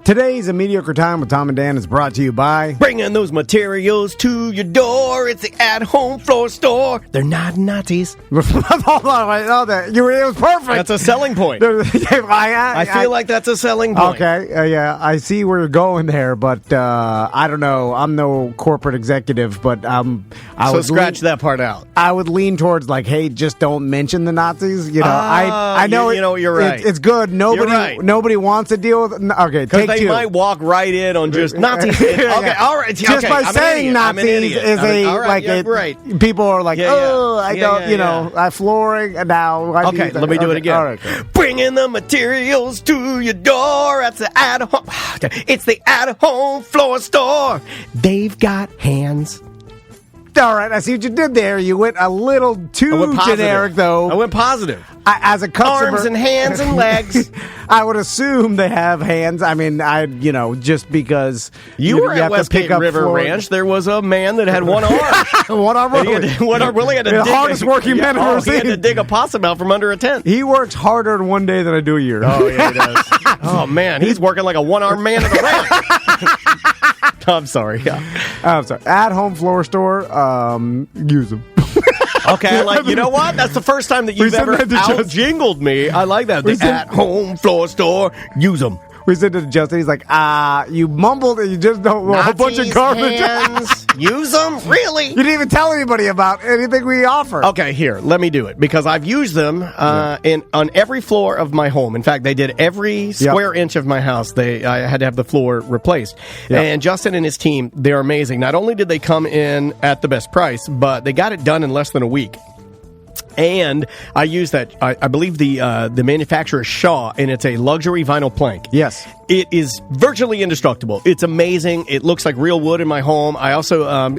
Today's A Mediocre Time with Tom and Dan is brought to you by... Bringing those materials to your door. It's the at-home floor store. They're not Nazis. Hold on, wait, no, it was perfect. That's a selling point. I feel like that's a selling point. Okay, yeah, I see where you're going there, but I don't know. I'm no corporate executive, but I would scratch that part out. I would lean towards like, hey, just don't mention the Nazis. You know, I know. You're right. It's good. Nobody wants to deal with. Okay, take they two. might walk right in on just Nazis. Okay, all right. Just by saying Nazis is right. People are like, I'm flooring now. Okay, let me do it again. All right, cool. Bringing the materials to your door. That's the at-home. It's the at-home floor store. They've got hands. All right, I see what you did there. You went a little too generic, though. I went positive. As a customer, arms and hands and legs. I would assume they have hands. I mean, just because you were at Westgate River Ranch, there was a man that had one arm. One arm, really. Really had to the hardest working man I've ever seen. He had to dig a possum out from under a tent. He works harder in one day than I do a year. Oh yeah, he does. Oh man, he's working like a one-armed man at the ranch. I'm sorry. Yeah. I'm sorry. At-home floor store. Use them. Okay, you know what? That's the first time that you've ever out-jingled me. I like that. The at-home floor store. Use them. We said to Justin, he's like, you mumbled and you just don't know a bunch of garbage. Hands. Use them? Really? You didn't even tell anybody about anything we offer. Okay, here, let me do it. Because I've used them on every floor of my home. In fact, they did every square inch of my house. I had to have the floor replaced. Yep. And Justin and his team, they're amazing. Not only did they come in at the best price, but they got it done in less than a week. And I use that, I believe the manufacturer is Shaw, and it's a luxury vinyl plank. Yes. It is virtually indestructible. It's amazing. It looks like real wood in my home. I also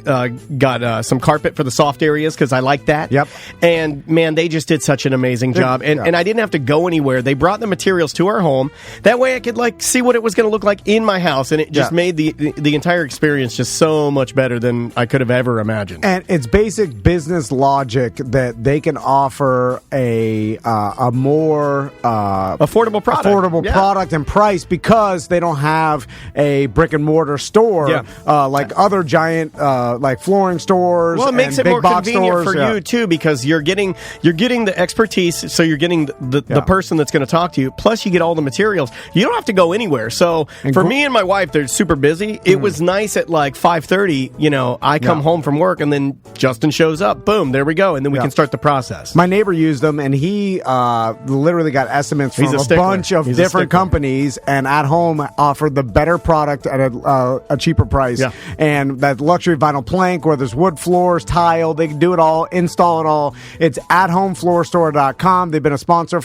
got some carpet for the soft areas because I like that. Yep. And, man, they just did such an amazing job. And I didn't have to go anywhere. They brought the materials to our home. That way I could, see what it was going to look like in my house. And it just made the entire experience just so much better than I could have ever imagined. And it's basic business logic that they can offer a more affordable product and price because they don't have a brick and mortar store like other giant flooring stores. Well, it makes it more convenient for you too because you're getting the expertise, so you're getting the person that's going to talk to you. Plus, you get all the materials. You don't have to go anywhere. So for me and my wife, they're super busy. It was nice at 5:30. I come home from work and then Justin shows up. Boom, there we go, and then we can start the process. My neighbor used them, and he literally got estimates from a bunch of different companies, and at home offered the better product at a cheaper price. Yeah. And that luxury vinyl plank where there's wood floors, tile, they can do it all, install it all. It's athomefloorstore.com. They've been a sponsor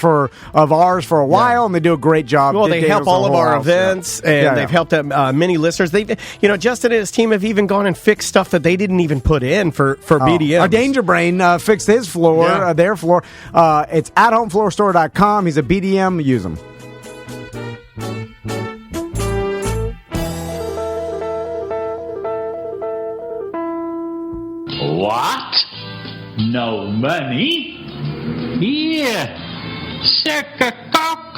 of ours for a while, and they do a great job. Well, they help all of our events, and they've helped many listeners. Justin and his team have even gone and fixed stuff that they didn't even put in for BDM. Our Danger Brain fixed his floor, their floor. It's athomefloorstore.com. He's a BDM. Use him. What? No money? Here, suck a cock.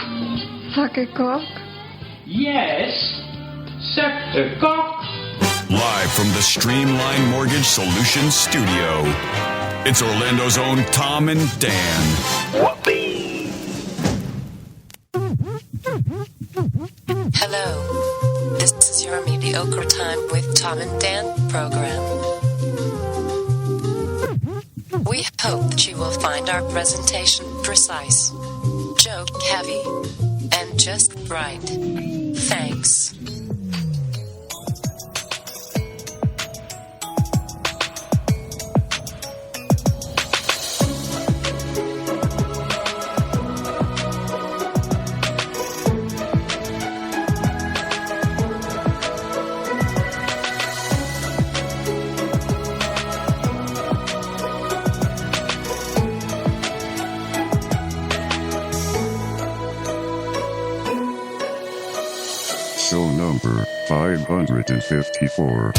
Suck a cock? Yes, suck a cock. Live from the Streamline Mortgage Solutions studio, it's Orlando's own Tom and Dan. Whoopee! Hello, this is your Mediocre Time with Tom and Dan program. We hope that you will find our presentation precise, joke-heavy, and just right. Thanks. Show number 554.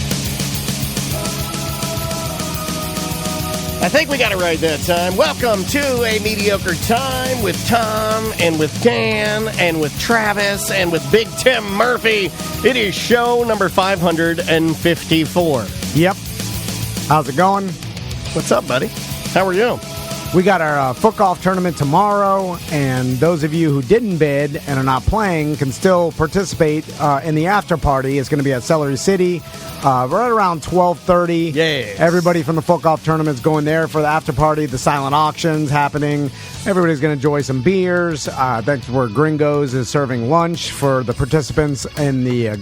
I think we got it right that time. Welcome to A Mediocre Time with Tom and with Dan and with Travis and with Big Tim Murphy. It is show number 554. Yep. How's it going? What's up, buddy? How are you? We got our foot golf tournament tomorrow, and those of you who didn't bid and are not playing can still participate in the after party. It's going to be at Celery City right around 12:30. Yes. Everybody from the foot golf tournament is going there for the after party. The silent auction's happening. Everybody's going to enjoy some beers. That's where Gringos is serving lunch for the participants in the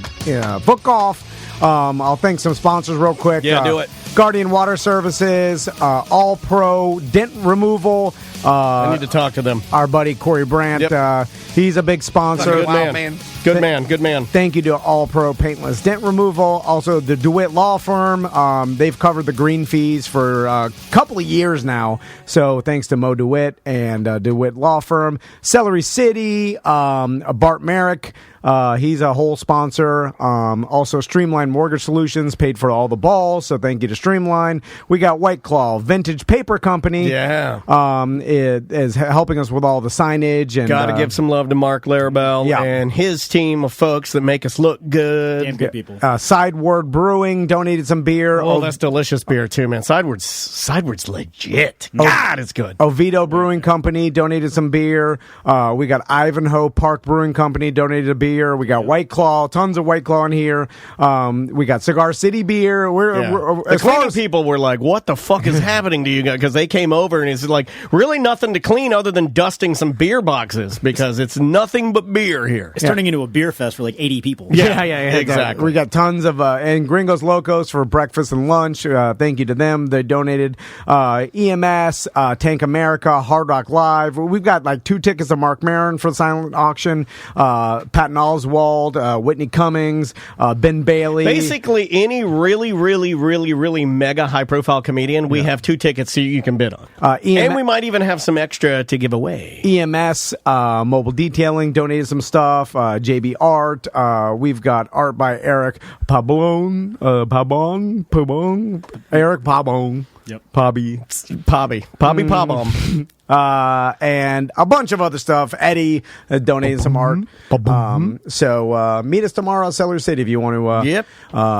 foot golf. I'll thank some sponsors real quick. Yeah, do it. Guardian Water Services, All Pro Dent Removal. I need to talk to them. Our buddy Corey Brandt, Yep. He's a big sponsor. Good man. Good man. Thank you to All Pro Paintless Dent Removal. Also, the DeWitt Law Firm. They've covered the green fees for a couple of years now. So thanks to Mo DeWitt and DeWitt Law Firm. Celery City, Bart Merrick. He's a whole sponsor. Also, Streamline Mortgage Solutions paid for all the balls, so thank you to Streamline. We got White Claw, Vintage Paper Company. Yeah. It is helping us with all the signage. And got to give some love to Mark Larabelle and his team of folks that make us look good. Damn good people. Sideward Brewing donated some beer. Oh, that's delicious beer, too, man. Sideward's legit. God, it's good. Oviedo Brewing Company donated some beer. We got Ivanhoe Park Brewing Company donated a beer. We got White Claw, tons of White Claw in here. We got Cigar City beer. The cleaning people were like, what the fuck is happening to you guys? Because they came over and it's like, really nothing to clean other than dusting some beer boxes because it's nothing but beer here. It's turning into a beer fest for like 80 people. Yeah, exactly. We got tons of, and Gringos Locos for breakfast and lunch. Thank you to them. They donated EMS, Tank America, Hard Rock Live. We've got like 2 tickets to Mark Maron for the silent auction. Patton Oswald, Whitney Cummings, Ben Bailey. Basically, any really, really, really, really mega high-profile comedian, we have 2 tickets so you can bid on. And we might even have some extra to give away. EMS, Mobile Detailing donated some stuff. JB Art. We've got art by Eric Pabon. Eric Pabon. Yep. Pobby Pabom. And a bunch of other stuff. Eddie donated some art. So meet us tomorrow at Celery City if you want to.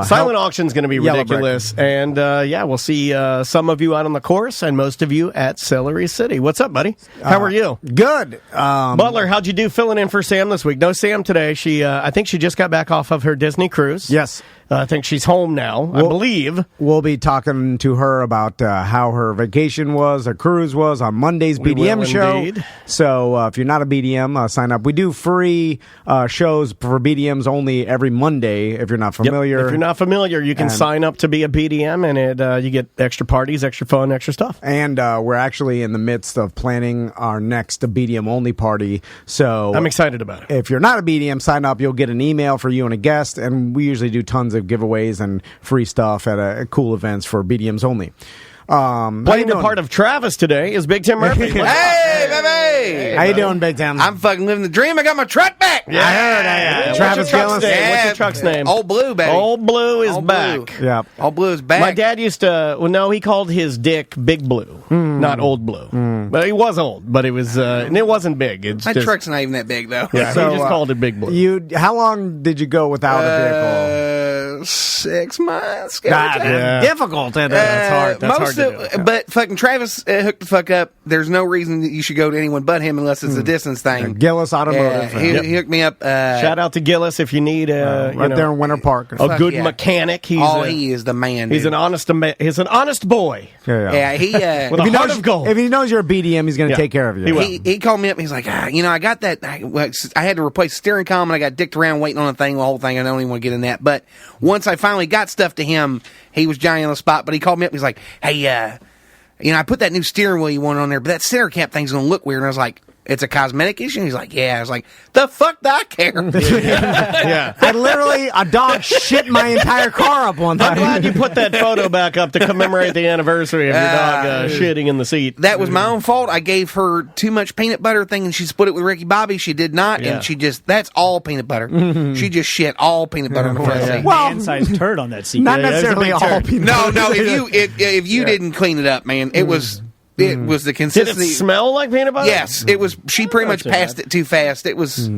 Silent auction's going to be ridiculous. And we'll see some of you out on the course and most of you at Celery City. What's up, buddy? How are you? Good. Butler, how'd you do filling in for Sam this week? No Sam today. I think she just got back off of her Disney cruise. Yes. I think she's home now, I believe. We'll be talking to her about how her vacation was, her cruise was on Monday's BDM show. Indeed. So if you're not a BDM, sign up. We do free shows for BDMs only every Monday if you're not familiar. Yep. If you're not familiar, you can sign up to be a BDM, and you get extra parties, extra fun, extra stuff. And we're actually in the midst of planning our next BDM only party. So I'm excited about it. If you're not a BDM, sign up. You'll get an email for you and a guest, and we usually do tons of giveaways and free stuff at cool events for BDMs only. Playing the part of Travis today is Big Tim Murphy. Hey, baby! How you doing, Big Tim? I'm fucking living the dream. I got my truck back. Yeah. I heard. Travis Gillis. What's your truck's name? Old Blue, baby. Old Blue is back. Yeah. Old Blue is back. My dad used to. Well, no, he called his dick Big Blue, not Old Blue. But he was old, but it was. And it wasn't big. It's my just, truck's not even that big, though. Yeah, so, he just called it Big Blue. How long did you go without a vehicle? 6 months. Difficult. That's hard. That's hard to do. But fucking Travis hooked the fuck up. There's no reason that you should go to anyone but him unless it's a distance thing. Gillis Automotive. He hooked me up. Shout out to Gillis if you need right there in Winter Park. A good mechanic. He is the man. He's an honest boy. Yeah, he with a heart of gold. If he knows you're a BDM, he's going to take care of you. He called me up. He's like, I got that. I had to replace steering column, and I got dicked around waiting on the whole thing. I don't even want to get in that. But once I finally got stuff to him, he was Johnny on the spot. But he called me up. He's like, hey, I put that new steering wheel you want on there, but that center cap thing's going to look weird. And I was like, it's a cosmetic issue? He's like, yeah. I was like, the fuck do I care? Yeah. I literally, a dog shit my entire car up one time. I'm glad you put that photo back up to commemorate the anniversary of your dog shitting in the seat. That was my own fault. I gave her too much peanut butter thinking she split it with Ricky Bobby. She did not, and she just, that's all peanut butter. She just shit all peanut butter in the front seat. Well, man-sized turd on that seat. Not necessarily all peanut butter. No, if you didn't clean it up, man, it was the consistency. Did it smell like peanut butter? Yes, it was. She pretty much passed it too fast. It was.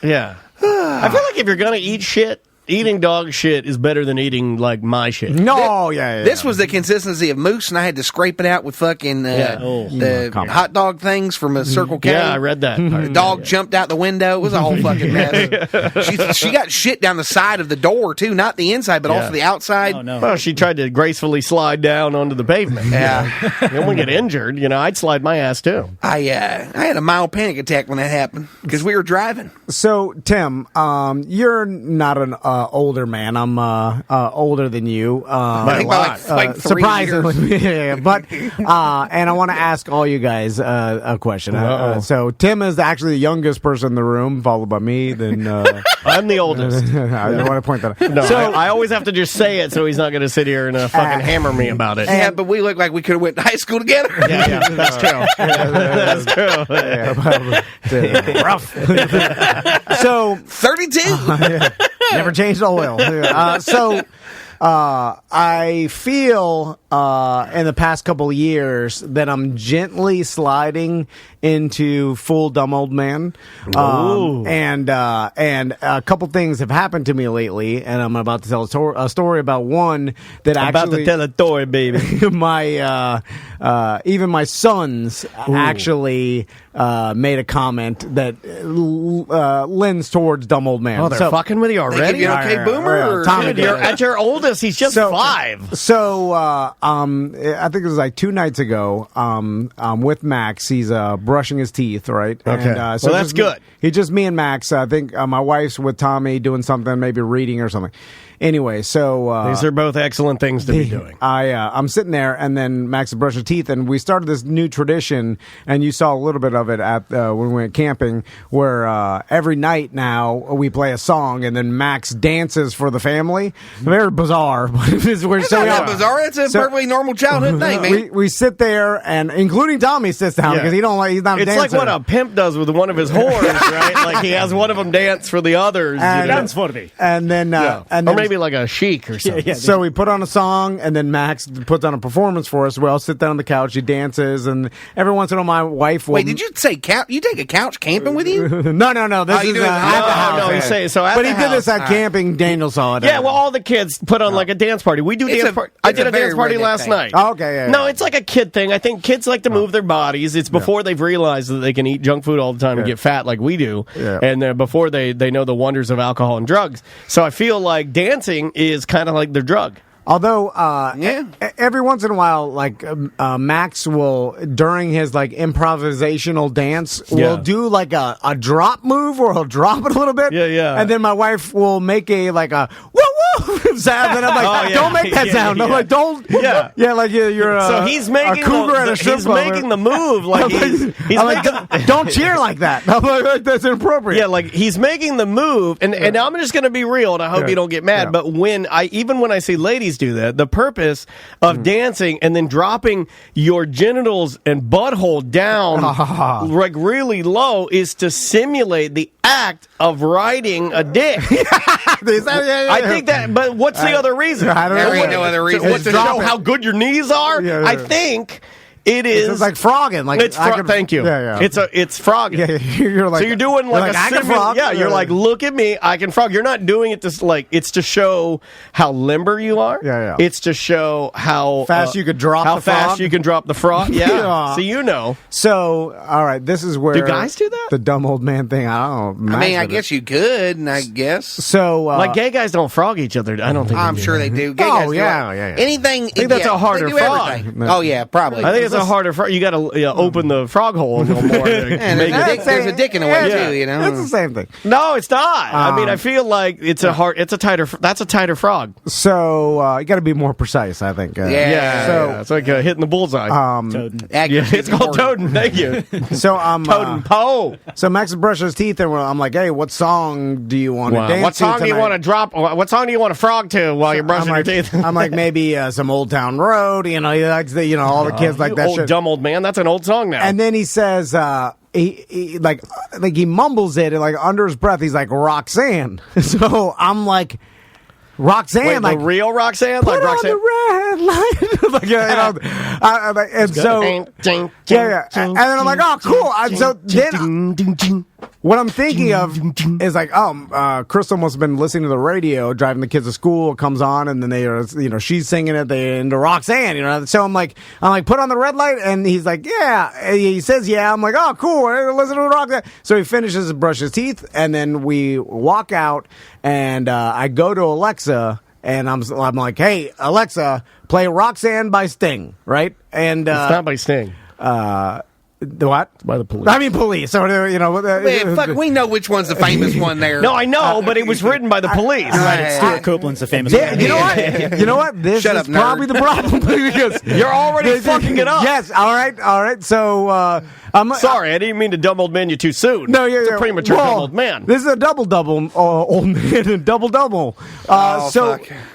Yeah. I feel like if you're gonna eat shit, eating dog shit is better than eating like my shit. No, This was the consistency of mousse, and I had to scrape it out with fucking the hot dog things from a Circle K. Yeah, I read that. The dog jumped out the window. It was a whole fucking mess. She got shit down the side of the door too, not the inside, but also the outside. Oh, no. Well, she tried to gracefully slide down onto the pavement. Yeah, you don't want to get injured. I'd slide my ass too. I had a mild panic attack when that happened because we were driving. So, Tim, you're not an older man. I'm older than you. I think by like 3 surprisingly, years. yeah. But and I want to ask all you guys a question. So, Tim is actually the youngest person in the room, followed by me. Then I'm the oldest. I want to point that out. No, so I always have to just say it so he's not going to sit here and fucking hammer me about it. Yeah, but we look like we could have went to high school together. Yeah, that's true. That's true. Rough. So 32. Never changed the oil. I feel in the past couple of years that I'm gently sliding into full dumb old man. And a couple things have happened to me lately, and I'm about to tell a story about one that actually... About to tell a story, baby. Even my sons actually made a comment that lends towards dumb old man. Oh, they're fucking with you already? You okay, boomer? Dude, you're at your oldest. He's just 5. So, I think it was like 2 nights ago. With Max, he's brushing his teeth, right? Okay. And, so that's good. He's just me and Max. I think my wife's with Tommy doing something, maybe reading or something. Anyway, so these are both excellent things to be doing. I'm sitting there, and then Max is brushing teeth, and we started this new tradition, and you saw a little bit of it at when we went camping, where every night now we play a song, and then Max dances for the family. Very bizarre, but it's not bizarre. It's a perfectly normal childhood thing, man. We sit there, and including Tommy sits down because he's not. It's like what a pimp does with one of his whores, right? Like he has one of them dance for the others. And, Sounds fun to me. And then, or maybe like a chic or something. So we put on a song, and then Max puts on a performance for us. We all sit down on the couch. He dances, and every once in a while, my wife will... Wait, did you say couch? You take a couch camping with you? No. This is at the house. No, he's saying so. But he did this at camping. Daniel saw it. Yeah, well, all the kids put on like a dance party. We do dance party. I did a dance party last night. Oh, okay, yeah. No, it's like a kid thing. I think kids like to move their bodies. It's before they've realized that they can eat junk food all the time and get fat like we do, and before they know the wonders of alcohol and drugs. So I feel like dancing is kind of like their drug. Although, every once in a while, like Max will, during his like improvisational dance, will do like a drop move, or he'll drop it a little bit. Yeah. And then my wife will make a woo woo sound, and I'm like, don't make that sound. I'm like, don't. Yeah, like you're. So he's making a cougar at a strip he's club. making the move, like he's like, don't cheer like that. I'm like, that's inappropriate. Yeah, like he's making the move, and I'm just going to be real, and I hope you don't get mad. But when I see ladies do that, the purpose of dancing and then dropping your genitals and butthole down like really low is to simulate the act of riding a dick. I think that, but what's the other reason? I don't know. There ain't no other reason. What's to show how good your knees are? I think it is. It's like frogging. Like thank you. Yeah. It's frogging. Yeah, you're like, so you're doing like I can frog. Yeah, you're like, look at me, I can frog. You're not doing it to like. It's to show how limber you are. Yeah. It's to show how fast you could drop. How the fast frog. you can drop the frog. Yeah. So you know. So all right, this is where do guys do that? The dumb old man thing. I don't know. I guess you could. And I guess so. Like gay guys don't frog each other. I don't think. I'm sure they do. Gay guys do yeah. anything. I think that's a harder frog. Oh yeah, probably. I think is a harder frog. You got to open the frog hole a little more. And there's a dick in the way too. You know, it's the same thing. No, it's not. I mean, I feel like it's a tighter. That's a tighter frog. So you got to be more precise, I think. It's like hitting the bullseye. It's called toading. Thank you. So I'm toading Poe. So Max is brushing his teeth, and I'm like, "Hey, what song do you want to dance What song to do you want to drop? What song do you want to frog to while you're brushing your teeth?" I'm like, maybe some Old Town Road. He likes all the kids like that. Old dumb old man. That's an old song now. And then he says, he he mumbles it, and like under his breath, he's like Roxanne. So I'm like. Roxanne, wait, like the real Roxanne, put like Roxanne, on the red light. And so, and then I'm like, oh, cool. So then, what I'm thinking of is like, Crystal must have been listening to the radio, driving the kids to school. It comes on, and then they are, she's singing it. They into Roxanne, So I'm like, put on the red light, and he's like, yeah. He says, yeah. I'm like, oh, cool. Listen to Roxanne. So he finishes to brush his teeth, and then we walk out, and I go to Alexa. And I'm like, hey, Alexa, play Roxanne by Sting, right? And it's not by Sting. What? By the police. I mean, police. So, man, fuck, we know which one's the famous one there. No, I know, but it was written by the police. Right, Stuart Copeland's the famous one. You know what? You know what? This Shut is up, nerd. probably the problem because you're already fucking it up. Yes. All right. So, I'm sorry. I didn't mean to dumb old man you too soon. No, it's a premature dumb old man. This is a double old man and double.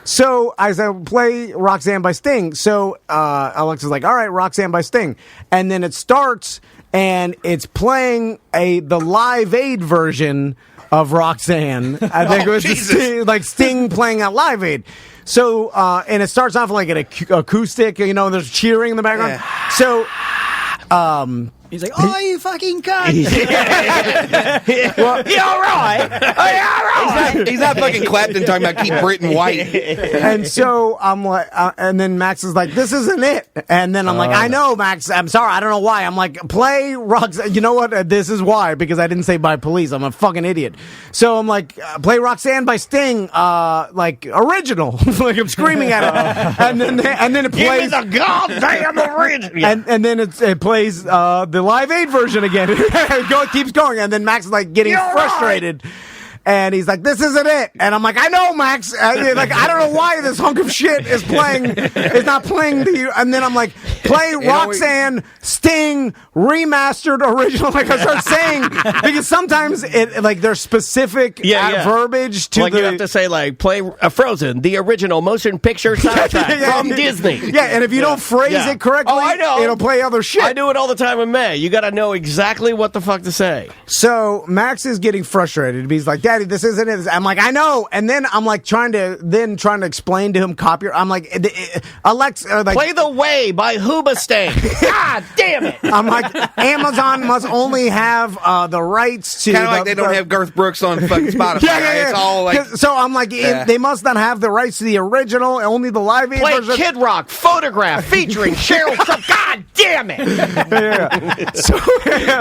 So I said, play Roxanne by Sting. So Alexa's like, all right, Roxanne by Sting, and then it starts. And it's playing the Live Aid version of Roxanne. I think it was Sting playing at Live Aid. So, and it starts off like an acoustic, there's cheering in the background. Yeah. So, he's like, oh, you fucking cunt. Well, you all right? He's not fucking Clapton talking about keep Britain white. And so I'm like, and then Max is like, this isn't it. And then I'm like, I know, Max. I'm sorry. I don't know why. I'm like, play Roxanne. You know what? This is why, because I didn't say by police. I'm a fucking idiot. So I'm like, play Roxanne by Sting, like original. Like I'm screaming at it. And then it plays. Give me the goddamn original. And then it plays the Live Aid version again. It keeps going, and then Max is like getting frustrated. Right. And he's like, this isn't it. And I'm like, I know, Max. I don't know why this hunk of shit is playing. It's not playing to you. And then I'm like, play Roxanne, Sting, remastered original. Like I start saying, because sometimes there's specific verbiage to you have to say, play Frozen, the original motion picture soundtrack from Disney. Yeah, and if you don't phrase it correctly, I know. It'll play other shit. I do it all the time with May. You got to know exactly what the fuck to say. So Max is getting frustrated. He's like, Daddy, this isn't it. I'm like, I know. And then I'm like trying to explain to him copyright. I'm like, Alexa, play The Way by Hoobastank. God damn it. I'm like, Amazon must only have the rights to. Kind of like they don't have Garth Brooks on fucking Spotify. Yeah. It's all like. So I'm like, they must not have the rights to the original, only the Live Aid version. Play Kid Rock Photograph featuring Cheryl Crow. God damn it. So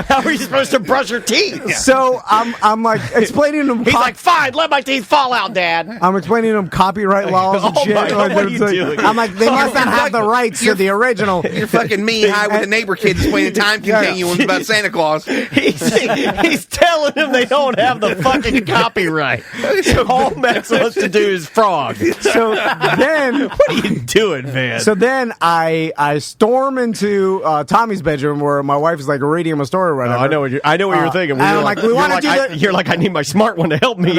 how are you supposed to brush your teeth? So I'm like explaining to him. He's like, fine, let my teeth fall out, Dad. I'm explaining to him copyright laws and shit. God, what are you doing? I'm like, they must not have the rights to the original. You're fucking me high with the neighbor kids explaining time continuums about Santa Claus. He's telling them they don't have the fucking copyright. All Max wants to do is frog. So then, what are you doing, man? So then I storm into Tommy's bedroom where my wife is like reading him a story right now. I know what you're thinking. I'm like, we want to do that. You're like, I need my smart one to help me.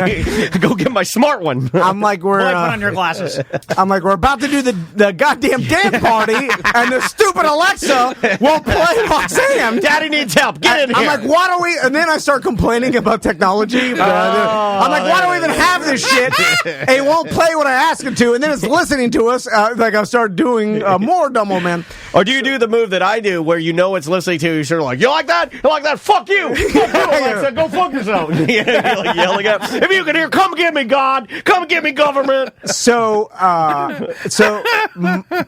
Go get my smart one. I'm like, put on your glasses. I'm like, we're about to do the goddamn dance party, and the stupid Alexa won't play Roxanne. Daddy needs help. Get in here. I'm like, why don't we? And then I start complaining about technology. I'm like, why do we even have this shit? And it won't play when I ask it to, and then it's listening to us. Like I start doing more dumb old man. Or do you do the move that I do, where you know it's listening to you? You're sort of like, you like that? You like that? Fuck you! Fuck you, Alexa! Go fuck yourself! You're like yelling out. If you can hear, come get me, God! Come get me, government! So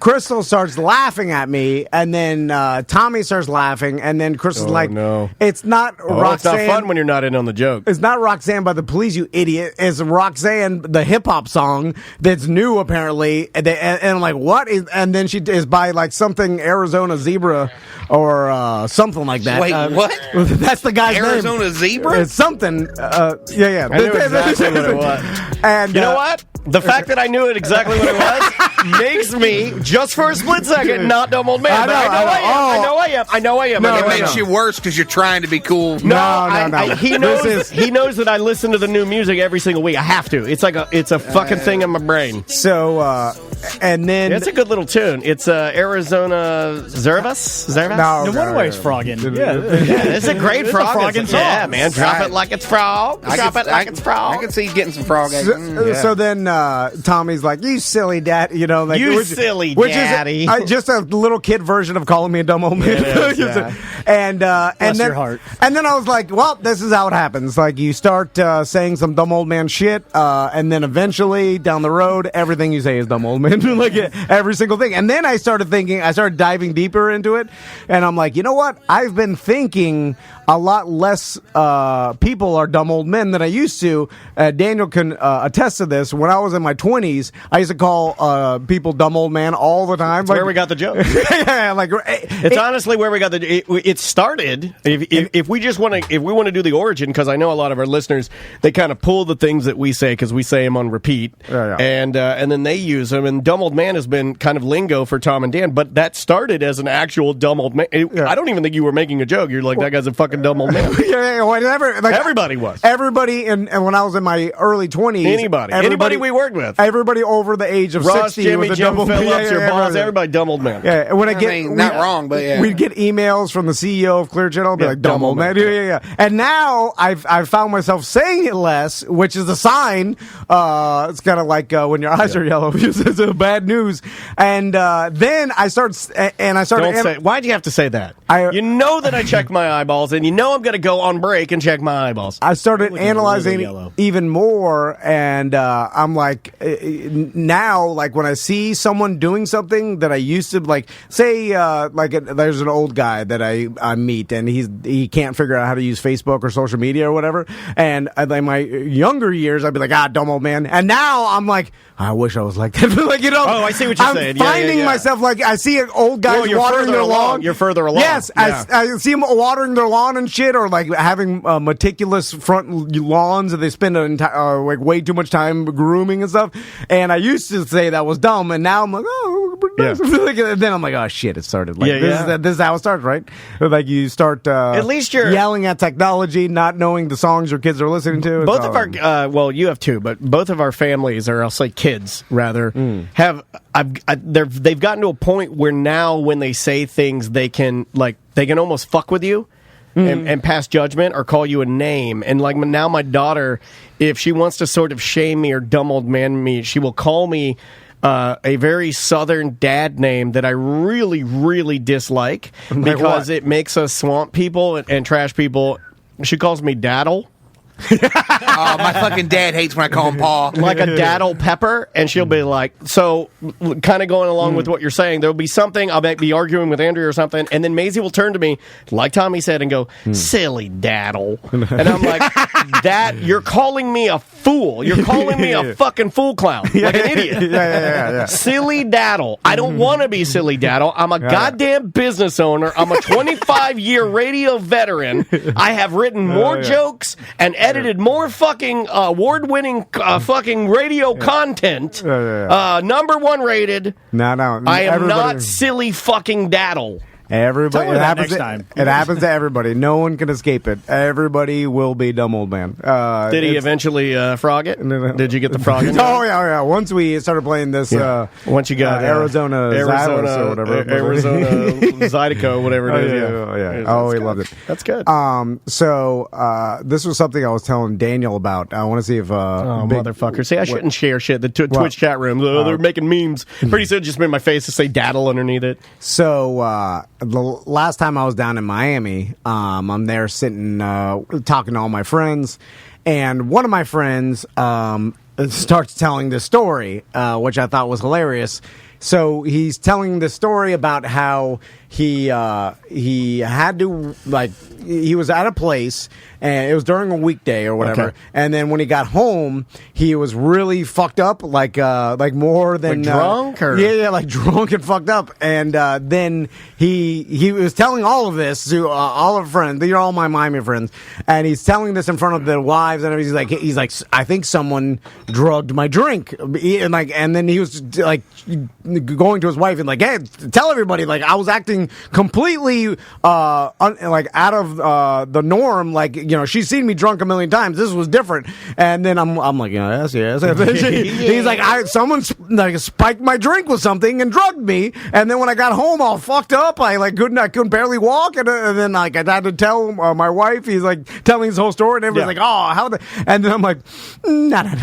Crystal starts laughing at me, and then Tommy starts laughing, and then Crystal's like, no. It's not Roxanne. It's not fun when you're not in on the joke. It's not Roxanne by the Police, you idiot. It's Roxanne, the hip-hop song that's new, apparently. And I'm like, what? And then she is by, like, something something Arizona zebra or something like that. Wait, what? That's the guy's Arizona name. zebra? It's something. Yeah. I knew exactly what it was. And you know what? The fact that I knew it exactly what it was makes me, just for a split second, not dumb old man. I know I am. It makes you worse because you're trying to be cool. No. He knows that I listen to the new music every single week. I have to. It's like it's a fucking thing in my brain. So, and then it's a good little tune. It's Arizona Zervas. No wonder why he's frogging. Yeah, it's a great frogging song. Yeah, man. Drop it like it's frog. Drop it like it's frog. I can see you getting some frog. So then Tommy's like, "You silly dad," you know, like silly which daddy. Is just a little kid version of calling me a dumb old man. And then your heart. And then I was like, well, this is how it happens. Like you start saying some dumb old man shit, and then eventually down the road, everything you say is dumb old man, like every single thing. And then I started diving deeper into it, and I'm like, you know what? I've been thinking a lot less people are dumb old men than I used to. Daniel can attest to this. When I was in my 20s, I used to call people dumb old man all the time. That's where we got the joke. Yeah, like it's honestly where we got it started. If we want to do the origin, because I know a lot of our listeners, they kind of pull the things that we say because we say them on repeat, and then they use them. And dumb old man has been kind of lingo for Tom and Dan, but that started as an actual dumb old man. I don't even think you were making a joke. You're like, that guy's a fucking dumb old man. Whatever. Like, everybody was. Everybody, and when I was in my early 20s, anybody we worked with, everybody over the age of Ross, 60, Jimmy, was a Jim dumb Phillips, your boss, everybody dumb old man. Yeah, when not wrong, but yeah, we'd get emails from the CEO of Clear Channel, be like dumb old man. Yeah. And now I've found myself saying it less, which is a sign. It's kind of like when your eyes are yellow, it's bad news. And then I started. Why'd you have to say that? You know that I check my eyeballs, and you know I'm going to go on break and check my eyeballs. I started analyzing even more, and I'm like, now, like when I see someone doing something that I used to like, say, there's an old guy that I meet, and he can't figure out how to use Facebook or social media or whatever. And in my younger years, I'd be like, dumb old man. And now I'm like, I wish I was like that. Like, you know, I see what you're saying. I'm finding myself like I see old guys watering their lawn. You're further along. Yes, I see them watering their lawn and shit, or like having meticulous front lawns that they spend like way too much time grooming and stuff. And I used to say that was dumb, and now I'm like, and then I'm like, oh shit, it started. Like this is how it starts, right? Like you start at least you're yelling at technology, not knowing the songs your kids are listening to. Both of our you have two, but both of our families, or I'll say kids rather, have they've gotten to a point where now when they say things, they can almost fuck with you. And pass judgment or call you a name. And like now my daughter, if she wants to sort of shame me or dumb old man me, she will call me a very southern dad name that I really, really dislike because it makes us swamp people and trash people. She calls me Daddle. My fucking dad hates when I call him Pa. Like a daddle pepper, and she'll be like, so kind of going along with what you're saying, there'll be something, I'll be arguing with Andrea or something, and then Maisie will turn to me, like Tommy said, and go, silly daddle. And I'm like, you're calling me a fool. You're calling me a fucking fool clown. Like an idiot. Yeah. Silly daddle. I don't want to be silly daddle. I'm a goddamn business owner. I'm a 25-year radio veteran. I have written more jokes and edited more fucking award-winning fucking radio content. Number one rated. No. I am not silly fucking daddle. Everybody, it happens next time. It happens to everybody. No one can escape it. Everybody will be dumb old man. Did he eventually frog it? Did you get the frog? Oh yeah. Once we started playing this, once you got Arizona Xylus or whatever, Arizona Zydeco, whatever it is. Oh, he loved it. That's good. So this was something I was telling Daniel about. I want to see if motherfucker. See, I shouldn't share shit. The Twitch chat room. They're making memes. Pretty soon, just made my face to say daddle underneath it. So. The last time I was down in Miami, I'm there sitting, talking to all my friends, and one of my friends starts telling this story, which I thought was hilarious. so he's telling the story about how he had to, like, he was at a place, and it was during a weekday or whatever. Okay. And then when he got home, he was really fucked up, like more than Like drunk, or like drunk and fucked up. And then he was telling all of this to all of friends. They're all my Miami friends, and he's telling this in front of the wives, and he's like, I think someone drugged my drink, and then he was like going to his wife and like, hey, tell everybody, like, I was acting completely out of the norm, like, you know, she's seen me drunk a million times. This was different. And then I'm like, yes. He's like, someone spiked my drink with something and drugged me. And then when I got home all fucked up, I couldn't barely walk. And then like I had to tell my wife. He's like telling his whole story, and everybody's like, oh, how the? And then I'm like, no. I'm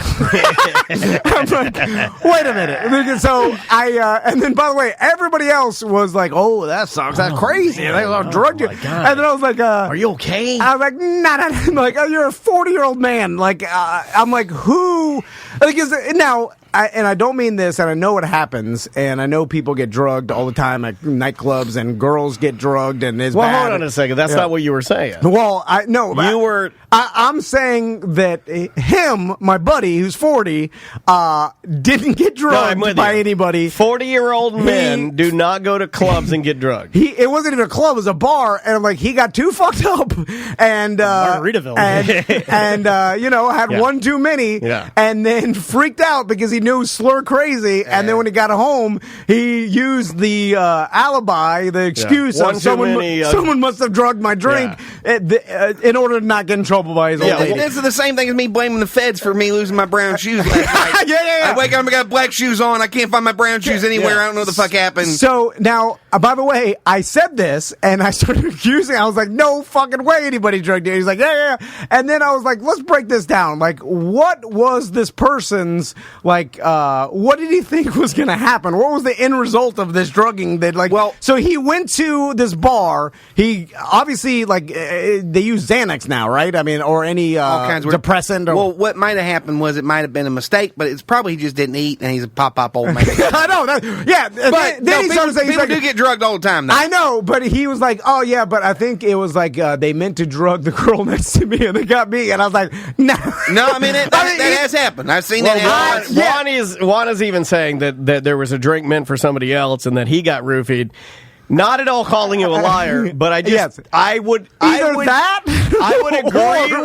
like, wait a minute. So and then by the way, everybody else was like, oh, that sucks. That's crazy. They drugged you. And then I was like, are you okay? I was like, nah. I'm like, oh, you're a 40-year-old man. Like, I'm like, who? Like, now, I don't mean this, and I know it happens, and I know people get drugged all the time at nightclubs, and girls get drugged, and it's bad. Hold on a second. That's not what you were saying. Well, you were. I'm saying that him, my buddy, who's 40, didn't get drugged by anybody. 40-year-old men do not go to clubs and get drugged. It wasn't even a club; it was a bar, and like he got too fucked up, and Margaritaville, and had one too many, and then freaked out because he knew slur crazy, and then when he got home, he used the alibi, the excuse of someone must have drugged my drink in order to not get in trouble by his old lady. This is the same thing as me blaming the feds for me losing my brown shoes last night. I wake up, I got black shoes on, I can't find my brown shoes anywhere, I don't know what the fuck happened. So now, by the way, I said this, and I started accusing, I was like, no fucking way anybody drugged you. He's like, yeah. And then I was like, let's break this down. Like, what was this person's, like, what did he think was going to happen? What was the end result of this drugging? So he went to this bar. He obviously, like, they use Xanax now, right? I mean, or any all kinds of depressant. Well, what might have happened was it might have been a mistake, but it's probably he just didn't eat, and he's a pop old man. I know that. Yeah, but people do get drugged all the time. Though. I know, but he was like, "Oh yeah," but I think it was like they meant to drug the girl next to me, and they got me, and I was like, "No, no." I mean, that has happened. I've seen that happen. Juan is even saying that there was a drink meant for somebody else, and that he got roofied. Not at all calling you a liar, but I just I would agree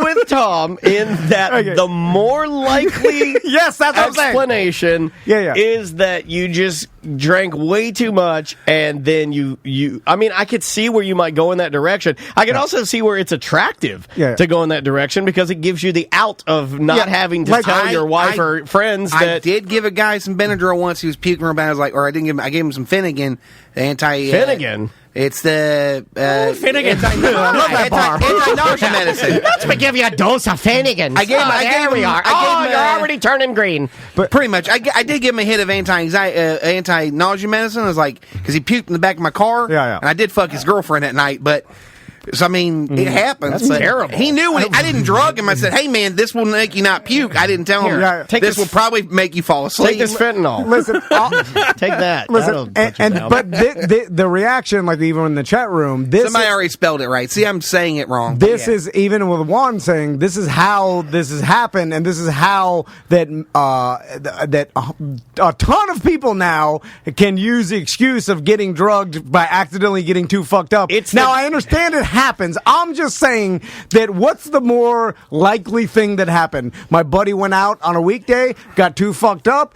with Tom in that the more likely explanation is that you just drank way too much, and then you I mean, I could see where you might go in that direction. I could also see where it's attractive to go in that direction because it gives you the out of not having to tell your wife or friends that. I did give a guy some Benadryl once. He was puking about. I was like, or I gave him some Finnegan. Finnegan. It's the Finnegan. Anti-nausea medicine. Let's give you a dose of Finnegan. I gave him. You're already turning green. But pretty much, I did give him a hit of anti-nausea medicine. I was like, because he puked in the back of my car. And I did fuck his girlfriend at night, but. So, I mean, it happens. That's terrible. He knew it. I didn't drug him. I said, hey, man, this will make you not puke. I didn't tell him. This will probably make you fall asleep. Take this fentanyl. Listen, take that. Listen, but the reaction, like even in the chat room, somebody already spelled it right. See, I'm saying it wrong. This is, even with Juan saying, this is how this has happened, and this is how that a ton of people now can use the excuse of getting drugged by accidentally getting too fucked up. I understand it happens. I'm just saying that what's the more likely thing that happened? My buddy went out on a weekday, got too fucked up,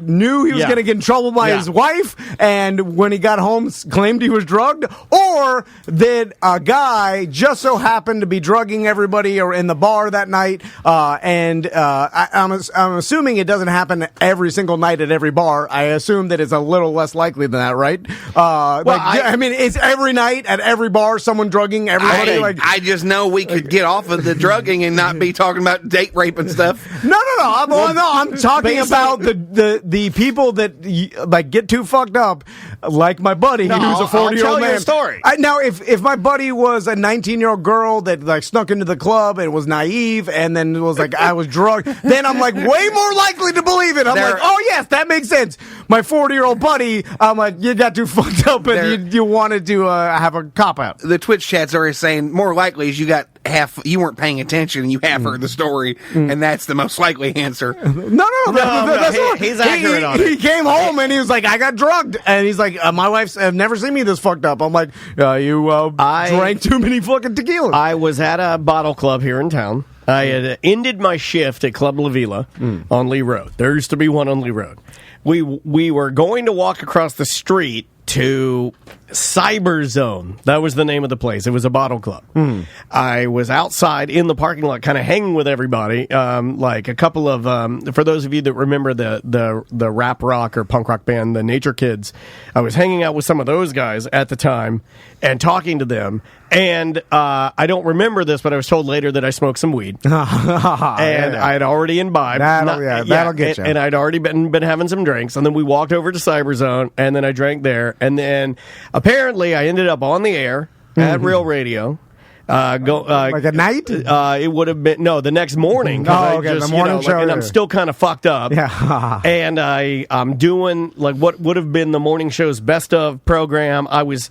knew he was going to get in trouble by his wife, and when he got home claimed he was drugged, or that a guy just so happened to be drugging everybody or in the bar that night, and I'm assuming it doesn't happen every single night at every bar. I assume that it's a little less likely than that, right? I mean, it's every night at every bar someone drugging everybody. I just know we could get off of the drugging and not be talking about date rape and stuff. No. I'm talking about the people that like get too fucked up, like my buddy who's a 40-year-old man. Story. Now, if my buddy was a 19-year-old girl that like snuck into the club and was naive and then was like I was drugged, then I'm like way more likely to believe it. I'm like, oh yeah, yes, that makes sense. My 40-year-old buddy, I'm like, you got too fucked up and you wanted to have a cop-out. The Twitch chat's already saying, more likely is you weren't paying attention and you half heard the story, and that's the most likely answer. No, he's accurate on it. He came home and he was like, I got drugged. And he's like, my wife's never seen me this fucked up. I'm like, you drank too many fucking tequila. I was at a bottle club here in town. I had ended my shift at Club La Vila on Lee Road. There used to be one on Lee Road. We were going to walk across the street to Cyber Zone. That was the name of the place. It was a bottle club. I was outside in the parking lot kind of hanging with everybody. Like a couple of, for those of you that remember the rap rock or punk rock band, the Nature Kids, I was hanging out with some of those guys at the time and talking to them. And I don't remember this, but I was told later that I smoked some weed. And I had already imbibed. That'll get you. And I'd already been having some drinks. And then we walked over to Cyber Zone, and then I drank there. And then apparently I ended up on the air at Real Radio. Like at night? It would have been the next morning. The morning show. And I'm still kind of fucked up. Yeah. And I'm doing like what would have been the morning show's best of program. I was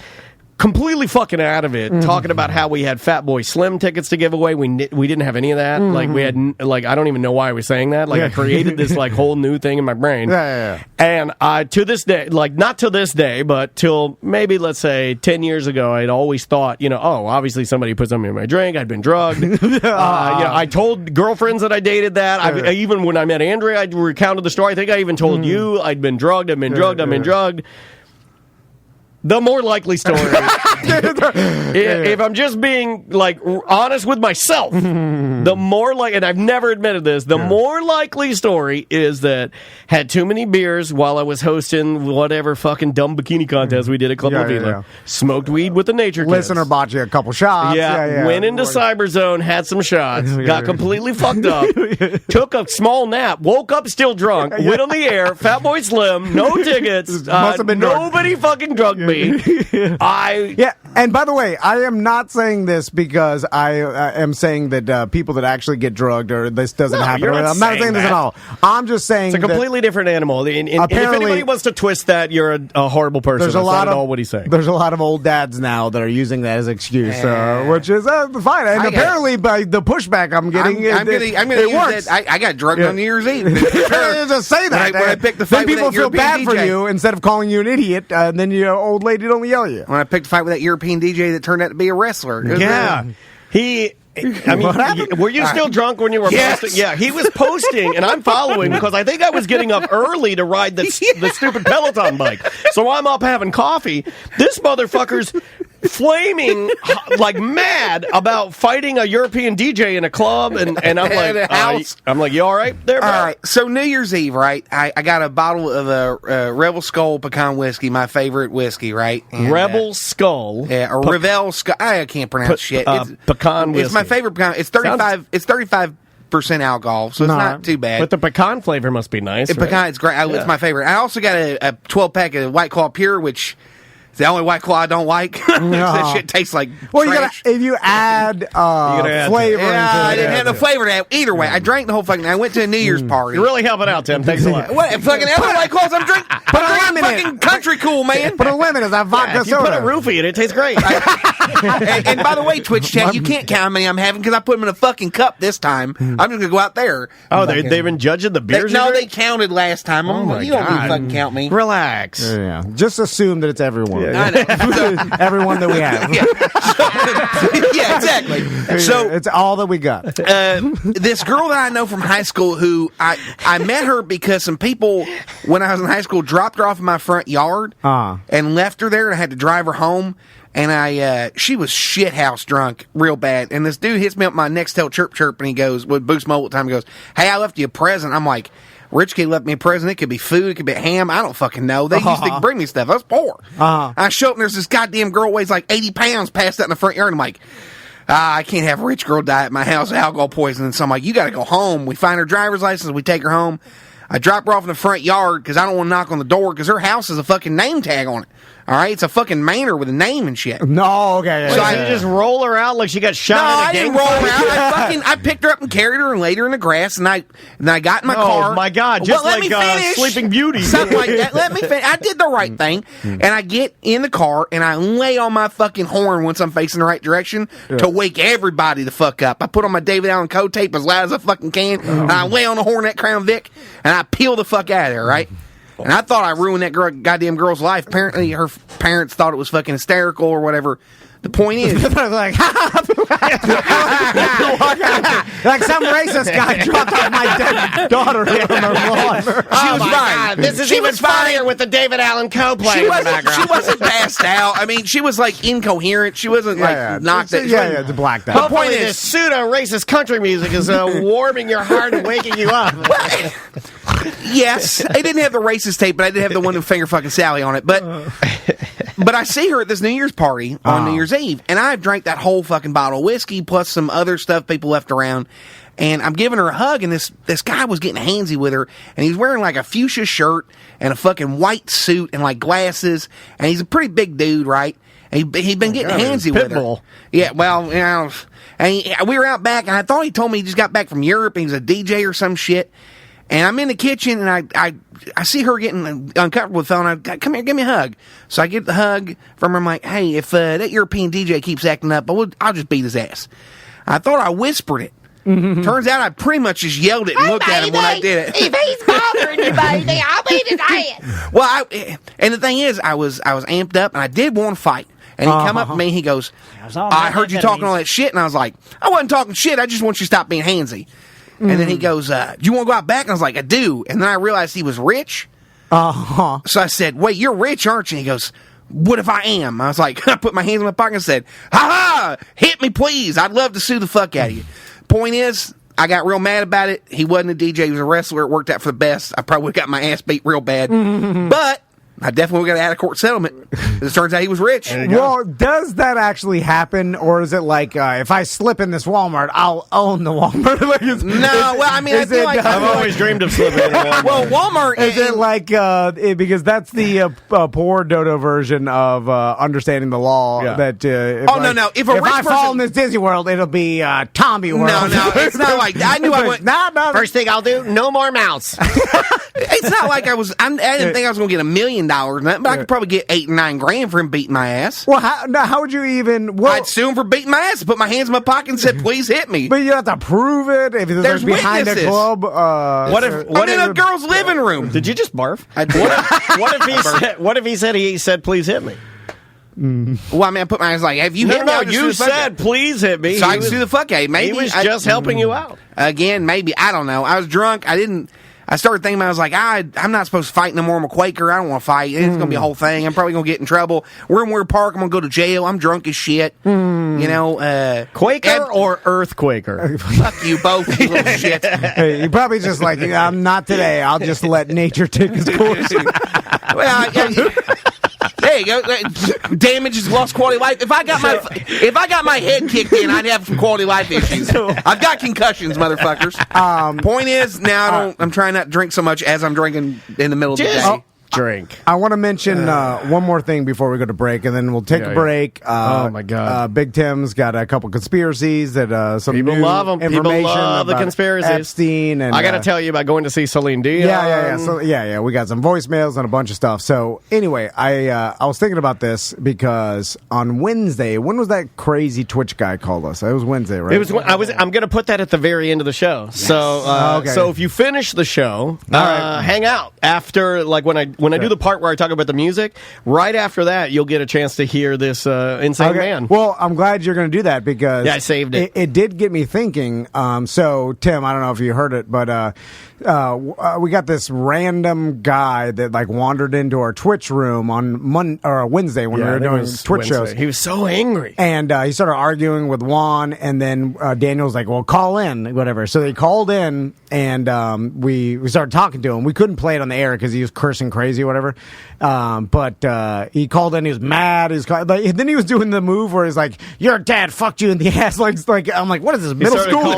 completely fucking out of it, talking about how we had Fat Boy Slim tickets to give away. We didn't have any of that. Like we had, I don't even know why I was saying that. Like I created this like whole new thing in my brain. And to this day, like not to this day, but till maybe let's say 10 years ago, I'd always thought, obviously somebody put something in my drink. I'd been drugged. I told girlfriends that I dated that. Even when I met Andrea, I recounted the story. I think I even told you I'd been drugged. I've been drugged. The more likely story, if I'm just being like honest with myself, the more and I've never admitted this, the more likely story is that had too many beers while I was hosting whatever fucking dumb bikini contest we did at Club La Vila, smoked weed with the Nature Kids. Listener bought you a couple shots. Went into Cyber Zone, had some shots, got completely fucked up, took a small nap, woke up still drunk, went on the air, Fat Boy Slim, no tickets, nobody fucking drugged me. And by the way, I am not saying this because I am saying that people that actually get drugged or this doesn't happen. I'm not saying this at all. I'm just saying it's a completely different animal. And if anybody wants to twist that, you're a horrible person. That's not at all what he's saying. There's a lot of old dads now that are using that as an excuse, which is fine. And apparently, by the pushback I'm getting, I'm going to use works. that. I got drugged on New Year's Eve. Just say that. When I picked the fight, then people feel bad for you instead of calling you an idiot. And then your old lady don't yell at you. When I picked a fight with that European DJ that turned out to be a wrestler. Were you still drunk when you were posting? Yeah, he was posting, and I'm following because I think I was getting up early to ride the stupid Peloton bike. So I'm up having coffee. This motherfucker's flaming like mad about fighting a European DJ in a club, and I'm like, you all right there, bro? All right. So New Year's Eve, right? I got a bottle of a Rebel Skull pecan whiskey, my favorite whiskey, right? And, Rebel Skull, or Revel Skull. I can't pronounce shit. It's pecan whiskey. It's my favorite pecan. It's 35. It's 35% alcohol, so it's not too bad. But the pecan flavor must be nice. Pecan, it's great. It's my favorite. I also got a 12-pack of White Claw Pure, which is the only White Claw I don't like. That shit tastes like trash. If you add flavor into it. I didn't have no flavor to that. Either way, I drank the whole fucking. I went to a New Year's party. You're really helping out, Tim. Thanks a lot. What fucking other White Claws I'm drinking? Put a lemon in fucking country cool, man. Put a lemon in that vodka soda. You put a roofie in it. It tastes great. And by the way, Twitch chat, you can't count how many I'm having because I put them in a fucking cup this time. I'm just going to go out there. Oh, they've been judging the beers? They counted last time. You don't need to fucking count me. Relax. Yeah. Just assume that it's everyone. I know. Everyone that we have. Yeah, exactly. So it's all that we got. This girl that I know from high school who I met her because some people, when I was in high school, dropped her off in my front yard and left her there, and I had to drive her home. And she was shithouse drunk real bad. And this dude hits me up my Nextel chirp, and he goes, with Boost Mobile at the time, he goes, "Hey, I left you a present." I'm like, Rich Kid left me a present. It could be food. It could be ham. I don't fucking know. They used to bring me stuff. I was poor. I show up, and there's this goddamn girl weighs like 80 pounds passed out in the front yard. I'm like, I can't have a rich girl die at my house of alcohol poisoning. So I'm like, you got to go home. We find her driver's license. We take her home. I drop her off in the front yard because I don't want to knock on the door because her house has a fucking name tag on it. All right, it's a fucking manor with a name and shit. No, okay. So I just roll her out like she got shot. No, in a I didn't gang roll fight? her out. I picked her up and carried her and laid her in the grass, and I got in my car. Oh my God! Just let like me finish. Sleeping Beauty, something like that. Let me finish. I did the right thing, and I get in the car and I lay on my fucking horn once I'm facing the right direction to wake everybody the fuck up. I put on my David Allen Coe tape as loud as I fucking can, and I lay on the horn at Crown Vic, and I peel the fuck out of there, right? And I thought I ruined that goddamn girl's life. Apparently, her parents thought it was fucking hysterical or whatever. The point is, like some racist guy dropped off my dead daughter here on the lawn. She was right. This is even funnier with the David Allen Coe playing in the background. She wasn't passed out. I mean, she was like incoherent. She wasn't knocked out. Yeah, it's blacked out. Hopefully, this pseudo-racist country music is warming your heart and waking you up. Yes, I didn't have the racist tape, but I did have the one with Finger Fucking Sally on it. But I see her at this New Year's party on New Year's Eve, and I've drank that whole fucking bottle of whiskey plus some other stuff people left around. And I'm giving her a hug, and this guy was getting handsy with her, and he's wearing like a fuchsia shirt and a fucking white suit and like glasses, and he's a pretty big dude, right? And he'd been getting handsy with her. Yeah, well, you know, and we were out back, and I thought he told me he just got back from Europe, and he was a DJ or some shit. And I'm in the kitchen, and I see her getting uncomfortable with the phone. I come here, give me a hug. So I get the hug from her. I'm like, hey, if that European DJ keeps acting up, I'll just beat his ass. I thought I whispered it. Mm-hmm. Turns out I pretty much just yelled it and looked at him when I did it. If he's bothering you, baby, I'll beat his ass. Well, and the thing is, I was amped up, and I did want to fight. And he come up to me, he goes, I heard you talking all that shit. And I was like, I wasn't talking shit. I just want you to stop being handsy. And then he goes, do you want to go out back? And I was like, I do. And then I realized he was rich. So I said, wait, you're rich, aren't you? And he goes, what if I am? I was like, I put my hands in my pocket and said, ha-ha, hit me, please. I'd love to sue the fuck out of you. Point is, I got real mad about it. He wasn't a DJ. He was a wrestler. It worked out for the best. I probably got my ass beat real bad. But I definitely got an out-of-court settlement. It turns out he was rich. Well, does that actually happen, or is it like if I slip in this Walmart, I'll own the Walmart? I feel like I've always dreamed of slipping in a Walmart. Well, Walmart is it like because that's the poor Dodo version of understanding the law. Yeah. That if I fall in this Disney World, it'll be Tommy World. No, it's not like that. I knew I went. No. First thing I'll do, no more mouse. It's not like I didn't think I was going to get $1 million, but I could probably get $8 or $9 grand for him beating my ass. Well, how would you even? Well, I'd sue him for beating my ass. Put my hands in my pocket and said, "Please hit me." But you have to prove it. If there's behind witnesses. a club, what in a girl's living room? Did you just barf? I did. What if he said, "Please hit me"? Well, I mean, I put my hands like, "Have you hit me?" No, you said, "Please hit me." So I can sue the fuck out of you. Maybe he was just helping you out. Again, maybe I don't know. I was drunk. I started thinking, I was like, I'm not supposed to fight no more. I'm a Quaker. I don't want to fight. It's going to be a whole thing. I'm probably going to get in trouble. We're in Weir Park. I'm going to go to jail. I'm drunk as shit. You know, Quaker or Earthquaker? Fuck you both, you little shit. Hey, you probably just like, I'm not today. I'll just let nature take its course. There you go. Damages, lost quality of life. If I got my head kicked in, I'd have some quality of life issues. I've got concussions, motherfuckers. Point is, now I'm trying not to drink so much as I'm drinking in the middle of the day. Drink. I want to mention one more thing before we go to break, and then we'll take a break. Oh my God! Big Tim's got a couple conspiracies that some people new love them. People love the conspiracies. Epstein, and I got to tell you about going to see Celine Dion. Yeah. So, we got some voicemails and a bunch of stuff. So anyway, I was thinking about this because on Wednesday, when was that crazy Twitch guy called us? It was Wednesday, right? It was. I'm going to put that at the very end of the show. Yes. So so if you finish the show, hang out after, like when I do the part where I talk about the music, right after that, you'll get a chance to hear this insane man. Well, I'm glad you're going to do that because I saved it. It did get me thinking. So, Tim, I don't know if you heard it, but we got this random guy that like wandered into our Twitch room on Wednesday when we were doing Twitch shows. He was so angry, and he started arguing with Juan, and then Daniel's like, "Well, call in, whatever." So they called in, and we started talking to him. We couldn't play it on the air because he was cursing crazy or whatever. But he called in. He was mad. Then he was doing the move where he's like, "Your dad fucked you in the ass." Like I'm like, what is this, middle school?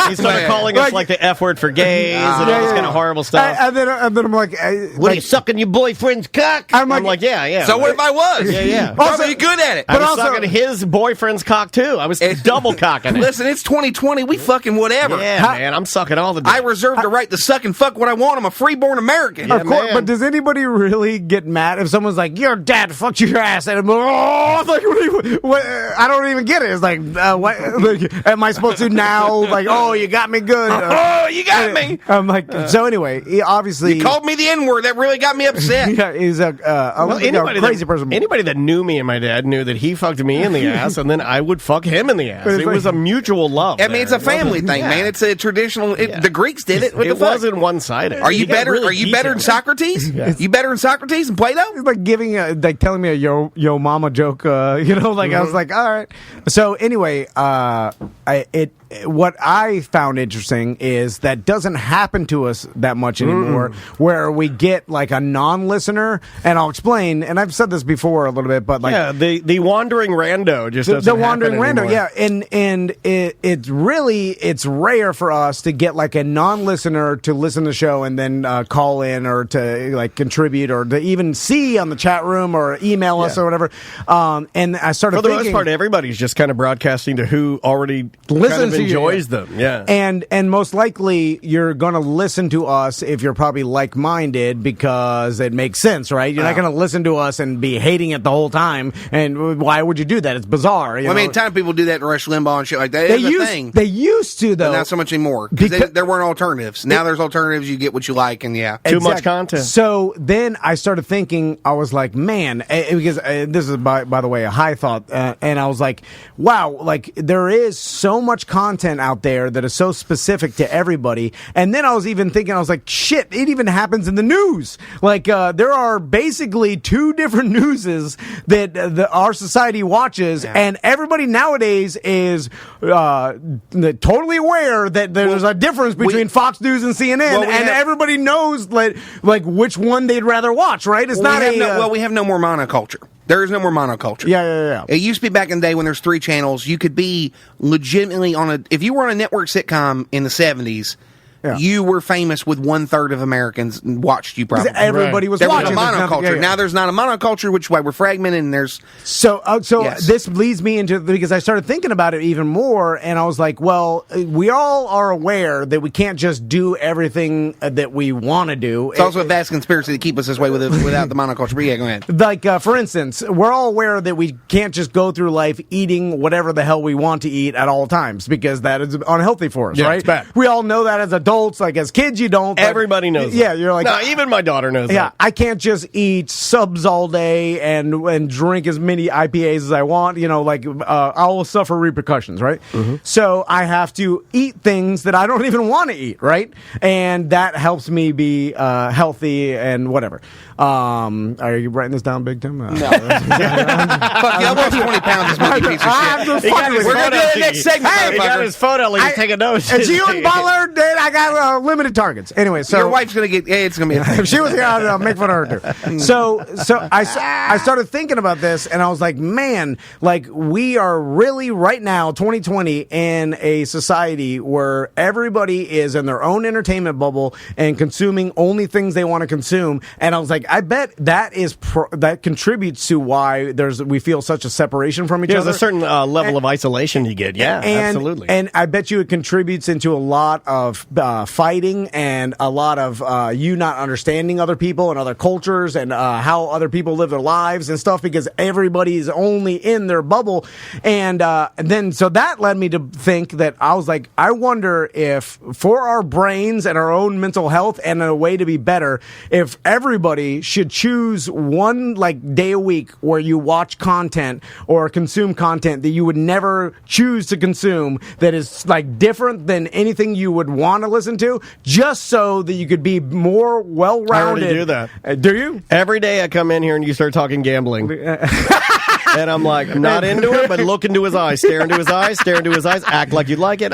He started calling us like the F word for gay. and all this kind of horrible stuff. And then I'm like, what are you sucking your boyfriend's cock? I'm like, yeah. So what if I was? Yeah. Probably good at it. I was sucking his boyfriend's cock too. I was double cocking it. Listen, it's 2020. We fucking whatever. Yeah, man, I'm sucking all the day. I reserve the right to suck and fuck what I want. I'm a freeborn American. Of course, but does anybody really get mad if someone's like, your dad fucked your ass? And I'm like, oh, it's like, what, I don't even get it. It's like, what, like, am I supposed to now? Like, oh, you got me good. Oh, you got me. I'm like, so anyway, he obviously. You called me the N-word. That really got me upset. Yeah, he's a crazy person. Anybody that knew me and my dad knew that he fucked me in the ass, and then I would fuck him in the ass. It was a mutual love. I mean, it's a family thing, man. It's a traditional. The Greeks did it. It wasn't one-sided. Are you better? Are you better than Socrates? Yes. You better than Socrates and Plato? It's like telling me a yo mama joke. I was like, all right. So anyway, what I found interesting is that doesn't happen to us that much anymore, where we get like a non-listener, and I'll explain. And I've said this before a little bit, but like the wandering rando just doesn't the wandering happen rando, anymore. and it's rare for us to get like a non-listener to listen to the show and then call in or to like contribute or to even see on the chat room or email us or whatever. And I started for the thinking, most part, everybody's just kind of broadcasting to who already listens to enjoys them. Yeah. And most likely you're going to listen to us if you're probably like-minded because it makes sense, right? You're not going to listen to us and be hating it the whole time. And why would you do that? It's bizarre. I mean, time people do that to Rush Limbaugh and shit like that. They used to, though. But not so much anymore. Because there weren't alternatives. Now there's alternatives. You get what you like, and Too much content. So then I started thinking, I was like, man, because this is, by the way, a high thought. And I was like, wow, like there is so much content out there that is so specific to everybody. And then I was even thinking, I was like, shit, it even happens in the news. Like there are basically two different newses that our society watches, and everybody nowadays is totally aware that there's a difference between Fox News and CNN, and everybody knows like which one they'd rather watch, right? It's not we have no more monoculture. There is no more monoculture. Yeah. It used to be back in the day when there's 3 channels, you could be legitimately if you were on a network sitcom in the 70s, you were famous with 1/3 of Americans watched you probably. Everybody was there watching. Was a monoculture. Now there's not a monoculture, which is why we're fragmented and there's... This leads me into... Because I started thinking about it even more, and I was like, well, we all are aware that we can't just do everything that we want to do. It's also a vast conspiracy to keep us this way without the monoculture. But yeah, go ahead. Like, for instance, we're all aware that we can't just go through life eating whatever the hell we want to eat at all times, because that is unhealthy for us, right? It's bad. We all know that as adults. Like as kids, you don't. Everybody knows. Yeah, you're like, no, even my daughter knows. Yeah, that. I can't just eat subs all day and drink as many IPAs as I want. I will suffer repercussions, right? So I have to eat things that I don't even want to eat, right? And that helps me be healthy and whatever. Are you writing this down, Big Tim? No. Fuck you! I lost 20 pounds. This monkey piece of shit. We're gonna do the next segment. He got his photo. He's taking notes. It's you and Butler. I got limited targets. Anyway, so your wife's gonna get. It's gonna be. If she was here, I'd make fun of her too. So I started thinking about this, and I was like, man, like we are really right now, 2020, in a society where everybody is in their own entertainment bubble and consuming only things they want to consume. And I was like, I bet that that contributes to why we feel such a separation from each other. There's a certain level of isolation you get. Yeah, absolutely. And I bet you it contributes into a lot of fighting and a lot of you not understanding other people and other cultures and how other people live their lives and stuff, because everybody's only in their bubble. And then so that led me to think that I was like, I wonder if for our brains and our own mental health and a way to be better, if everybody should choose one day a week where you watch content or consume content that you would never choose to consume, that is different than anything you would want to listen to, just so that you could be more well-rounded. I already do that. Do you? Every day I come in here and you start talking gambling. And I'm like, I'm not into it, but look into his eyes, stare into his eyes, act like you like it,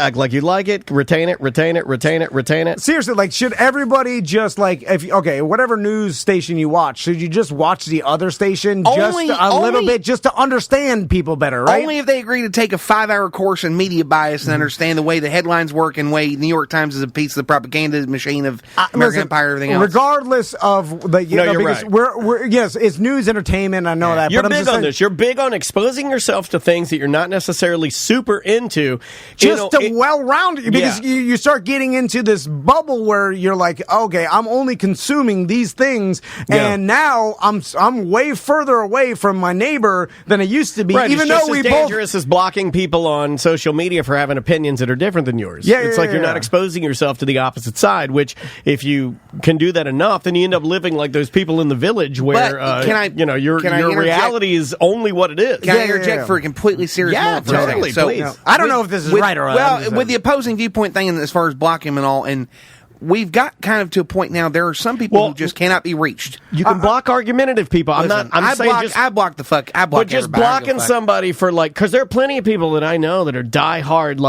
retain it. Seriously, like, should everybody just, like, whatever news station you watch, should you just watch the other station little bit just to understand people better, right? Only if they agree to take a 5-hour course in media bias and understand the way the headlines work and way New York Times is a piece of the propaganda machine of American Empire and everything else. Regardless of the... you're right. Yes, it's news, entertainment, I know that. You're but big on this. You're big on exposing yourself to things that you're not necessarily super into. Well-rounded, because you start getting into this bubble where you're like, okay, I'm only consuming these things, and now I'm way further away from my neighbor than I used to be. Right, even it's just as dangerous as blocking people on social media for having opinions that are different than yours. It's like you're not exposing yourself to the opposite side, which if you can do that enough, then you end up living like those people in the village where your reality is only what it is. Can I interject for a completely serious moment for a second? Totally, please. I don't know if this is right or wrong. Well, with the opposing viewpoint thing, as far as blocking them and all, and we've got kind of to a point now. There are some people who just cannot be reached. You can block argumentative people. I block the fuck. I block. But just blocking somebody for because there are plenty of people that I know that are diehard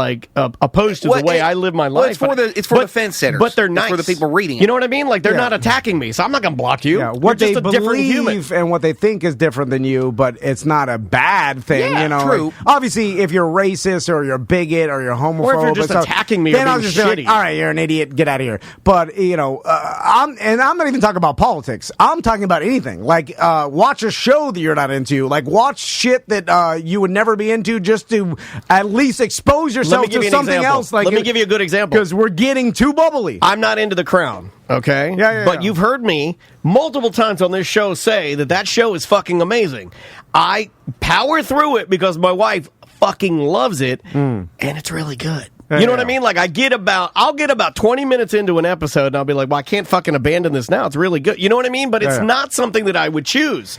opposed to the way I live my life. It's for the fence sitters, but they're nice. It's for the people reading it. You know what I mean? Like they're not attacking me, so I'm not going to block you. Yeah, what You're they just a different human. believe and what they think is different than you, but it's not a bad thing. Yeah, you know, true. Like, obviously, if you're racist or you're bigot or you're homophobe, or if you're just attacking me, then or I'll being just be like, shitty. all right, you're an idiot. Get out of here. But I'm not even talking about politics. I'm talking about anything. Like, watch a show that you're not into. Like, watch shit that you would never be into, just to at least expose yourself to something else. Like, let me give you a good example. Because we're getting too bubbly. I'm not into The Crown. Okay? But you've heard me multiple times on this show say that show is fucking amazing. I power through it because my wife fucking loves it, and it's really good. You know what I mean? Like, I'll get about 20 minutes into an episode, and I'll be like, well, I can't fucking abandon this now. It's really good. You know what I mean? But it's not something that I would choose.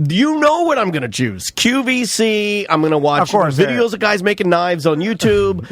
You know what I'm going to choose. QVC. I'm going to watch videos of guys making knives on YouTube.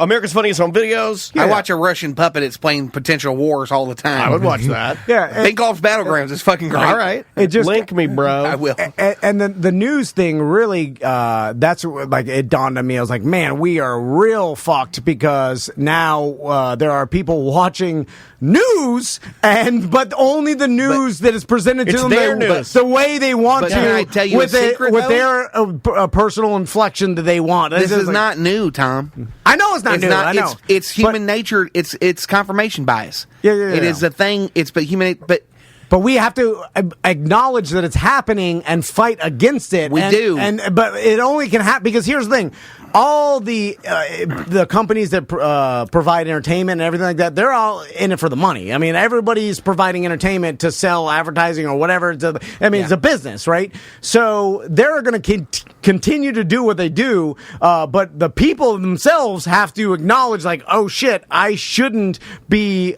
America's Funniest Home Videos. I watch a Russian puppet explain potential wars all the time. I would watch that. Big Golf Battlegrounds is fucking great. All right. Link me, bro. I will. And the news thing really, that's like, it dawned on me. I was like, man, we are real fucked because now there are people watching news, but only the news that is presented to them the way they want to. Can I tell you with their personal inflection that they want. This is not new, Tom. I know it's not new. I know. It's human nature. It's confirmation bias. It is a thing. But we have to acknowledge that it's happening and fight against it. We do. But it only can happen because here's the thing. All the companies that provide entertainment and everything like that, they're all in it for the money. I mean, everybody's providing entertainment to sell advertising or whatever. It's a business, right? So they're going to continue to do what they do, but the people themselves have to acknowledge, like, oh shit, I shouldn't be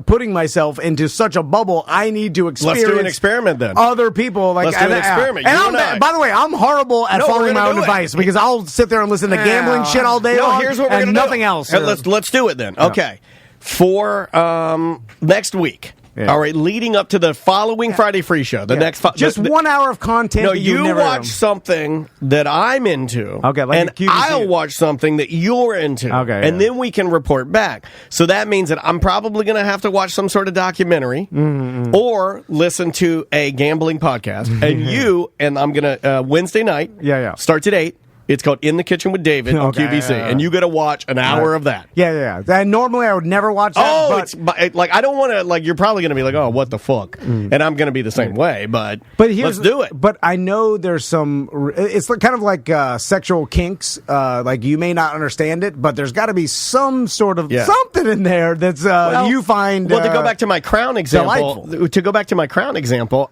putting myself into such a bubble. I need to experience. Let's do an experiment then. Other people, like, let's do an experiment. By the way, I'm horrible at following my own advice because I'll sit there and listen to gambling shit all day long. Here's what we're and nothing else. Let's do it then. Okay, for next week. All right, leading up to the following Friday free show, next just 1 hour of content. No, you watch something that I'm into, and I'll watch something that you're into, and then we can report back. So that means that I'm probably going to have to watch some sort of documentary or listen to a gambling podcast, and I'm going to Wednesday night. Starts at 8. It's called In the Kitchen with David on QVC, and you got to watch an hour of that. And normally I would never watch that. It's like I don't want to. Like, you're probably going to be like, oh, what the fuck, and I'm going to be the same way. But let's do it. But I know there's some. It's kind of like sexual kinks. Like, you may not understand it, but there's got to be some sort of something in there that's you find. Well, to go back to my Crown example,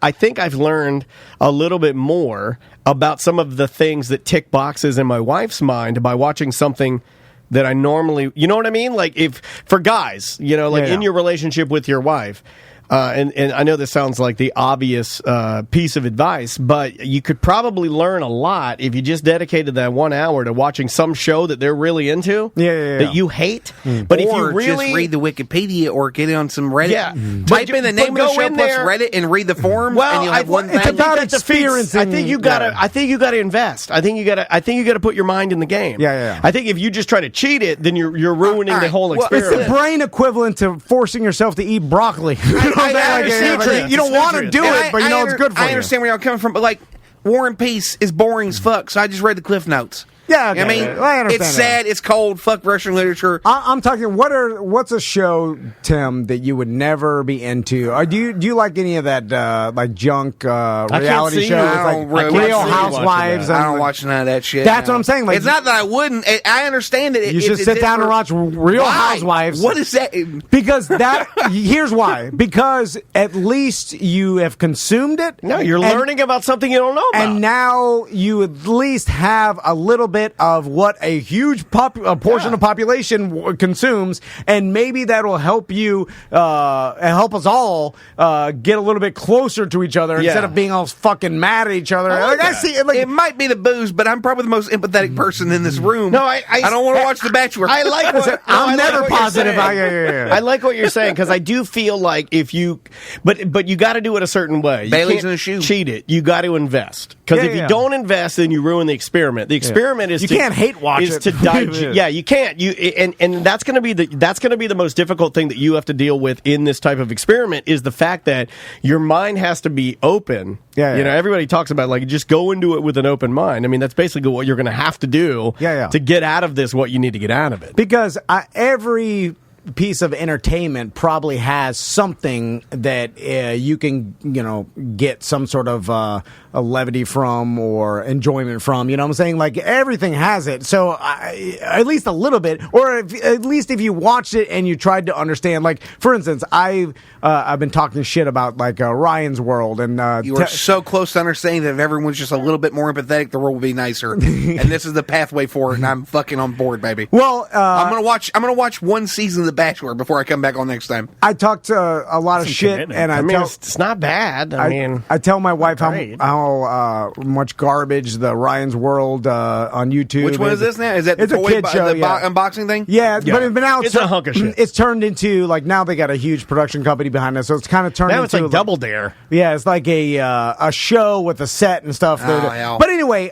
I think I've learned a little bit more about some of the things that tick boxes in my wife's mind by watching something that I normally, you know what I mean? Like, if for guys, in your relationship with your wife, and I know this sounds like the obvious piece of advice, but you could probably learn a lot if you just dedicated that 1 hour to watching some show that they're really into, that you hate. But or if you really just read the Wikipedia or get it on some Reddit, type in the name of the show plus there, Reddit and read the forums, and you'll have one thing. It's about experience. I think you gotta invest. I think you gotta put your mind in the game. Yeah. I think if you just try to cheat it, then you're ruining the whole experience. It's the brain equivalent to forcing yourself to eat broccoli. You don't want to do it, but you know it's good for you. I understand where y'all coming from, but like War and Peace is boring as fuck, so I just read the Cliff Notes. Yeah, okay. I mean, I understand it's sad, it's cold, fuck Russian literature. I'm talking, what's a show, Tim, that you would never be into? Or do you like any of that, like junk reality shows? Like Real Housewives? I don't watch none of that shit. That's what I'm saying. Like, it's not that I wouldn't. I understand that you should sit down and watch Real Housewives. What is that? Because here's why. Because at least you have consumed it. No, you're learning about something you don't know about. And now you at least have a little bit of what a huge portion of population consumes, and maybe that will help you help us all get a little bit closer to each other instead of being all fucking mad at each other. I see it. Like, it might be the booze, but I'm probably the most empathetic person in this room. No, I don't want to watch The Bachelor. I like what I'm never positive. I like what you're saying, because I do feel like if you, but you got to do it a certain way. You Bailey's can't in the shoe. Cheat it. You got to invest, because if you don't invest, then you ruin the experiment. The experiment is you can't hate watch is it. to digest. Yeah, you can't. And that's going to be the most difficult thing that you have to deal with in this type of experiment, is the fact that your mind has to be open. Yeah. You know, everybody talks about, like, just go into it with an open mind. I mean, that's basically what you're going to have to do to get out of this what you need to get out of it. Because every piece of entertainment probably has something that you can, get some sort of a levity from or enjoyment from. You know what I'm saying? Like, everything has it. So at least a little bit, or at least if you watched it and you tried to understand. Like, for instance, I've been talking shit about like Ryan's World, and you are so close to understanding that if everyone's just a little bit more empathetic, the world will be nicer. And this is the pathway for it, and I'm fucking on board, baby. Well, I'm gonna watch one season of The Bachelor before I come back on next time. I talked to a lot of shit, and I mean, it's not bad. I tell my wife how much garbage the Ryan's World on YouTube. Which one is this now? Is that it's the a kid show, unboxing thing? Yeah, but now it's a hunk of shit. It's turned into, like, now they got a huge production company behind it, so it's kind of turned now into it's like Double Dare. Yeah, it's like a show with a set and stuff. But anyway,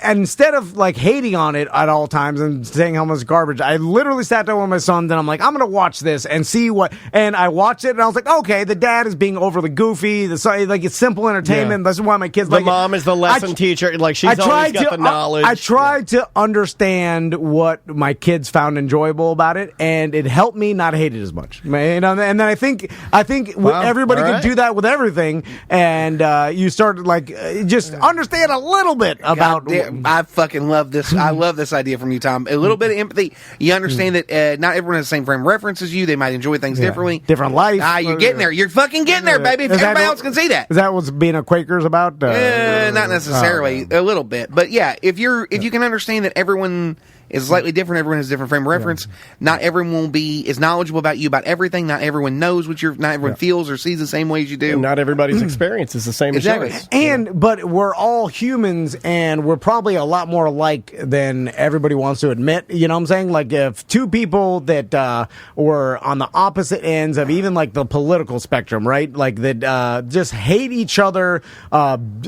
instead of like hating on it at all times and saying how much garbage, I literally sat down with my son, and I'm like, I'm gonna watch this and see what. And I watched it, and I was like, okay, the dad is being overly goofy. Like, it's simple entertainment. That's why my kids the like. Mom is the lesson teacher. Like, she's always got the knowledge. I tried to understand what my kids found enjoyable about it, and it helped me not hate it as much. And then I think everybody can do that with everything, and you start like just understand a little bit about. I fucking love this. I love this idea from you, Tom. A little bit of empathy. You understand that not everyone has the same frame of reference as you. They might enjoy things differently. Different life. You're getting there. You're fucking getting there, baby. If everybody else can see that. Is that what being a Quaker's about? Not necessarily. A little bit, but yeah. If you can understand that everyone is slightly different, everyone has a different frame of reference. Not everyone will be as knowledgeable about you about everything. Not everyone knows not everyone feels or sees the same way as you do. And not everybody's experience is the same as yours. But we're all humans, and we're probably a lot more alike than everybody wants to admit. You know what I'm saying? Like, if two people that were on the opposite ends of even like the political spectrum, right? Like, that just hate each other from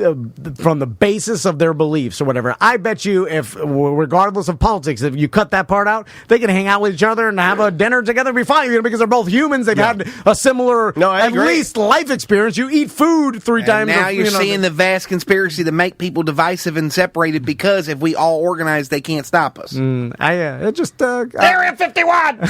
the basis of their beliefs or whatever. I bet you, if regardless of politics, if you cut that part out, they can hang out with each other and have a dinner together and be fine, because they're both humans. They've had a similar, at least, life experience. You eat food 3 times. Now you're seeing the vast conspiracy to make people divisive and separated, because if we all organize, they can't stop us. Area 51!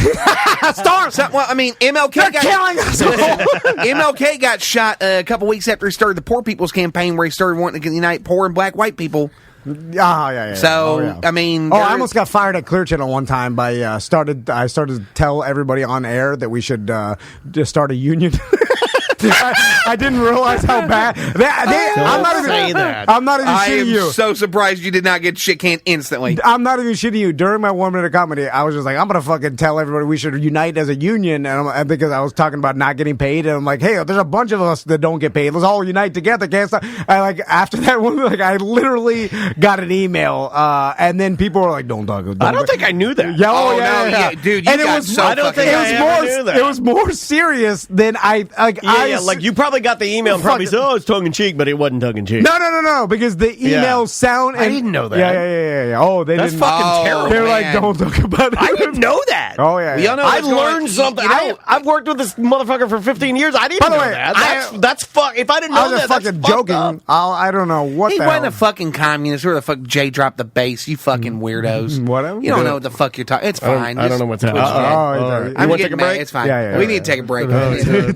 Stars! Well, I mean, MLK killing us. MLK got shot a couple weeks after he started the Poor People's Campaign, where he started wanting to unite poor and black white people. So, I mean, I almost got fired at Clear Channel one time by I started to tell everybody on air that we should just start a union. I didn't realize how bad. I'm not even shitting you. I am so surprised you did not get shit canned instantly. I'm not even shitting you. During my 1 minute of comedy, I was just like, I'm gonna fucking tell everybody we should unite as a union, and because I was talking about not getting paid, and I'm like, hey, there's a bunch of us that don't get paid. Let's all unite together. Can't stop. After that one, I literally got an email, and then people were like, don't talk. I don't think I knew that. Yeah, dude. And I don't think it was more serious than I like you probably got the email and probably said, "Oh, it's tongue in cheek," but it wasn't tongue in cheek. No, because the email sound. I didn't know that. Yeah. Oh, that's didn't. fucking terrible. They're like, don't talk about it. I didn't know that. Oh yeah. Y'all know I learned something. I've worked with this motherfucker for 15 years. I didn't know that. That's fuck. If I didn't know that, that's fucking joking. I don't know what. He wasn't a fucking communist. Where the fuck Jay dropped the bass? You fucking weirdos. Whatever. You don't know what the fuck you're talking. It's fine. I don't know what's happening. I'm want to getting take a break? mad. It's fine. Yeah. We need to take a break.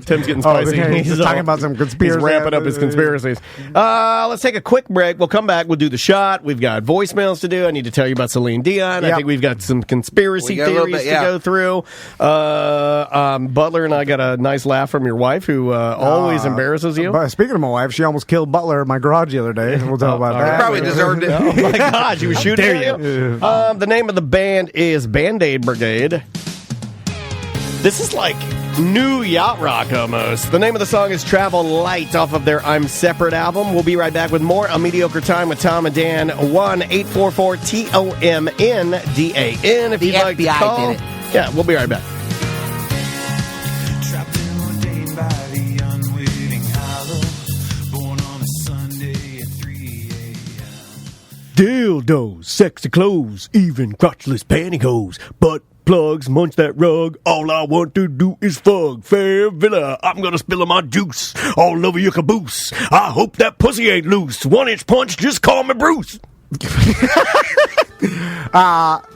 Tim's getting spicy. He's talking about some conspiracy. He's ramping up his conspiracies. Let's take a quick break. We'll come back. We'll do the shot. We've got voicemails to do. I need to tell you about Celine Dion. I think we've got some conspiracy theories to go through. Butler and I got a nice laugh from your wife, who always embarrasses you. But speaking of my wife, she almost killed Butler in my garage the other day. We'll talk about that. Probably deserved it. Oh my God, she was shooting at you. The name of the band is Band-Aid Brigade. This is like new yacht rock almost. The name of the song is Travel Light off of their I'm Separate album. We'll be right back with more A Mediocre Time with Tom and Dan. 1-844-TOMNDAN if you'd like to call. Did it. Yeah, we'll be right back. Dildos, sexy clothes, even crotchless pantyhose, butt plugs, munch that rug, all I want to do is fug. Fair Villa, I'm gonna spill my juice all over your caboose. I hope that pussy ain't loose. 1-inch punch, just call me Bruce.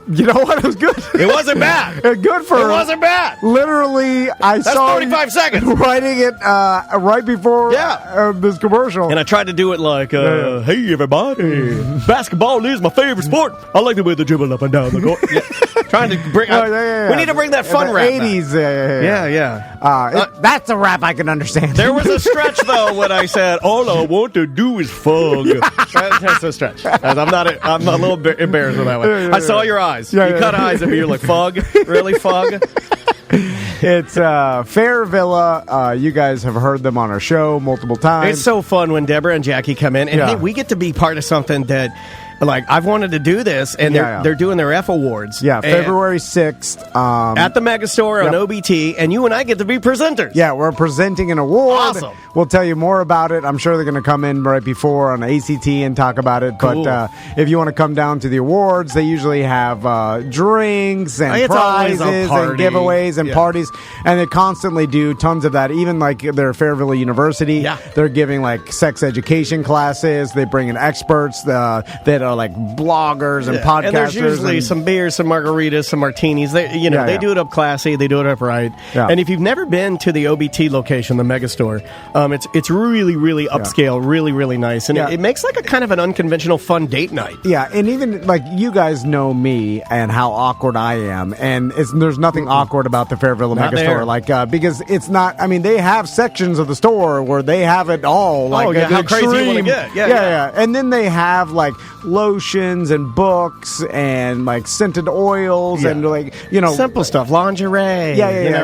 You know what? It was good. It wasn't bad. Good for. It wasn't bad. Literally, That's saw 45 seconds. Writing it right before this commercial. And I tried to do it like, hey, everybody, basketball is my favorite sport. I like the way they dribble up and down the court. Trying to bring we need to bring that fun rap 80s. That's a rap I can understand. There was a stretch, though, when I said, all I want to do is fug. That's a stretch. I'm a little bit embarrassed with that one. I saw your eyes. You cut eyes at me. You're like, fug? Really, fug? It's Fair Villa. You guys have heard them on our show multiple times. It's so fun when Deborah and Jackie come in. And hey, we get to be part of something that, like, I've wanted to do this, and they're doing their F Awards. Yeah, February 6th. At the Megastore on OBT, and you and I get to be presenters. Yeah, we're presenting an award. Awesome. We'll tell you more about it. I'm sure they're going to come in right before on ACT and talk about it. Cool. But if you want to come down to the awards, they usually have drinks and prizes and giveaways and parties. And they constantly do tons of that. Even like their Fairville University, they're giving like sex education classes. They bring in experts that are like bloggers and podcasters. And there's usually some beers, some margaritas, some martinis. They do it up classy. They do it up right. Yeah. And if you've never been to the OBT location, the Megastore, it's really, really upscale, really, really nice. And it makes like a kind of an unconventional fun date night. Yeah, and even like you guys know me and how awkward I am. And there's nothing awkward about the Fairville Megastore. Like, because it's not, I mean, they have sections of the store where they have it all. Like, how crazy you want to get. Yeah. And then they have like lotions and books and like scented oils and like, simple stuff, lingerie.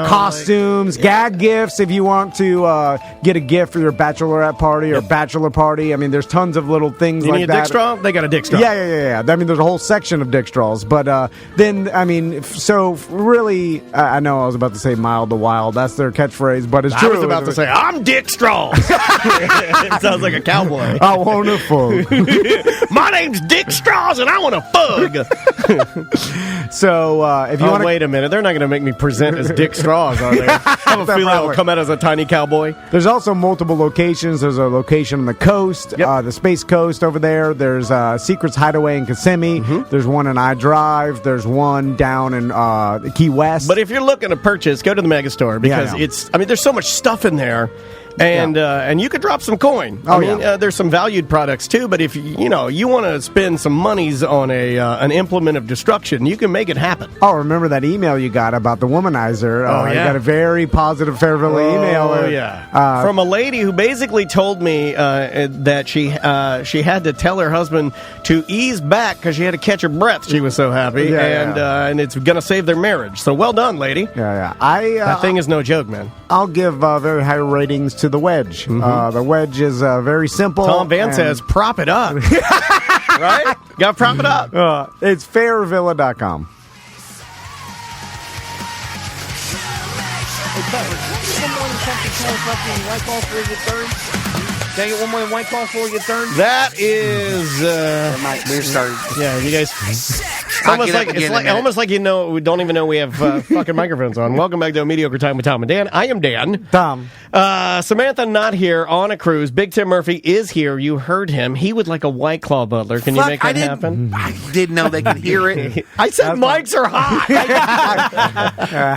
Costumes, gag gifts if you want to get a gift for your bachelorette party or bachelor party. I mean, there's tons of little things you like need that. A dick straw? They got a dick straw. Yeah. I mean, there's a whole section of dick straws. But then, I mean, so really, I know I was about to say mild to wild. That's their catchphrg, but it's true. I was about to say, I'm Dick Straws. It sounds like a cowboy. I want to fug. My name's Dick Straws, and I want to fug. So, if you want to... wait a minute. They're not going to make me present as Dick Straws, are they? I have a feeling I'll come out as a tiny cowboy. There's also multiple locations. There's a location on the coast, the Space Coast over there. There's Secrets Hideaway in Kissimmee. Mm-hmm. There's one in iDrive. There's one down in Key West. But if you're looking to purchase, go to the Megastore because there's so much stuff in there and you could drop some coin. There's some valued products too, but if you want to spend some monies on an implement of destruction, you can make it happen. Oh, remember that email you got about the womanizer? You got a very positive Fairville email. From a lady who basically told me that she had to tell her husband to ease back because she had to catch her breath. She was so happy, and it's going to save their marriage. So well done, lady. That thing is no joke, man. I'll give very high ratings to the wedge. The wedge is very simple. Tom Van says, prop it up. Right? Got to prop it up. It's fairvilla.com. Can I get one more White Claw before we get third? That is... we're started. Yeah, you guys... almost like we don't even know we have fucking microphones on. Welcome back to A Mediocre Time with Tom and Dan. I am Dan. Tom. Samantha not here on a cruise. Big Tim Murphy is here. You heard him. He would like a White Claw Butler. Can you make that happen? I didn't know they could hear it. I said mics are hot.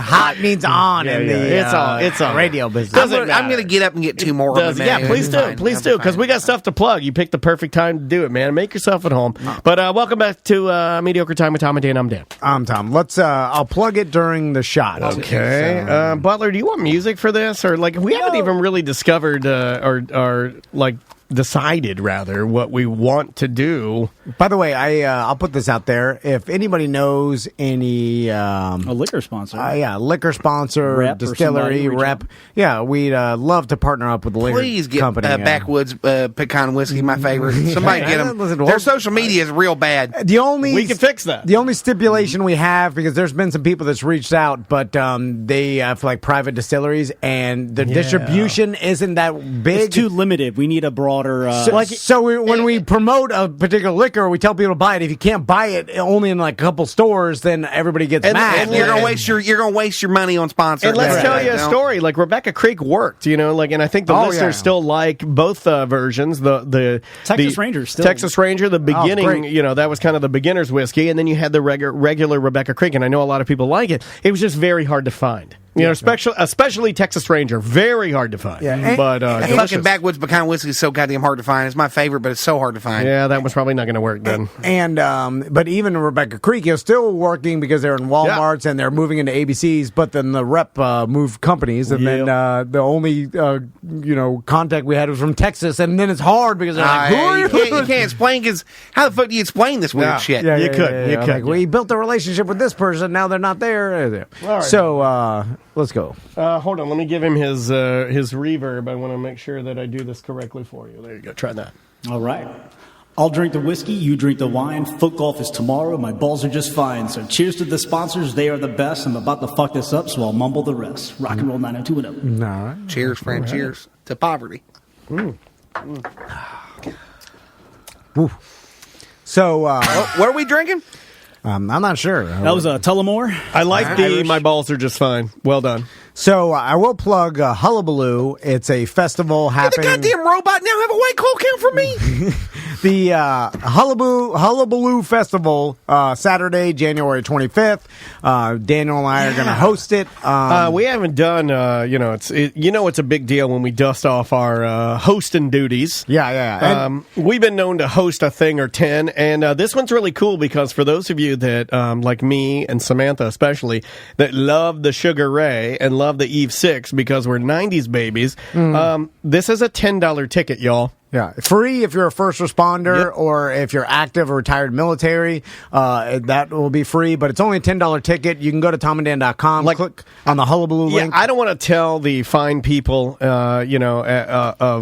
Hot means on in the it's on radio business. I'm going to get up and get two more. Yeah, please do. Please do, because we got stuff to plug. You picked the perfect time to do it, man. Make yourself at home. But welcome back to Mediocre Time with Tom and Dan. I'm Dan. I'm Tom. Let's. I'll plug it during the shot. Okay. Butler, do you want music for this, or we haven't even really discovered or decided rather what we want to do. By the way, I'll put this out there. If anybody knows any a liquor sponsor, liquor sponsor, rep, distillery, rep, we'd love to partner up with the liquor company. Please get Backwoods Pecan Whiskey, my favorite. Somebody get them. Their social media is real bad. We can fix that. The only stipulation we have, because there's been some people that's reached out, but they have private distilleries, and the distribution isn't that big. It's too limited. We need a broader. When we promote a particular liquor, we tell people to buy it. If you can't buy it only in a couple stores, then everybody gets mad. And you're gonna waste your money on sponsors. And let's tell you a story. Rebecca Creek worked, and I think the listeners still like both versions. The Texas Ranger, Texas Ranger, the beginning. That was kind of the beginner's whiskey, and then you had the regular Rebecca Creek, and I know a lot of people like it. It was just very hard to find. Especially Texas Ranger, very hard to find. Yeah, but fucking Backwoods Pecan Whiskey is so goddamn hard to find. It's my favorite, but it's so hard to find. Yeah, that was probably not going to work then. But even Rebecca Creek is still working because they're in Walmarts and they're moving into ABCs. But then the rep moved companies, and then the only contact we had was from Texas, and then it's hard because they're like, "Who are you?" You can't explain, because how the fuck do you explain this weird shit? You could. We built a relationship with this person. Now they're not there. Right. So. Let's go. Hold on. Let me give him his reverb. I want to make sure that I do this correctly for you. There you go. Try that. All right. I'll drink the whiskey, you drink the wine. Foot golf is tomorrow. My balls are just fine. So cheers to the sponsors. They are the best. I'm about to fuck this up, so I'll mumble the rest. Rock and roll 90210. All right. Cheers, friend. Right. Cheers to poverty. So, what are we drinking? I'm not sure. That was a Tullamore. I like my balls are just fine. Well done. So I will plug Hullabaloo. It's a festival happening. The goddamn robot now have a White Claw count for me. The Hullabaloo Festival, Saturday, January 25th. Daniel and I are going to host it. We haven't done, it's a big deal when we dust off our hosting duties. Yeah. We've been known to host a thing or 10, and this one's really cool because for those of you that, like me and Samantha especially, that love the Sugar Ray and love the Eve 6 because we're 90s babies, this is a $10 ticket, y'all. Yeah, free if you're a first responder or if you're active or retired military. That will be free, but it's only a $10 ticket. You can go to tomanddan.com, click on the Hullabaloo link. I don't want to tell the fine people, of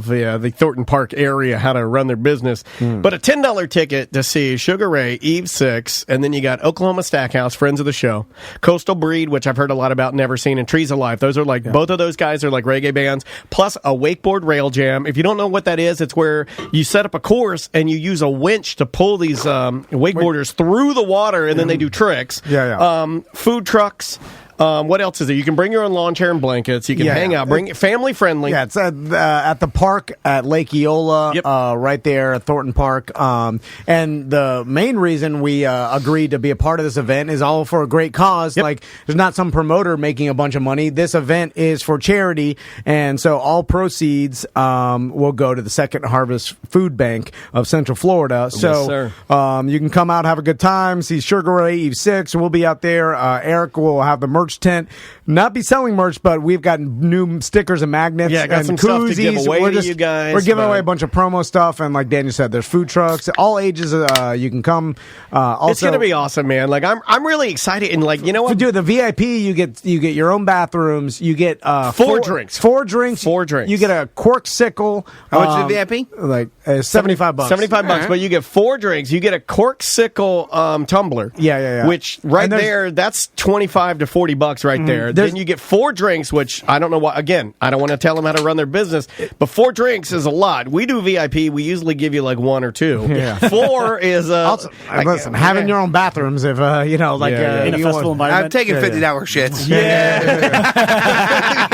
the Thornton Park area how to run their business, but a $10 ticket to see Sugar Ray, Eve 6, and then you got Oklahoma Stackhouse, friends of the show, Coastal Breed, which I've heard a lot about, never seen, and Trees of Life. Those are both of those guys are like reggae bands, plus a wakeboard rail jam. If you don't know what that is, it's where you set up a course and you use a winch to pull these wakeboarders through the water, and then they do tricks. Yeah. Food trucks. What else is there? You can bring your own lawn chair and blankets. You can hang out. Bring it family friendly. Yeah, it's at the park at Lake Eola, right there at Thornton Park. And the main reason we agreed to be a part of this event is all for a great cause. Like, there's not some promoter making a bunch of money. This event is for charity, and so all proceeds will go to the Second Harvest Food Bank of Central Florida. So you can come out, have a good time, see Sugar Ray, Eve 6. We'll be out there. Eric will have the merch tent. Not be selling merch, but we've got new stickers and magnets. Yeah, I got and some koozies. stuff to give away to you guys. We're giving away a bunch of promo stuff, and like Daniel said, there's food trucks, all ages. You can come. Also, it's gonna be awesome, man. Like I'm really excited, and like, you know what? Dude, the VIP, you get your own bathrooms. You get four drinks. You get a corksicle. How much is the VIP? Like $75. $75, but you get 4 drinks. You get a corksicle tumbler. Yeah. Which there, that's $25 to $40 right there. Then you get 4 drinks, which I don't know what. Again, I don't want to tell them how to run their business, but 4 drinks is a lot. We do VIP. We usually give you like 1 or 2. Yeah. 4 is also, listen, having your own bathrooms, if in a festival environment. I'm taking $50 shits. Yeah.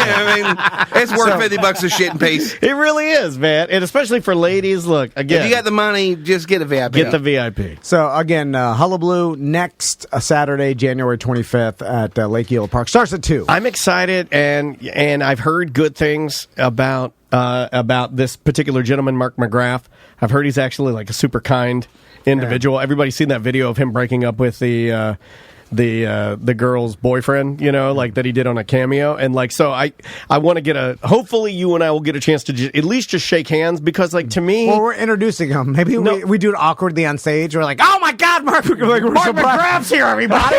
I mean, it's worth $50 a shit in piece. It really is, man, and especially for ladies. Look, again, if you got the money, just get a VIP. Get the VIP. So again, Hullabaloo next Saturday, January 25th at Lake Eola Park. Starts at 2. I'm excited, and I've heard good things about this particular gentleman, Mark McGrath. I've heard he's actually like a super kind individual. Everybody's seen that video of him breaking up with the girl's boyfriend, like that he did on a Cameo, and like, so I want to get hopefully you and I will get a chance to at least just shake hands, because like, to me, well, we're introducing him. Maybe we do it awkwardly on stage. We're like, oh my God, Mark McGrath's here, everybody.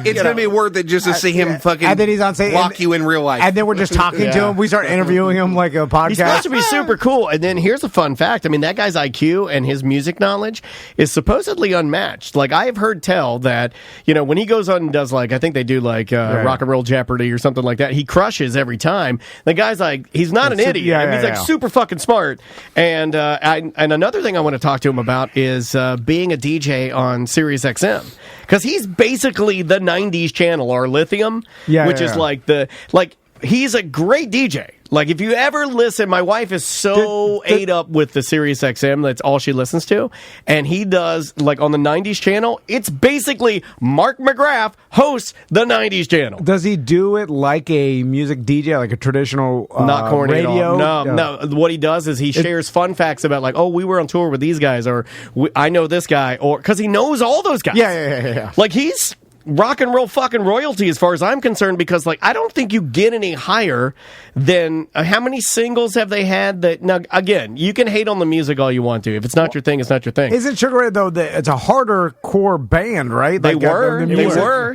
It's gonna be worth it just to see him fucking, and then he's on stage, walk you in real life, and then we're just talking to him. We start interviewing him like a podcast. He's supposed to be super cool. And then here's a fun fact. I mean, that guy's IQ and his music knowledge is supposedly unmatched. Like, I have heard tell that, when he goes on and does, like, I think they do like Rock and Roll Jeopardy or something like that, he crushes every time. The guy's like, he's not an idiot. He's like super fucking smart. And another thing I want to talk to him about is being a DJ on Sirius XM, because he's basically the 90s channel, or Lithium, which is like he's a great DJ. Like, if you ever listen, my wife is so ate up with the Sirius XM, that's all she listens to. And he does, like, on the 90s channel, it's basically Mark McGrath hosts the 90s channel. Does he do it like a music DJ, like a traditional not corny radio? At all. No. What he does is he shares fun facts about, like, oh, we were on tour with these guys, or I know this guy, or because he knows all those guys. Yeah. Like, he's rock and roll fucking royalty as far as I'm concerned, because like, I don't think you get any higher than how many singles have they had that. Now again, you can hate on the music all you want to. If it's not your thing, it's not your thing. Isn't Sugar Ray though it's a harder core band, right? They were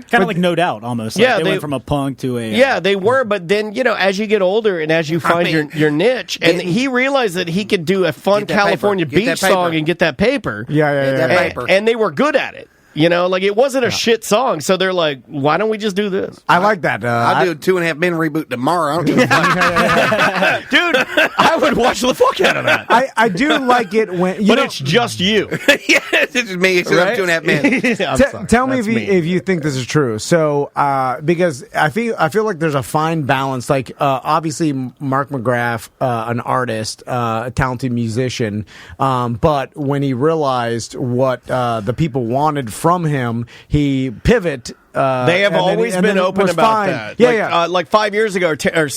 kind of like No Doubt almost. Like they went from a punk to a they were, but then as you get older and as you find your niche, and he realized that he could do a fun California beach song and get that paper. And they were good at it. Like, it wasn't a shit song, so they're like, why don't we just do this? I like that. I'll do a 2.5 Men reboot tomorrow. I don't give a fuck. Dude, I would watch the fuck out of that. I do like it when... But it's just you. Yeah, it's just me. It's right? 2.5 Men. Tell me if you think this is true. So, because I feel like there's a fine balance. Like, obviously, Mark McGrath, an artist, a talented musician, but when he realized what the people wanted from him, he pivot. They have always been open about that. Like 5 years ago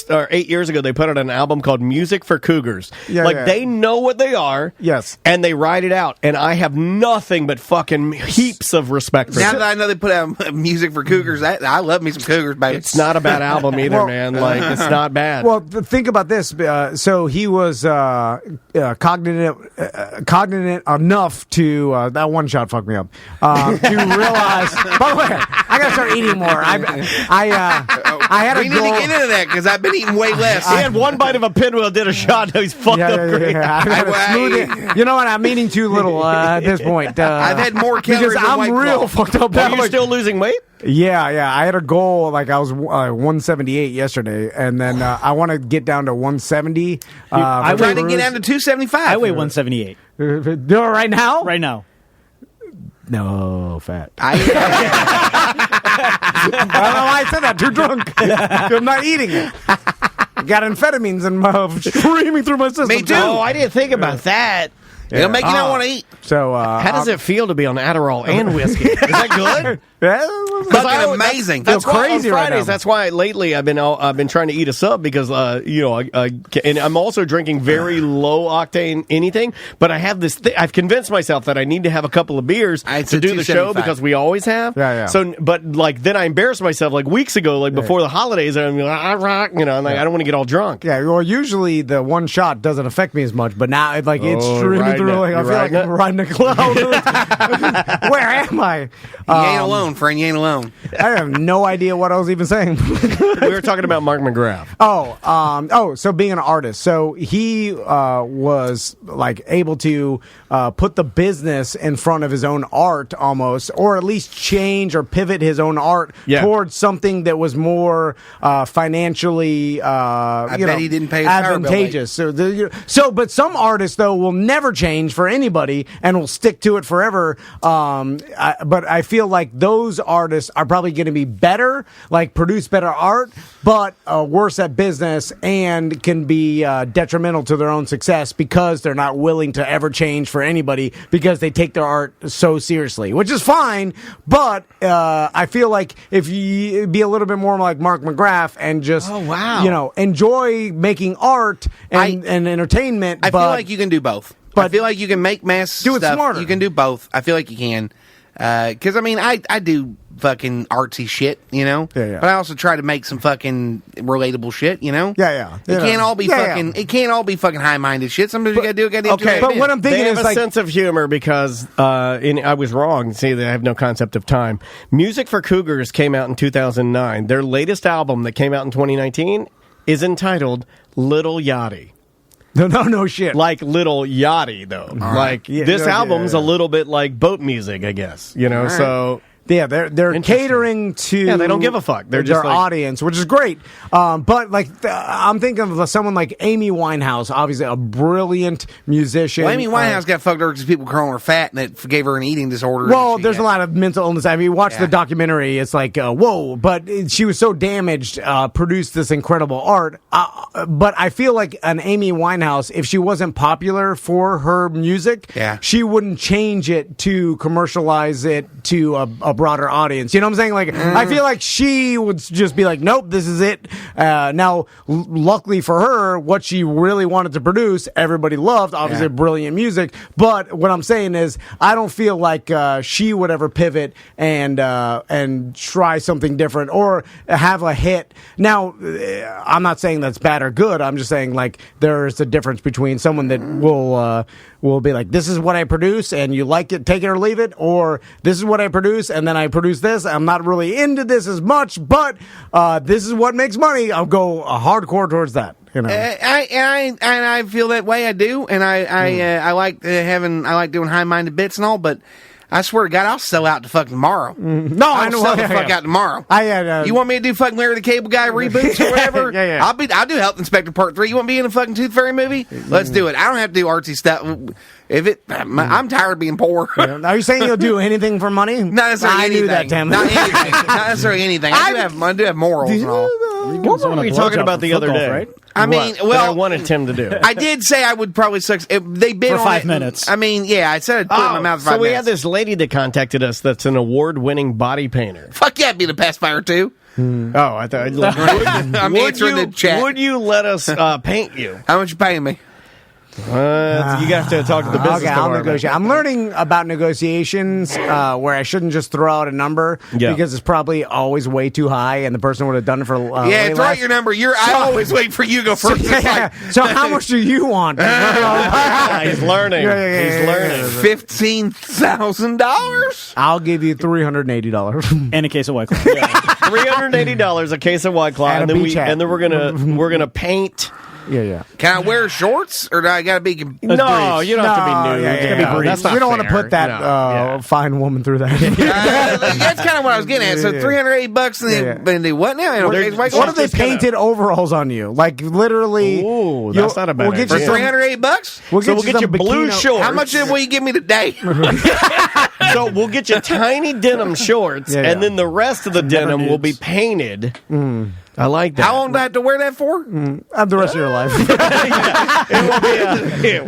or 8 years ago, they put out an album called Music for Cougars. They know what they are. Yes. And they write it out. And I have nothing but fucking heaps of respect for Now that I know they put out Music for Cougars, I love me some Cougars, baby. It's not a bad album either, man. Like, it's not bad. Well, think about this. So he was cognizant enough to that one shot fucked me up to realize. By the way, I gotta start eating more. I had we need to get into that because I've been eating way less. He had one bite of a pinwheel, did a shot, now he's fucked up great. You know what? I'm eating too little at this point. I've had more calories because than I'm real White Claw. fucked up. Are you still losing weight? Yeah. I had a goal, like I was 178 yesterday, and then I want to get down to 170. I'm trying to get down to 275. I weigh 178. Do it right now? Right now. No, fat. I don't know why I said that. Too drunk. I'm not eating it. Got amphetamines in my streaming through my system. Me too. Oh, I didn't think about that. It'll make you not want to eat. So, how does it feel to be on Adderall and whiskey? Is that good? Fucking amazing. That's crazy on right Fridays. now. That's why lately I've been trying to eat a sub because and I'm also drinking very low octane anything. But I have this. I've convinced myself that I need to have a couple of beers to do the show because we always have. Yeah. So, but like then I embarrassed myself like weeks ago, like before the holidays, and I'm like, I'm like I don't want to get all drunk. Yeah, well, usually the one shot doesn't affect me as much, but now it's streaming through. Like, I feel like I'm riding a cloud. Where am I? You ain't alone, friend. You ain't alone. I have no idea what I was even saying. We were talking about Mark McGrath. So being an artist. So he was like able to put the business in front of his own art almost, or at least change or pivot his own art towards something that was more financially I bet he didn't pay his advantageous. But some artists though will never change for anybody and will stick to it forever. But I feel like those artists are probably going to be better, like produce better art, but worse at business and can be detrimental to their own success because they're not willing to ever change for anybody because they take their art so seriously, which is fine. But I feel like if you be a little bit more like Mark McGrath and just enjoy making art and entertainment. I feel like you can do both. But I feel like you can make mass stuff. Smarter. You can do both. I feel like you can. Because, I mean, I do fucking artsy shit, you know? Yeah. But I also try to make some fucking relatable shit, you know? Yeah. It can't all be it can't all be fucking high-minded shit. Sometimes you gotta do it. Okay, but what I'm thinking they have is a like sense of humor because I was wrong. See, they have no concept of time. Music for Cougars came out in 2009. Their latest album that came out in 2019 is entitled Little Yachty. No shit. Like Little Yachty, though. This album's a little bit like boat music, I guess. You know, so... Yeah, they're catering to. Yeah, they don't give a fuck. They're just their audience, which is great. But like, I'm thinking of someone like Amy Winehouse, obviously a brilliant musician. Well, Amy Winehouse got fucked over because people calling her fat and it gave her an eating disorder. Well, there's a lot of mental illness. I mean, you watch the documentary, it's like, whoa. But she was so damaged, produced this incredible art. But I feel like an Amy Winehouse, if she wasn't popular for her music, she wouldn't change it to commercialize it to a broader audience. You know what I'm saying? Like, I feel like she would just be like, nope, this is it. Now, luckily for her, what she really wanted to produce, everybody loved. Obviously, brilliant music. But what I'm saying is, I don't feel like she would ever pivot and try something different or have a hit. Now, I'm not saying that's bad or good. I'm just saying, like, there's a difference between someone that will be like, this is what I produce and you like it, take it or leave it, or this is what I produce and then I produce this. I'm not really into this as much, but this is what makes money. I'll go hardcore towards that. You know, I feel that way. I do, and I like doing high-minded bits and all, but. I swear to God, I'll sell out to fucking tomorrow. No, I'll sell the fuck out tomorrow. You want me to do fucking Larry the Cable Guy reboots or whatever? I'll do Health Inspector Part 3. You want me in a fucking Tooth Fairy movie? Let's do it. I don't have to do artsy stuff. I'm tired of being poor. Are you saying you'll do anything for money? Not necessarily anything. I knew that, Tim. Not anything. Not necessarily anything. I do have morals and all. What were we talking about the other day? Right? I mean, well, I wanted Tim to do. I did say I would probably suck. They bid for on 5 it. minutes. I mean, yeah, I said I'd put it in my mouth for 5 minutes. So we had this lady that contacted us that's an award-winning body painter. Fuck yeah, be the pacifier too. Oh, I thought. I'm answering the chat. Would you let us paint you? How much you paying me? You have to talk to the business. Okay, I'll negotiate. I'm learning about negotiations where I shouldn't just throw out a number because it's probably always way too high, and the person would have done it for way throw out less. your number. I always wait for you to go first. So how much do you want? He's learning. He's learning. $15,000. I'll give you $380 and a case of White Claw. $380 a case of White Claw, and then we're gonna paint. Yeah. Can I wear shorts, or do I gotta be? No, you don't have to be nude. We don't want to put that fine woman through that. That's kind of what I was getting at. So $380, and they what now? What if they painted overalls on you? Like literally. Ooh, that's not a bad idea. For $380? We'll get you blue shorts. How much will you give me today? So we'll get you tiny denim shorts, and then the rest of the denim will be painted. I like that. How long do I have to wear that for? The rest of your life.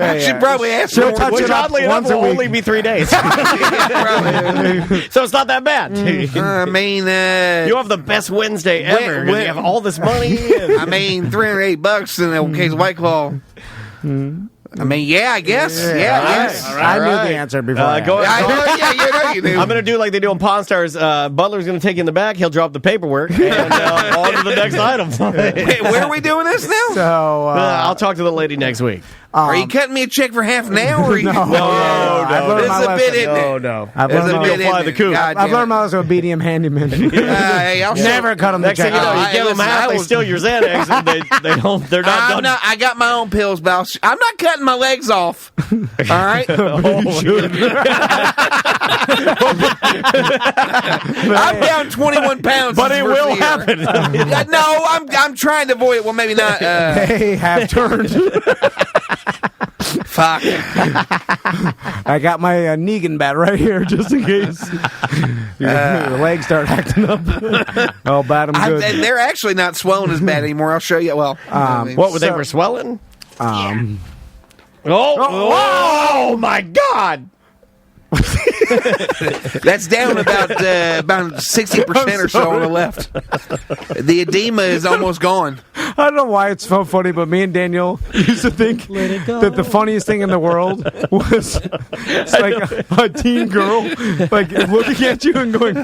I should probably ask her. Which oddly enough will only be 3 days. So it's not that bad. I mean, you have the best Wednesday ever. You have all this money. I mean, $308 and a case of White Claw. I mean, yeah, I guess. Yeah, yes. I knew the answer before. I know you do. I'm going to do like they do on Pawn Stars. Butler's going to take you in the back. He'll drop the paperwork and on to the next item. Wait, where are we doing this now? So I'll talk to the lady next week. Are you cutting me a check for half an hour? Or No. This is a bit, isn't it? No. I've learned my lesson with BDM handyman. Hey, I'll never cut them the next thing you know, you give them half, they steal your Xanax, and they're not done. I got my own pills, but I'm not cutting my legs off. All right? I'm down 21 pounds. But it will happen. No, I'm trying to avoid it. Well, maybe not. Hey, have turned. Fuck. I got my Negan bat right here just in case your legs start acting up. Oh, bad, I'm good. They're actually not swelling as bad anymore. I'll show you. Well, they were swelling? Oh my God. That's down about 60% or so on the left. The edema is almost gone. I don't know why it's so funny, but me and Daniel used to think that the funniest thing in the world was it's like a teen girl like looking at you and going,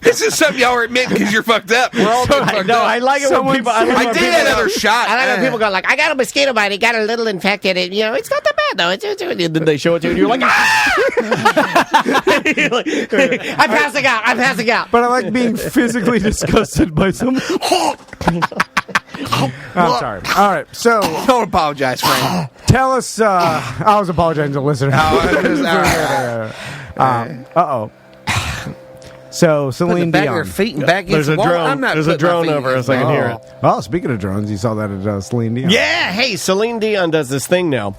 this is something y'all are admitting because you're fucked up. We're all fucked up. I like it when people. I did another shot. I like when people go like, I got a mosquito bite. It got a little infected. It's not that bad though. And then they show it to you, and you're like, I'm passing out. But I like being physically disgusted by someone. I'm sorry. All right, so don't apologize, friend. Tell us. I was apologizing to the listener. So Celine back Dion. of her feet and back There's a drone. There's a drone over us. I can hear it. Oh, speaking of drones, you saw that at Celine Dion. Yeah. Hey, Celine Dion does this thing now,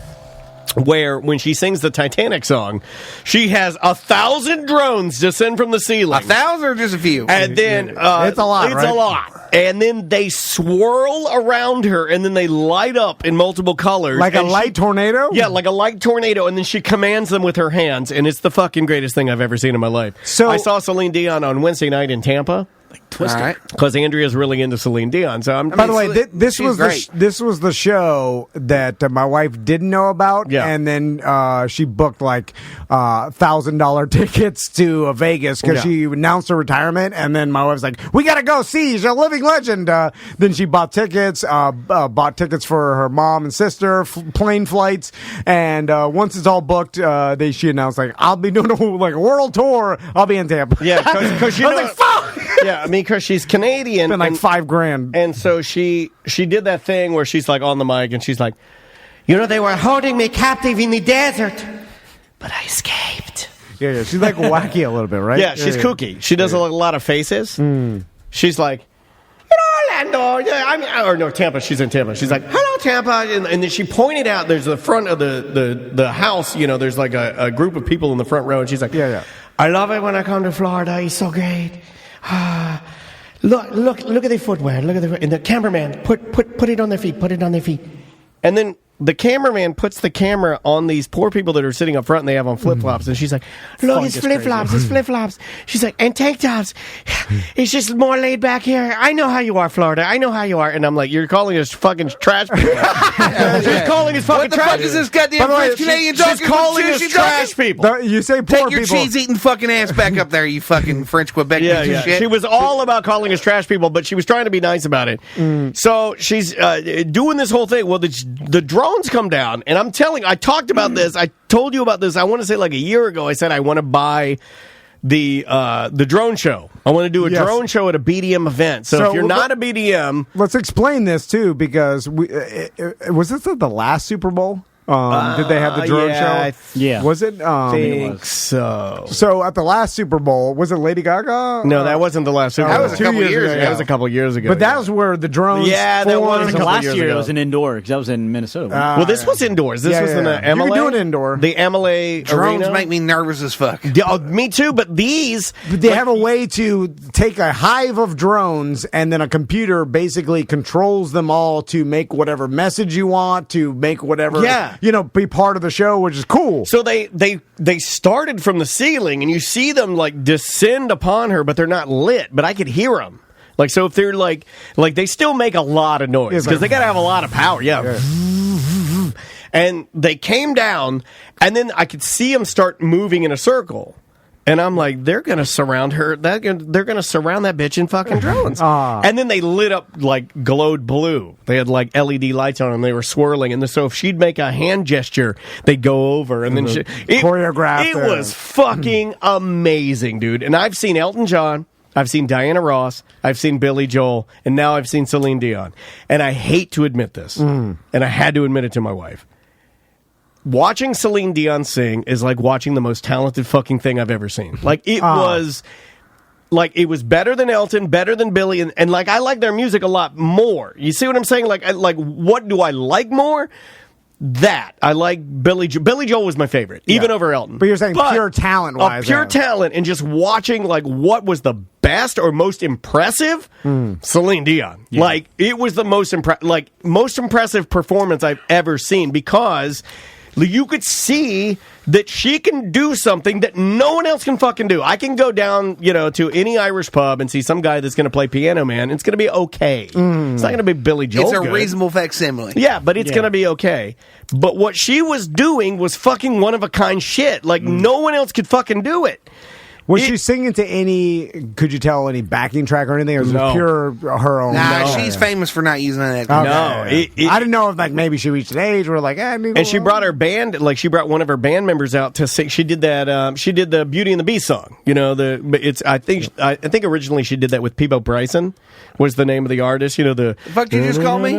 where when she sings the Titanic song, she has 1,000 drones descend from the ceiling. 1,000 or just a few? And then it's a lot. It's a lot. And then they swirl around her, and then they light up in multiple colors, like a light tornado. Yeah, like a light tornado. And then she commands them with her hands, and it's the fucking greatest thing I've ever seen in my life. So I saw Celine Dion on Wednesday night in Tampa. Twister, because Andrea's really into Celine Dion. So by the way, this was the show that my wife didn't know about, and then she booked like $1,000 tickets to Vegas because she announced her retirement, and then my wife's like, "We gotta go see. She's a living legend." Then she bought tickets for her mom and sister, plane flights, and once it's all booked, she announced like, "I'll be doing a world tour. I'll be in Tampa." Yeah, because I was like, "Fuck." Yeah, I mean, because she's Canadian. It's been like $5,000. And so she did that thing where she's like on the mic and she's like, they were holding me captive in the desert, but I escaped. Yeah, she's like wacky a little bit, right? Yeah, she's kooky. She does a lot of faces. She's like, Orlando, or Tampa. She's in Tampa. She's like, hello, Tampa. And then she pointed out, there's the front of the house, there's like a group of people in the front row. And she's like, I love it when I come to Florida. It's so great. Look at the footwear. Look at and the cameraman put it on their feet. Put it on their feet. And then the cameraman puts the camera on these poor people that are sitting up front and they have on flip-flops. And she's like, look, it's flip-flops. It's flip-flops. She's like, and tank tops. It's just more laid back here. I know how you are, Florida. I know how you are. And I'm like, you're calling us fucking trash people. She's calling us fucking trash. What the fuck is this goddamn French Canadian talking? She's calling us trash people. You say poor people. Take your cheese-eating fucking ass back up there, you fucking French Quebec piece of shit. She was all about calling us trash people, but she was trying to be nice about it. So she's doing this whole thing. Well, the drones come down. And I'm I talked about this. I told you about this. I want to say like a year ago. I said I want to buy the drone show. I want to do a drone show at a BDM event. So if you're not a BDM, let's explain this too, because was this at the last Super Bowl? Did they have the drone show? Yeah. Was it? I think so. So at the last Super Bowl, was it Lady Gaga? No, that wasn't the last Super Bowl. That was a couple years ago. That was a couple years ago. But that was where the drones. Yeah, that was a couple last years year. ago. It was an indoor because that was in Minnesota. Well, this was indoors. This was in the MLA. You can do it indoor. The MLA Drones arena. make me nervous as fuck. Me too, but these... But they have a way to take a hive of drones and then a computer basically controls them all to make whatever message you want, to make whatever, be part of the show, which is cool. So they started from the ceiling and you see them like descend upon her, but they're not lit, but I could hear them. Like, so if they're like they still make a lot of noise because they got to have a lot of power. Yeah. And they came down and then I could see them start moving in a circle. And I'm like, they're going to surround her. They're going to surround that bitch in fucking drones. And then they lit up, like, glowed blue. They had, like, LED lights on them. They were swirling. And so if she'd make a hand gesture, they'd go over. And then choreographed. It was fucking amazing, dude. And I've seen Elton John. I've seen Diana Ross. I've seen Billy Joel. And now I've seen Celine Dion. And I hate to admit this. And I had to admit it to my wife. Watching Celine Dion sing is like watching the most talented fucking thing I've ever seen. Like, it was better than Elton, better than Billy, and like, I like their music a lot more. You see what I'm saying? Like, what do I like more? That. I like Billy Joel. Billy Joel was my favorite, even over Elton. But you're saying pure talent-wise. Pure talent, and just watching, like, what was the best or most impressive? Celine Dion. Yeah. Like, it was the most impressive performance I've ever seen because... you could see that she can do something that no one else can fucking do. I can go down, to any Irish pub and see some guy that's going to play Piano Man. It's going to be okay. It's not going to be Billy Joel. It's a reasonable facsimile. Yeah, but it's going to be okay. But what she was doing was fucking one-of-a-kind shit. Like, no one else could fucking do it. Was she singing to any, could you tell, any backing track or anything? Or was it pure her own? Nah, she's famous for not using that. Okay. No. I didn't know if, like, maybe she reached an age where, like, and she brought her band, like, she brought one of her band members out to sing. She did that, she did the Beauty and the Beast song. I think originally she did that with Peebo Bryson, was the name of the artist. The fuck you just call me?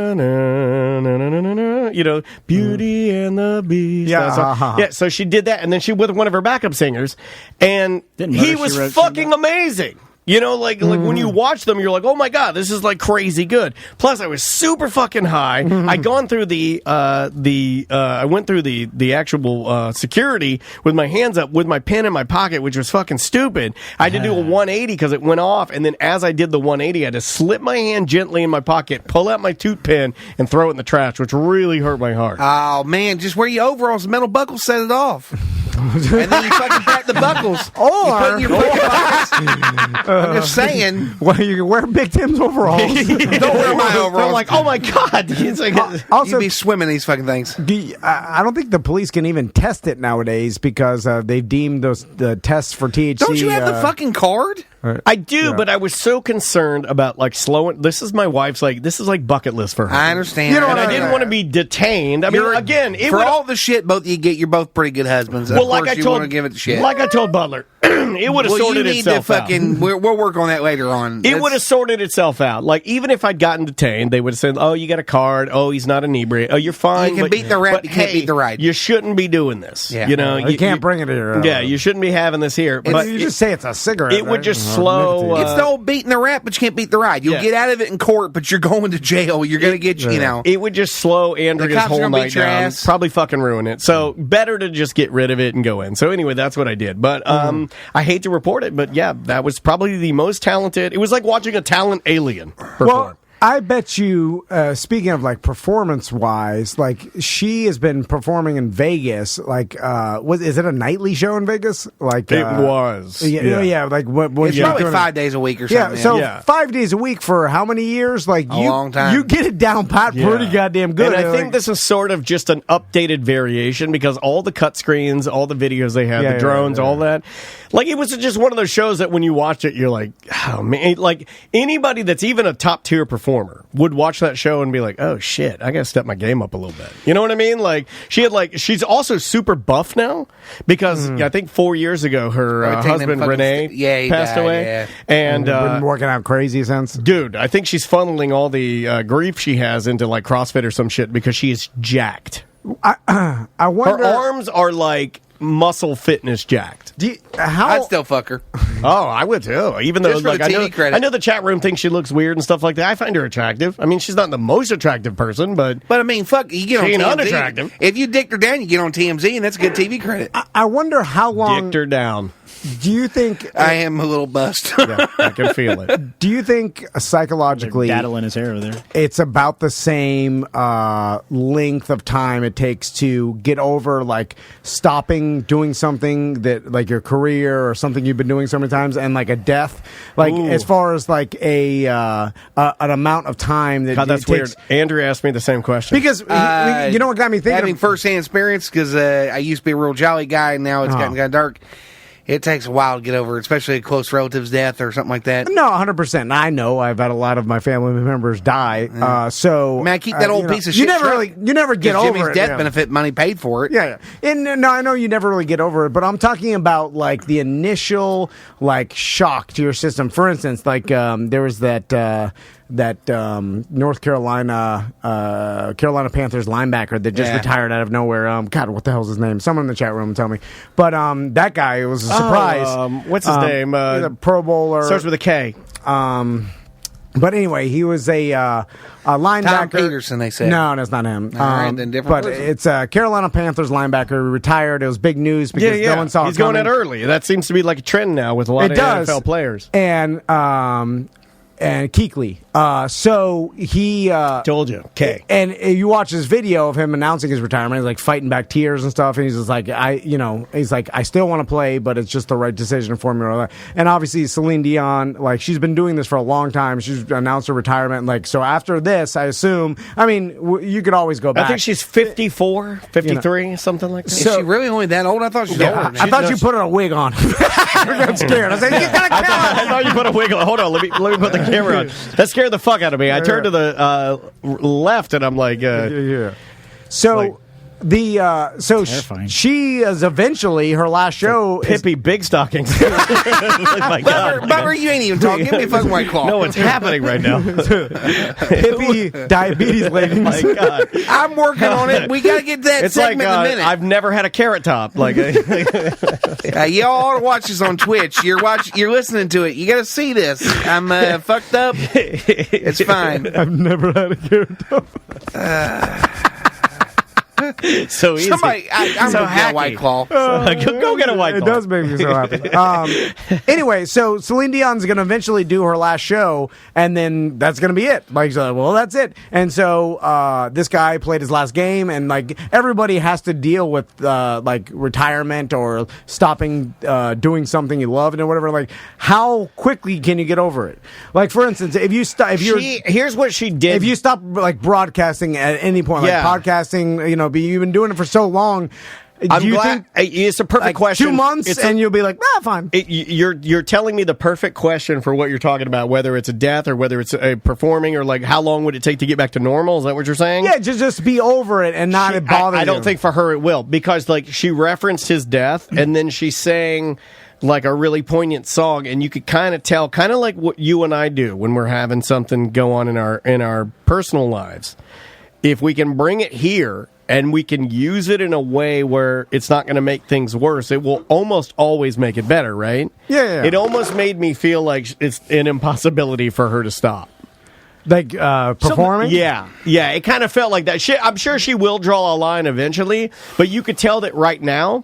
Beauty and the Beast. Yeah. Yeah, so she did that, and then she with one of her backup singers, and he was fucking amazing. When you watch them, you're like, oh my God, this is like crazy good. Plus, I was super fucking high. I'd gone through I went through the actual security with my hands up with my pen in my pocket, which was fucking stupid. I had to do a 180 because it went off. And then as I did the 180, I had to slip my hand gently in my pocket, pull out my toot pen, and throw it in the trash, which really hurt my heart. Oh, man, just wear your overalls, metal buckles, set it off. And then you fucking pat the buckles. Or you put in your pockets. I'm just saying. Well, you can wear Big Tim's overalls. Don't wear my overalls. I'm like, oh my God. It's like, also, you'd be swimming these fucking things. I don't think the police can even test it nowadays because they've deemed the tests for THC. Don't you have the fucking card? I do, but I was so concerned about like slowing. This is my wife's this is like bucket list for her. I understand. And I didn't want to be detained. I mean, again, for all the shit both of you get, you're both pretty good husbands. Well, of course you want to give it shit. Like I told Butler, it would have sorted itself out. We'll work on that later on. It would have sorted itself out. Like, even if I'd gotten detained, they would have said, oh, you got a card. Oh, he's not inebriated. Oh, you're fine. You can beat the rap, you can't beat the ride. You shouldn't be doing this. Yeah. You can't bring it here. Yeah, you shouldn't be having this here. But you just say it's a cigarette. It would just slow. It's the old beating the rap, but you can't beat the ride. You'll get out of it in court, but you're going to jail. You're going to get, It would just slow Andrea's whole night down. Probably fucking ruin it. So, better to just get rid of it and go in. So, anyway, that's what I did. But I hate to report it, but yeah, that was probably the most talented. It was like watching a talent alien perform. Well, I bet you, speaking of like performance-wise, like she has been performing in Vegas. Like, is it a nightly show in Vegas? Like it was. Yeah. Like what? It's probably 5 days a week or something. Yeah. So 5 days a week for how many years? Like a long time. You get it down pat pretty goddamn good. And I think this is sort of just an updated variation because all the cut screens, all the videos they have, the drones, all that. Like it was just one of those shows that when you watch it, you're like, oh man, like anybody that's even a top tier performer would watch that show and be like, oh shit, I gotta step my game up a little bit. You know what I mean? Like she's also super buff now because I think 4 years ago her husband Renee passed away. Yeah. And been working out crazy since. Dude, I think she's funneling all the grief she has into like CrossFit or some shit because she is jacked. I wonder. Her arms are like muscle fitness jacked. I'd still fuck her. Oh, I would too. Even though, Just for like, the TV credit. I know the chat room thinks she looks weird and stuff like that. I find her attractive. I mean, she's not the most attractive person, but I mean, fuck, you get on she ain't TMZ. unattractive. If you dicked her down, you get on TMZ, and that's good TV credit. I wonder how long. dicked her down. Do you think I am a little bust? Yeah, I can feel it. Do you think psychologically, Daddle in his hair over there. it's about the same length of time it takes to get over like stopping doing something that like your career or something you've been doing so many times and like a death, like as far as like an amount of time that God, that's it takes. weird. Andrew asked me the same question. Because you know what got me thinking? Having first-hand experience, because I used to be a real jolly guy, and now it's gotten kind of dark. It takes a while to get over, especially a close relative's death or something like that. No, 100%. I know I've had a lot of my family members die. So Man, I keep that old piece of shit. You never get over Jimmy's it. death benefit money paid for it. Yeah. And no, I know you never really get over it, but I'm talking about like the initial like shock to your system. For instance, like there was that North Carolina Panthers linebacker that just retired out of nowhere. God, what the hell's his name? Someone in the chat room tell me. But that guy, it was a surprise. What's his name? He's a Pro Bowler. Starts with a K. But anyway, he was a linebacker. Tom Peterson, they said. No, that's not him. All right, then different but person. it's a Carolina Panthers linebacker who retired. It was big news because no one saw He's it coming. going out early. That seems to be like a trend now with a lot of NFL players. And Kuechly. So he told you, K. And you watch this video of him announcing his retirement. He's like fighting back tears and stuff. And he's just like, I still want to play, but it's just the right decision for me. And obviously, Celine Dion, like she's been doing this for a long time. She's announced her retirement. Like so, after this, I assume. I mean, you could always go back. I think she's 54, 53, something like that. Is she really only that old? I thought she was older. I thought you put a wig on. I got scared. I said, you got I thought you put a wig on. Hold on, let me put the camera on. That scared the fuck out of me. I turned to the left, and I'm like, So she is eventually her last show. Pippi Big Stockings. My God, Bummer, you ain't even talking. Give me a fucking White Claw. No, it's happening right now. Pippi diabetes leggings. My God, I'm working on it. We gotta get that it's segment like in a minute. I've never had a carrot top. Like, y'all ought to watch this on Twitch. You're listening to it. You gotta see this. I'm fucked up. It's fine. I've never had a carrot top. so easy. I'm so gonna get a White Claw. Go get a White Claw. It does make me so happy. Anyway, so Celine Dion's going to eventually do her last show, and then that's going to be it. Like, so, well, that's it. And so this guy played his last game, and like everybody has to deal with like retirement or stopping doing something you love and whatever. Like, how quickly can you get over it? Like, for instance, here's what she did. If you stop like broadcasting at any point, like podcasting, but you've been doing it for so long. I'm glad. It's a perfect question. 2 months, and you'll be like, fine. You're telling me the perfect question for what you're talking about, whether it's a death or whether it's a performing, or like how long would it take to get back to normal? Is that what you're saying? Yeah, just be over it and not bother you. I don't think for her it will, because like she referenced his death, and then she sang like a really poignant song, and you could kind of tell, kind of like what you and I do when we're having something go on in our personal lives. If we can bring it here and we can use it in a way where it's not going to make things worse, it will almost always make it better, right? Yeah. It almost made me feel like it's an impossibility for her to stop. Like performing? Yeah. It kind of felt like that. I'm sure she will draw a line eventually, but you could tell that right now,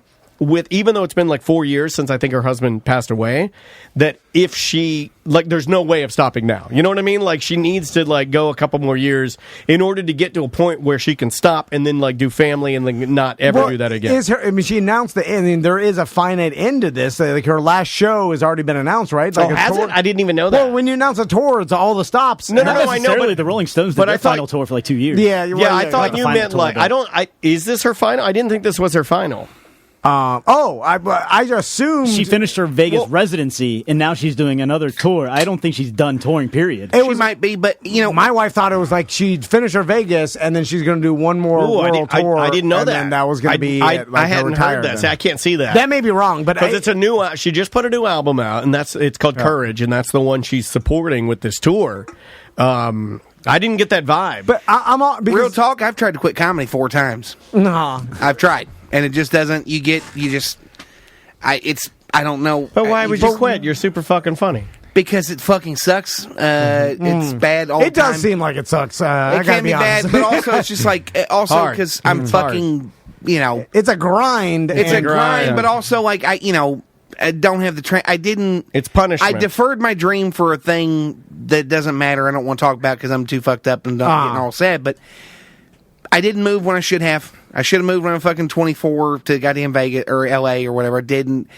even though it's been like 4 years since I think her husband passed away, that if she, like, there's no way of stopping now. You know what I mean? Like, she needs to, like, go a couple more years in order to get to a point where she can stop and then, like, do family and then not ever do that again. She announced the end. I mean, there is a finite end to this. Like, her last show has already been announced, right? Like has it? I didn't even know that. Well, when you announce a tour, it's all the stops. No, I know. But the Rolling Stones did their final tour for like 2 years. Yeah, I thought you meant, like, is this her final? I didn't think this was her final. I assumed she finished her Vegas residency, and now she's doing another tour. I don't think she's done touring, period. She might be, but, my wife thought it was like she'd finish her Vegas, and then she's going to do one more world tour. I didn't know and that. Then that was going to be it. Like, I hadn't heard that. See, I can't see that. That may be wrong, but because it's a new. She just put a new album out, and it's called Courage, and that's the one she's supporting with this tour. I didn't get that vibe. But I'm all, real talk. I've tried to quit comedy 4 times. No, I've tried, and it just doesn't. I don't know. But why would you quit? You're super fucking funny. Because it fucking sucks. It's bad all the time. It does seem like it sucks. I It can be bad, but also it's just like because I'm fucking. It's a grind. It's a grind, but also like I don't have the I didn't. It's punishment. I deferred my dream for a thing that doesn't matter. I don't want to talk about because I'm too fucked up and getting all sad. But I didn't move when I should have. I should have moved when I'm fucking 24 to goddamn Vegas or LA or whatever. I didn't.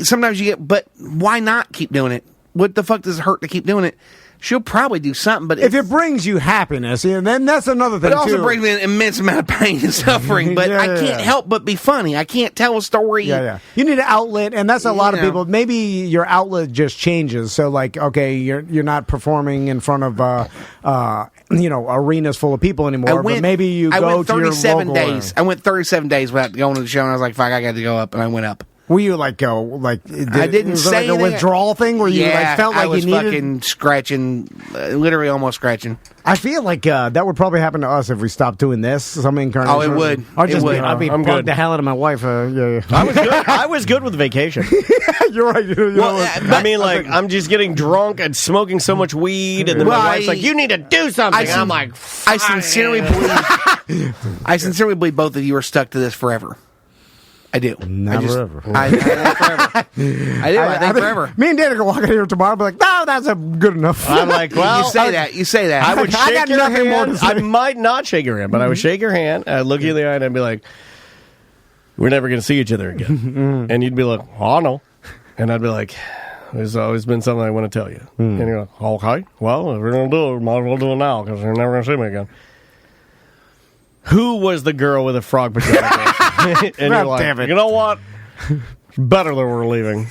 Sometimes you get, but why not keep doing it? What the fuck does it hurt to keep doing it? She'll probably do something, but if it brings you happiness, and then that's another thing. It also brings me an immense amount of pain and suffering. But I can't help but be funny. I can't tell a story. Yeah. You need an outlet, and that's a lot of people. Maybe your outlet just changes. So, like, okay, you're not performing in front of arenas full of people anymore. But maybe you go went 37 to your days. I went 37 days without going to the show, and I was like, "Fuck, I got to go up," and I went up. Were you I didn't say like a withdrawal thing where you felt like I was you needed fucking scratching, literally almost scratching. I feel like that would probably happen to us if we stopped doing this. Some incarnation. Oh, it would. I'd be bugged the hell out of my wife. I was good with vacation. You're right. I mean, I'm just getting drunk and smoking so much weed, and then my wife's like, "You need to do something." I'm like, I sincerely believe both of you are stuck to this forever. I do. Never ever. I think forever. I do. I think forever. Me and Dan are going to walk out here tomorrow and be like, no, that's good enough. I'm like, well. You say that. I would shake your hand. I might not shake your hand, but I would shake your hand, I'd look you in the eye, and I'd be like, we're never going to see each other again. And you'd be like, oh, no. And I'd be like, there's always been something I want to tell you. And you're like, okay, well, if we're going to do it, we might as well do it now, because you're never going to see me again. Who was the girl with a frog pajama? And you're like, damn it. You know what? Better that we're leaving.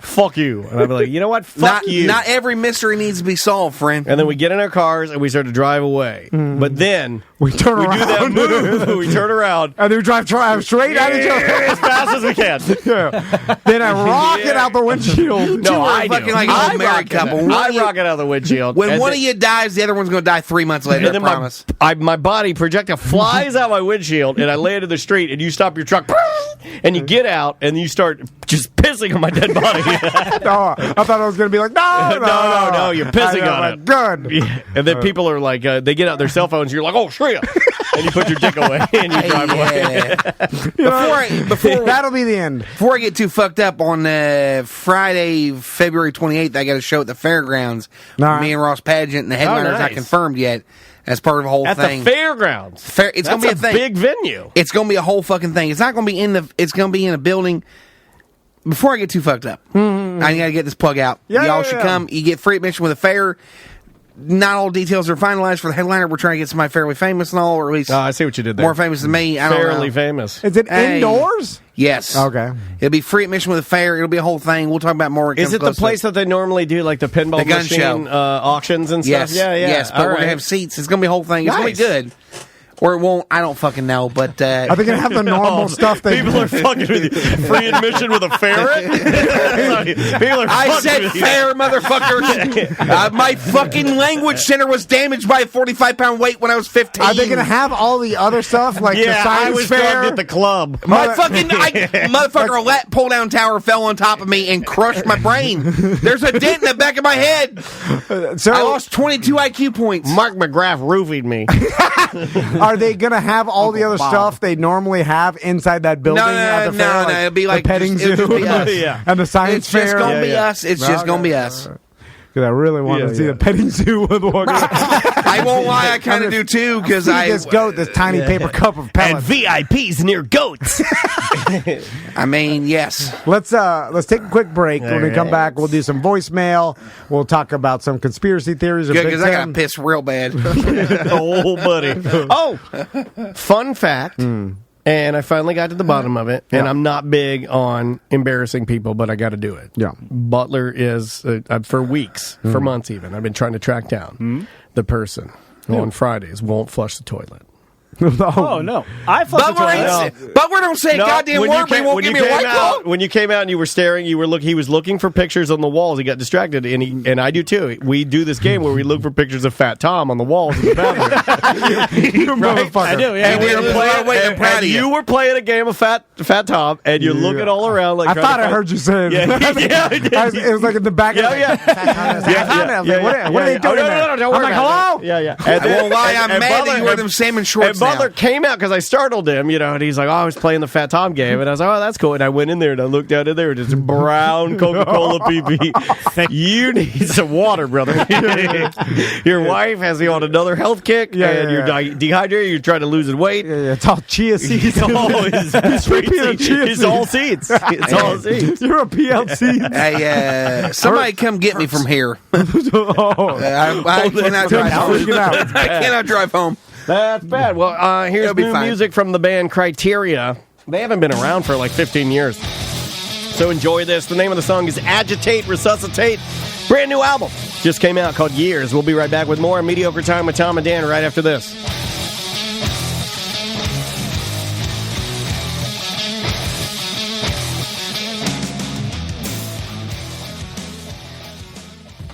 Fuck you. And I'd be like, you know what? Fuck you. Not every mystery needs to be solved, friend. And then we get in our cars and we start to drive away. But then we turn around. We do that move. We turn around. And then we drive straight at each other as fast as we can. Then I rock it out the windshield. No, I fucking like an old married couple. I rock it out the windshield. When one of you dies, the other one's going to die 3 months later, I promise. My body projectile flies out my windshield, and I land in the street, and you stop your truck, and you get out, and you start just pissing on my dead body. I thought I was going to be like, no, you're pissing on it. Good. Yeah. And then people are like, they get out their cell phones, and you're like, oh, shit. And you put your dick away, and you drive away. That'll be the end. Before I get too fucked up, on Friday, February 28th, I got a show at the fairgrounds. Me and Ross Pageant, and the headliner's not confirmed yet. As part of the whole thing. At the fairgrounds. It's going to be a thing. Big venue. It's going to be a whole fucking thing. It's not going to be it's going to be in a building. Before I get too fucked up, I got to get this plug out. Y'all should come. You get free admission with a fair. Not all details are finalized for the headliner. We're trying to get somebody fairly famous and all, or at least I see what you did there. More famous than me. I don't know. Fairly famous. Is it indoors? Yes. Okay. It'll be free admission with a fair. It'll be a whole thing. We'll talk about more. Is it the place that they normally do like the pinball machine auctions and stuff? Yes. Yes, but we're going to have seats. It's going to be a whole thing. It's going to be good. Or it won't. I don't fucking know. But are they going to have the normal stuff? People are fucking with you. Free admission with a ferret? I said fair, motherfuckers. My fucking language center was damaged by a 45-pound weight when I was 15. Are they going to have all the other stuff like the science I was fair? at the club. My fucking motherfucker, a Pull-Down tower fell on top of me and crushed my brain. There's a dent in the back of my head. So I lost 22 IQ points. Mark McGrath roofied me. Are they going to have all the other stuff they normally have inside that building? No. It'll be like the petting zoo and the science fair. It's just going to be us. It's just going to be us. Because I really want to see the petting zoo with Walker. I won't lie, I kind of do too. Because this goat this tiny paper cup of pellets and VIPs near goats. I mean, yes. Let's take a quick break. When we come back, we'll do some voicemail. We'll talk about some conspiracy theories. Good, because I got pissed real bad. Oh, buddy. Oh, fun fact. And I finally got to the bottom of it. And I'm not big on embarrassing people, but I got to do it. Yeah. Butler is, for weeks, for months even, I've been trying to track down the person who on Fridays won't flush the toilet. Oh, no. I fucking Butler don't say a goddamn word, but he won't give me a White Claw. When you came out and you were staring, he was looking for pictures on the walls. He got distracted, and I do too. We do this game where we look for pictures of Fat Tom on the walls in the bathroom. Right? I do, yeah. And we were playing, you were playing a game of Fat Tom, and you're looking all around. Like I thought I heard you say it. Yeah, it was like in the back. Yeah. What are they doing there? No, I'm like, hello? Yeah. I won't lie, I'm mad that you wear them salmon shorts and Butler came out because I startled him, and he's like, oh, I was playing the Fat Tom game. And I was like, oh, that's cool. And I went in there and I looked down in there, just brown Coca-Cola PP. You need some water, brother. Your wife has you on another health kick, and you're dehydrated, you're trying to lose weight. Yeah, it's all chia seeds. It's all seeds. It's all seeds. You're a PLC. Hey, somebody come get me from here. I cannot drive home. I cannot drive home. That's bad. Well, here's new music from the band Criteria. They haven't been around for like 15 years. So enjoy this. The name of the song is Agitate, Resuscitate. Brand new album. Just came out called Years. We'll be right back with more Mediocre Time with Tom and Dan right after this.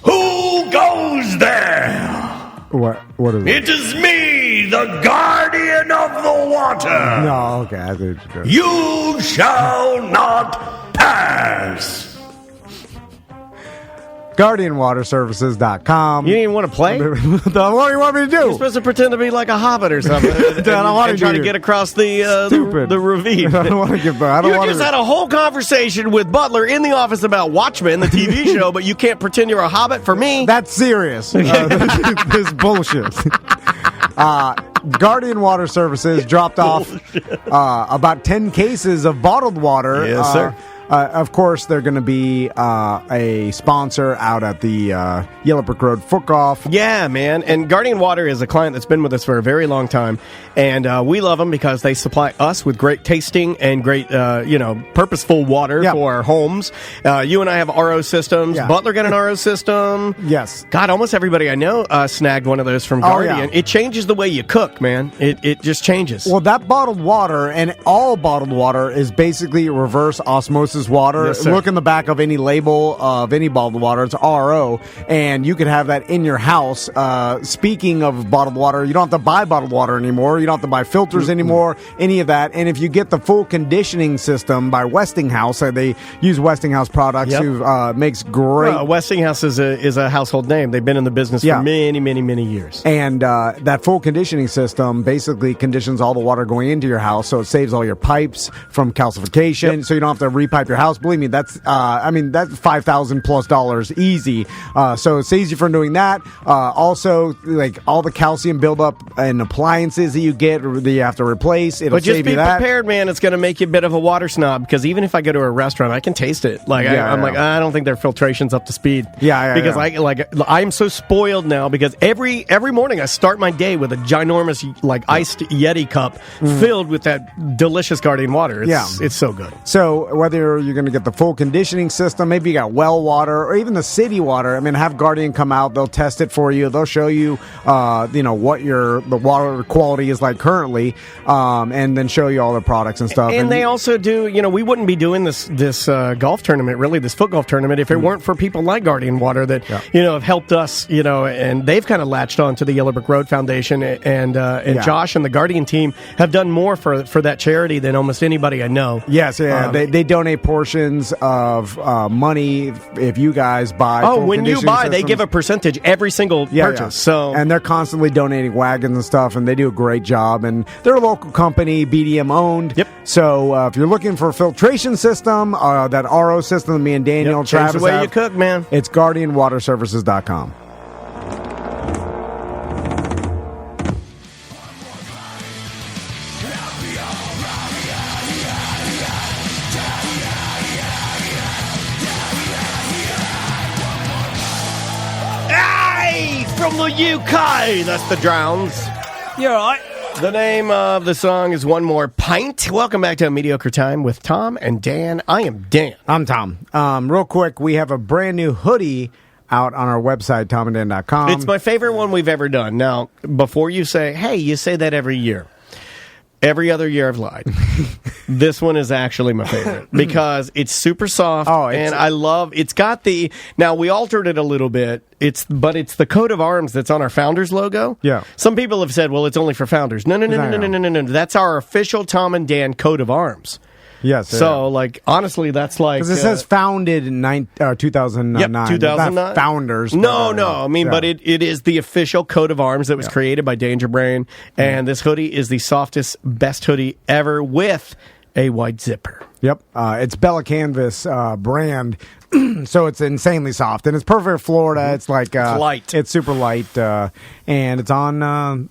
Who goes there? What is it? It is me, the guardian of the water. No, okay. I think it's good. You shall not pass. GuardianWaterServices.com. You didn't even want to play? What do you want me to do? You're supposed to pretend to be like a hobbit or something. and try to get across the ravine. I don't want to get back. You just had a whole conversation with Butler in the office about Watchmen, the TV show, but you can't pretend you're a hobbit for me. That's serious. This bullshit. Guardian Water Services dropped off about 10 cases of bottled water. Yes, sir. Of course, they're going to be a sponsor out at the Yellow Brick Road Foot-Off. Yeah, man. And Guardian Water is a client that's been with us for a very long time. And we love them because they supply us with great tasting and great, purposeful water for our homes. You and I have RO systems. Yeah. Butler got an RO system. Yes. God, almost everybody I know snagged one of those from Guardian. Yeah. It changes the way you cook, man. It just changes. Well, that bottled water and all bottled water is basically reverse osmosis water. Yes, sir. Look in the back of any label of any bottled water. It's RO, and you can have that in your house. Speaking of bottled water, you don't have to buy bottled water anymore. You don't have to buy filters anymore, any of that. And if you get the full conditioning system by Westinghouse, they use Westinghouse products, who makes great... Westinghouse is a household name. They've been in the business for many, many, many years. And that full conditioning system basically conditions all the water going into your house, so it saves all your pipes from calcification, so you don't have to repipe your house. Believe me, that's $5,000+ easy. So it saves you from doing that. Also, like all the calcium buildup in appliances that you get or that you have to replace, it'll save you that. But just be prepared, man. It's going to make you a bit of a water snob, because even if I go to a restaurant, I can taste it. Like I don't think their filtration's up to speed. Because I'm so spoiled now, because every morning I start my day with a ginormous iced Yeti cup filled with that delicious Guardian water. It's so good. So whether you're going to get the full conditioning system, maybe you got well water, or even the city water, have Guardian come out. They'll test it for you. They'll show you, what the water quality is like currently, and then show you all their products and stuff. And they also do, we wouldn't be doing this golf tournament, really, this foot golf tournament, if it weren't for people like Guardian Water that, have helped us, and they've kind of latched on to the Yellow Brick Road Foundation, and Josh and the Guardian team have done more for that charity than almost anybody I know. Yes, they donate portions of money if you guys buy. Oh, when you buy, they give a percentage every single purchase. Yeah. So, and they're constantly donating wagons and stuff, and they do a great job. And they're a local company, BDM owned. Yep. So if you're looking for a filtration system, that RO system that me and Daniel and Travis change the way have, you cook, man. It's GuardianWaterServices.com. From the UK, that's the Drowns. You're all right. The name of the song is One More Pint. Welcome back to A Mediocre Time with Tom and Dan. I am Dan. I'm Tom. Real quick, we have a brand new hoodie out on our website, tomandan.com. It's my favorite one we've ever done. Now, before you say, hey, you say that every year. every other year I've lied. This one is actually my favorite because it's super soft, and I love. It's got now we altered it a little bit. But it's the coat of arms that's on our Founders logo. Yeah. Some people have said, well, it's only for Founders. No. That's our official Tom and Dan coat of arms. Yes. So, like, honestly, that's like... Because it says founded in 2009. Yep, 2009. Not Founders. No. I mean, but it is the official coat of arms that was created by Danger Brain. And this hoodie is the softest, best hoodie ever with a white zipper. Yep. It's Bella Canvas brand. So it's insanely soft, and it's perfect for Florida. It's like it's light. It's super light, and it's on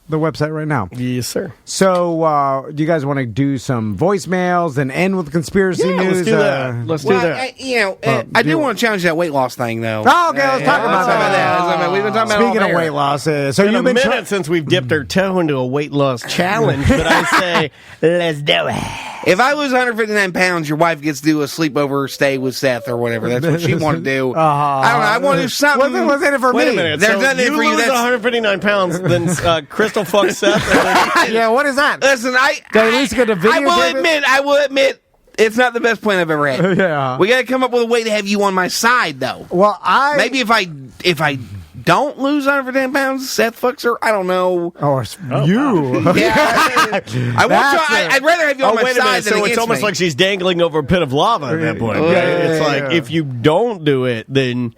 the website right now. Yes, sir. So, do you guys want to do some voicemails and end with conspiracy news? Let's do that. Let's do that. I do want to challenge that weight loss thing, though. Oh, okay, let's talk about that. We've been talking about Speaking of weight loss, so it's you've been been a minute since we've dipped our toe into a weight loss challenge, but I say let's do it. If I lose 159 pounds, your wife gets to do a sleepover stay with Seth or whatever. That's what she wanted to do. I don't know. I want to do something. What's in it for me? Wait a minute. There's so nothing you for you. lose 159 pounds, then Crystal fucks Seth. Yeah, what is that? Listen, at least get a video. I will admit, it's not the best plan I've ever had. Yeah. We got to come up with a way to have you on my side, though. Well, maybe if I don't lose 110 pounds, Seth fucks her. I don't know. You. Yeah, I'd rather have you on my wait a side minute. than So it's almost me. like she's dangling over a pit of lava at that point. It's like if you don't do it, then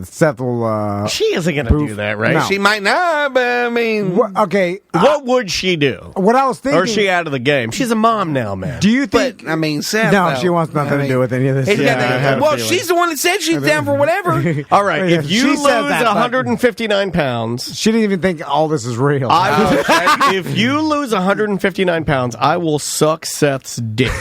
Seth will. She isn't going to do that, right? No. She might not, but I mean, okay. What would she do? What I was thinking, or is she out of the game? She's a mom now, man. Do you think? But, I mean, Seth. No, though, she wants nothing to do with any of this. Well, she's the one that said she's down for whatever. All right, if you lose that, 159 pounds, she didn't even think all this is real. If you lose 159 pounds, I will suck Seth's dick.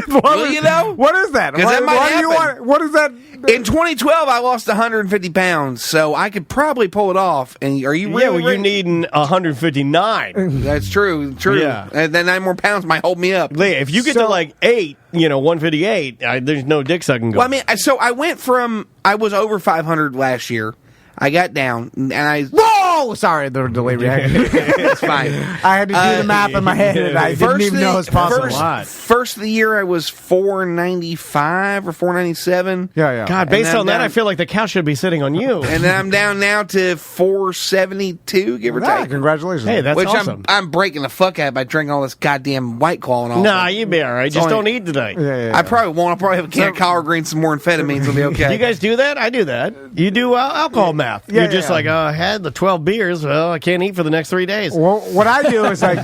Will you though? What is that? Because that might happen. What is that? In 2012, I lost 150 pounds, so I could probably pull it off. And are you really? Yeah, well, you're needing 159. That's true. Yeah. And then 9 more pounds might hold me up. If you get to like 8, 158, there's no dick sucking going. Well, I mean, so I went from I was over 500 last year. I got down, and I... Whoa! Sorry, the delay reaction. It's fine. I had to do the math in my head, and I didn't even know it was possible. First of the year, I was 495 or 497. Yeah. God, based on that, I feel like the couch should be sitting on you. And then I'm down now to 472, give or take. Congratulations. Hey, that's awesome. I'm breaking the fuck out by drinking all this goddamn White Claw and all Nah, you'll be all right. Just don't eat today. Yeah. I probably won't. I'll probably have a can of collard greens, some more amphetamines. Will be okay. Do you guys do that? I do that. You do alcohol math. You're just like, I had the 12 beers. Well, I can't eat for the next 3 days. Well, what I do is like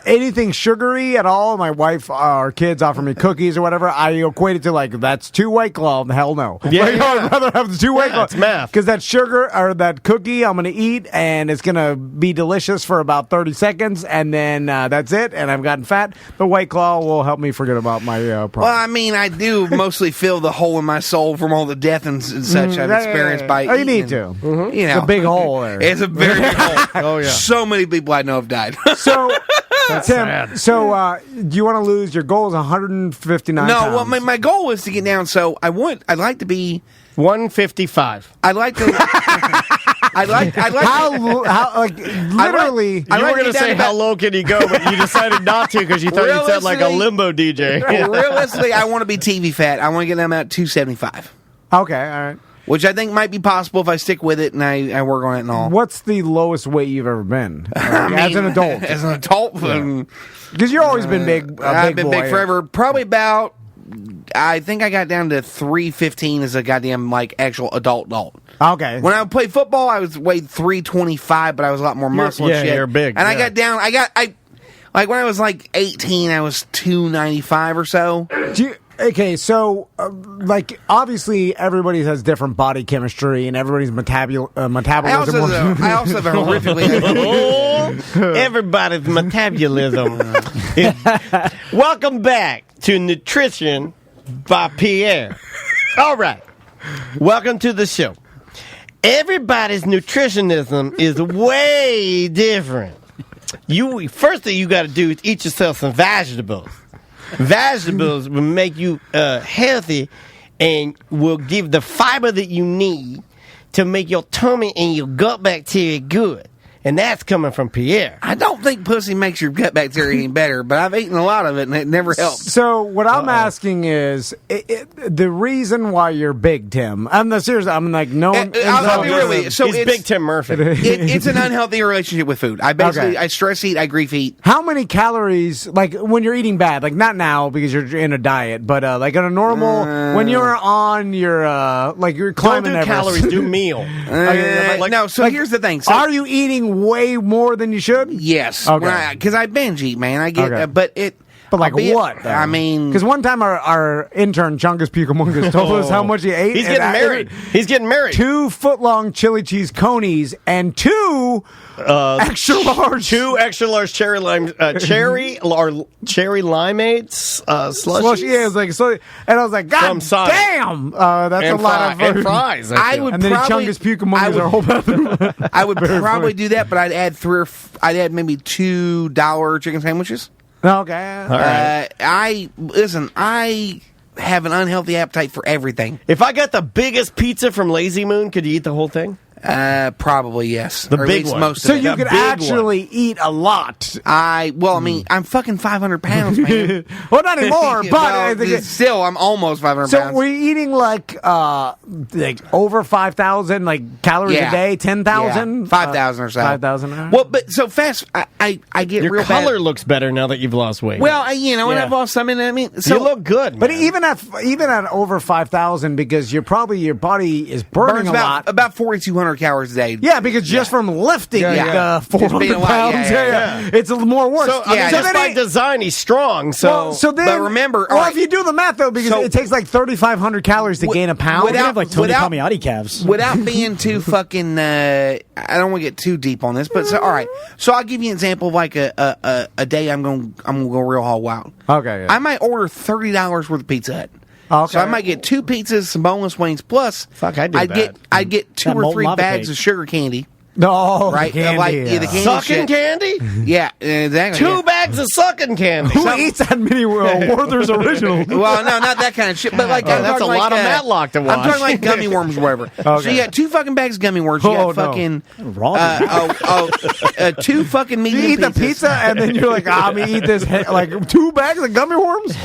anything sugary at all. My wife or kids offer me cookies or whatever. I equate it to like, that's 2 White Claw. Hell no. Yeah, I'd rather have the 2 White Claw. It's math. Because that sugar or that cookie I'm going to eat, and it's going to be delicious for about 30 seconds, and then that's it, and I've gotten fat. The White Claw will help me forget about my problem. Well, I mean, I do mostly fill the hole in my soul from all the death and such I've experienced by eating. You need to. Mm-hmm. You know, it's a big hole there. It's a very big hole. Oh, yeah. So many people I know have died. So, That's Tim, sad. so do you want to lose? Your goal is 159 No, pounds. well, my goal was to get down, so I'd like to be 155. I'd like to. I'd like how like literally. You were going to say how low can you go, but you decided not to because you thought you sounded like a limbo DJ. Realistically, I want to be TV fat. I want to get them at 275. Okay, all right. Which I think might be possible if I stick with it and I work on it and all. What's the lowest weight you've ever been as an adult? As an adult, because you've always been big. I've been boy. big forever. Probably about. I think I got down to 315 as a goddamn actual adult. Okay. When I played football, I weighed 325, but I was a lot more muscle. Yeah, and shit. you're big. And I got down. I like when I was like 18, I was 295 or so. Okay, so like obviously everybody has different body chemistry and everybody's metabolism. I also have a horrifically. Everybody's metabolism. Welcome back to Nutrition by Pierre. All right. Welcome to the show. Everybody's nutritionism is way different. First thing you got to do is eat yourself some vegetables. Vegetables will make you healthy and will give the fiber that you need to make your tummy and your gut bacteria good. and that's coming from Pierre. I don't think pussy makes your gut bacteria any better, but I've eaten a lot of it, and it never helps. So what I'm asking is the reason why you're big, Tim. Seriously. I'm like no one. I'll be real with you. So he's Big Tim Murphy. It's an unhealthy relationship with food. I basically I stress eat, I grief eat. How many calories, like when you're eating bad, like not now because you're in a diet, but like on a normal, when you're on your, like you're climbing Don't do Everest. calories, do meal. No, so here's the thing. So, are you eating way more than you should? yes. Okay. Because I binge eat, man. I get, but like what? I mean, because one time our intern Chungus Pukamungus told us how much he ate. He's getting married. He's getting married. 2 foot-long chili cheese conies and 2 extra large, 2 extra large cherry limeades slushies. Yeah, it was like so, and I was like, God damn, that's a lot of food. And fries. And then Chungus Pukamungus our whole bathroom. I would probably do that, but I'd add maybe $2 chicken sandwiches. Okay. All right. I have an unhealthy appetite for everything. If I got the biggest pizza from Lazy Moon, could you eat the whole thing? Probably yes. The big one. Most so of it. you could actually eat a lot. I mean, I'm fucking 500 pounds, man. Well, not anymore, but still, I'm almost 500 so pounds. we're eating like over 5,000 like calories a day, 10,000, 5,000 or so. 5,000. Well, but so fast, I get your real color bad. looks better now that you've lost weight. Well, and I've lost some. I mean, so you look good, but man. even at over 5,000, because your body is burning a lot. About 4,200 calories a day. Yeah, because just from lifting 400 pounds, it's a little more work. So, just by design, he's strong. So, then, but remember, if you do the math though, because it takes like 3,500 calories to gain a pound. We have like Tony Palmiotti calves. Without being too fucking, I don't want to get too deep on this, but so all right. So I'll give you an example of like a day I'm gonna go real hog wild. Okay, I might order $30 worth of Pizza Hut. Okay. So I might get 2 pizzas, some boneless wings, plus I'd get 2 or 3 bags of sugar candy. No, right? Candy, Like the candy sucking shit. candy? Yeah, exactly. 2 bags of sucking candy. Who eats that many Werther's Original? Well, no, not that kind of shit. But like, that's a lot of Matlock to watch. I'm talking like gummy worms or whatever. Okay. So you got 2 fucking bags of gummy worms. You got fucking 2 fucking medium. You eat the pizza and then you're like, I'm gonna eat this like 2 bags of gummy worms.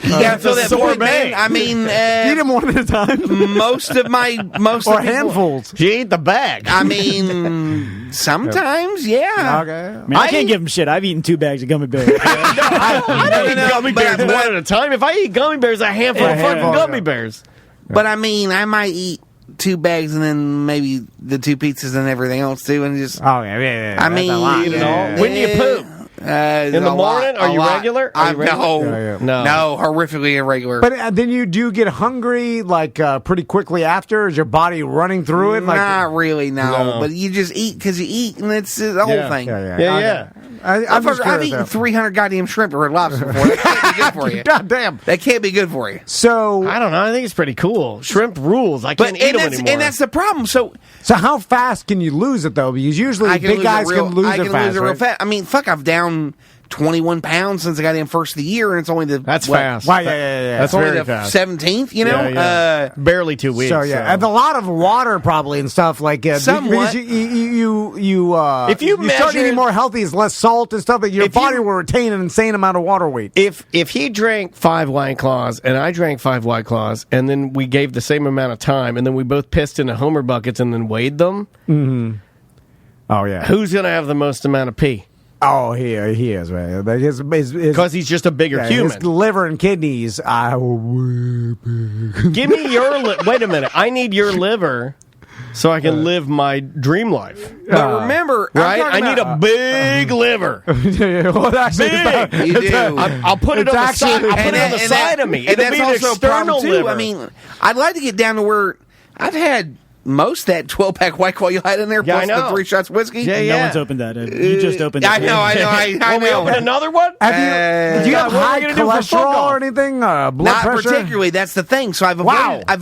You gotta fill that void, man. I mean, eat them one at a time. Most of or handfuls. You eat the bag. I mean, sometimes, yeah. Okay. Man, I can't give him shit. I've eaten 2 bags of gummy bears. I don't eat gummy bears one at a time. If I eat gummy bears, a handful of fucking gummy bears. But I mean, I might eat 2 bags and then maybe the 2 pizzas and everything else too, and just. Oh yeah. I mean, eat it all. When do you poop? In the morning? Are you regular? No, horrifically irregular. But then you do get hungry like pretty quickly after. Is your body running through it? Like, not really, no. But you just eat because you eat, and it's the whole thing. Yeah. I've eaten 300 goddamn shrimp or lobster before. That can't be good for you. God damn. That can't be good for you. So I don't know. I think it's pretty cool. Shrimp rules. I can't eat them anymore. And that's the problem. So how fast can you lose it though? Because usually big guys can lose it fast. Real fast. I mean, fuck, I've down 21 pounds since I got in first of the year, and it's only fast. Wow, yeah. That's only the 17th, you know? Barely 2 weeks. So, and a lot of water probably and stuff like somewhat. If you start eating more healthy, it's less salt and stuff, but your body will retain an insane amount of water weight. If he drank 5 White Claws and I drank 5 White Claws, and then we gave the same amount of time, and then we both pissed into Homer buckets and then weighed them, oh yeah, who's going to have the most amount of pee? Oh, he is, man. Because he's just a bigger human. His liver and kidneys. Give me your wait a minute. I need your liver so I can live my dream life. But remember, right? I need a big liver. Well, big. You do. I'll put it on the side. I'll put it on the side of me. And It'll that's be an also a problem external too. liver. I mean, I'd like to get down to where I've had most of that 12-pack White Claw you had in there, plus the 3 shots whiskey. No one's opened that. You just opened it. I know. Will we open another one? Do you have high cholesterol or anything? Blood Not pressure? particularly. That's the thing. So I've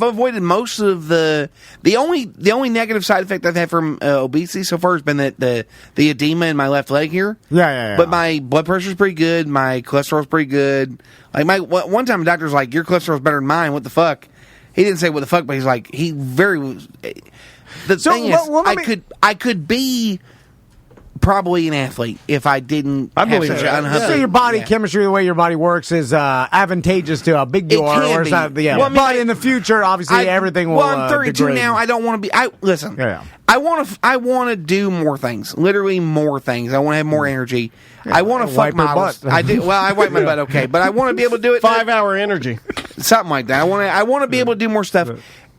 avoided most of the only negative side effect I've had from obesity so far has been the edema in my left leg here. Yeah. But my blood pressure's pretty good. My cholesterol's pretty good. Like one time, the doctor's like, "Your cholesterol's better than mine." What the fuck? He didn't say what the fuck, but he's like, the thing is, I could be probably an athlete if I didn't have such an unhealthy... So your body chemistry, the way your body works, is advantageous to how big you are. Or not, yeah. Well, but in the future, obviously, everything will I'm 32 degrade. now. I don't want to be... Listen, I want to do more things. Literally more things. I want to have more energy. I want to fuck models. I do. Well, I wipe my butt, okay, but I want to be able to do it. 5-hour energy, something like that. I want to be able to do more stuff.